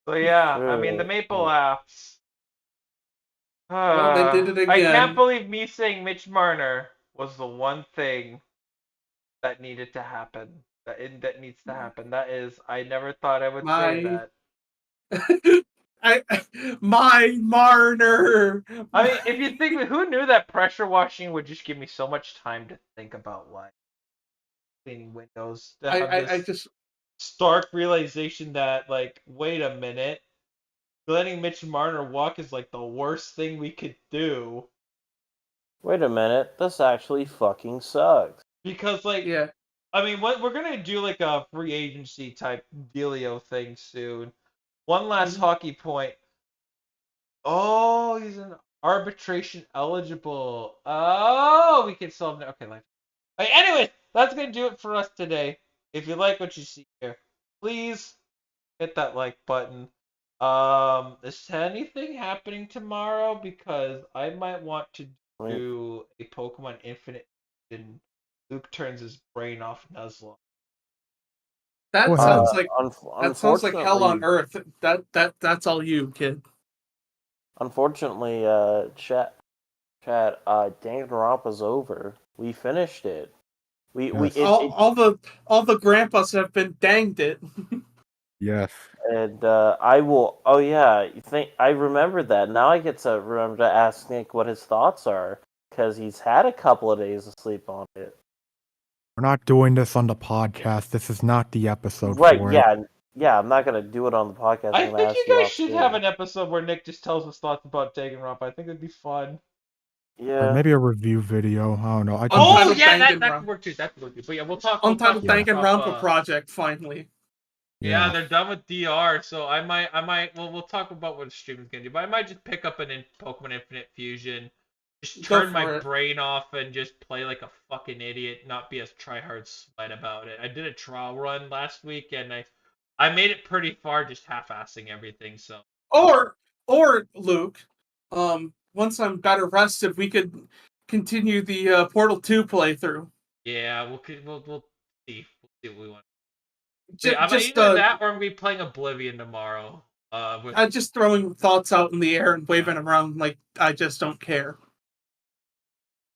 So yeah, I mean the True. Maple Apps. Well, they did it I can't again. believe me saying Mitch Marner was the one thing that needed to happen. That needs to happen. That is, I never thought I would say My, that. my Marner. I mean, if you think, who knew that pressure washing would just give me so much time to think about life, cleaning windows, to have I this just stark realization that, like, wait a minute, letting Mitch Marner walk is like the worst thing we could do. Wait a minute, this actually fucking sucks. Because, like, yeah. I mean, what we're gonna do like a free agency type dealio thing soon. One last hockey point. Oh, he's an arbitration eligible. Oh, we can solve it. Okay, like. Anyways, that's gonna do it for us today. If you like what you see here, please hit that like button. Is anything happening tomorrow? Because I might want to do a Pokemon Infinite and Luke turns his brain off Nuzlocke. That Go sounds ahead. like hell on earth. That's all you, kid. Unfortunately, chat, Danganronpa's over. We finished it. Yes. All the grandpas have been danged it. Yes. And I will. Oh yeah, I remembered that. Now I get to remember to ask Nick what his thoughts are because he's had a couple of days to sleep on it. We're not doing this on the podcast. This is not the episode Right? for Yeah, it. yeah. I'm not gonna do it on the podcast. I I'm gonna think ask you you guys off should have an episode where Nick just tells us thoughts about Danganronpa. I think it'd be fun. Or Yeah. maybe a review video. I don't know. I can Oh Untitled yeah, that Danganronpa. could work too. That could work too. But yeah, we'll talk. Untitled We'll talk Danganronpa project finally. Yeah, they're done with DR, so I might, well, we'll talk about what the stream is gonna do, but I might just pick up Pokemon Infinite Fusion, just Go turn for my it. brain off and just play like a fucking idiot, not be a tryhard sweat about it. I did a trial run last week, and I made it pretty far, just half-assing everything, so. Or Luke, once I'm better rested, we could continue the Portal 2 playthrough. Yeah, we'll see. We'll see what we want. Just, I'm either that or I'm gonna be playing Oblivion tomorrow. I'm just throwing thoughts out in the air and waving them around like I just don't care.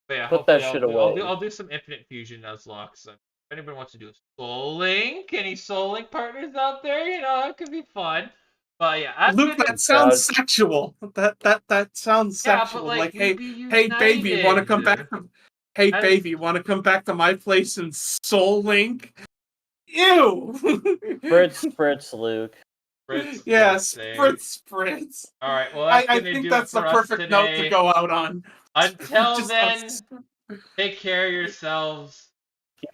But yeah, Put that hopefully shit away. I'll do some Infinite Fusion Nuzlocke. So if anybody wants to do a Soul Link, any Soul Link partners out there, it could be fun. But yeah, that's Luke, that sounds sexual. That sounds sexual. but like hey, be hey, baby, want to come united. back? Hey, baby, want to come back to my place and Soul Link? Ew. Spritz, Luke. Yes, Spritz. All right, well, I think that's the perfect note to go out on. Until then, take care of yourselves.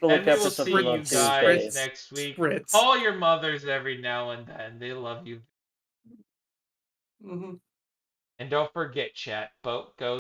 And we will see you guys next week. Call your mothers every now and then. They love you. Mm-hmm. And don't forget, chat, boat goes.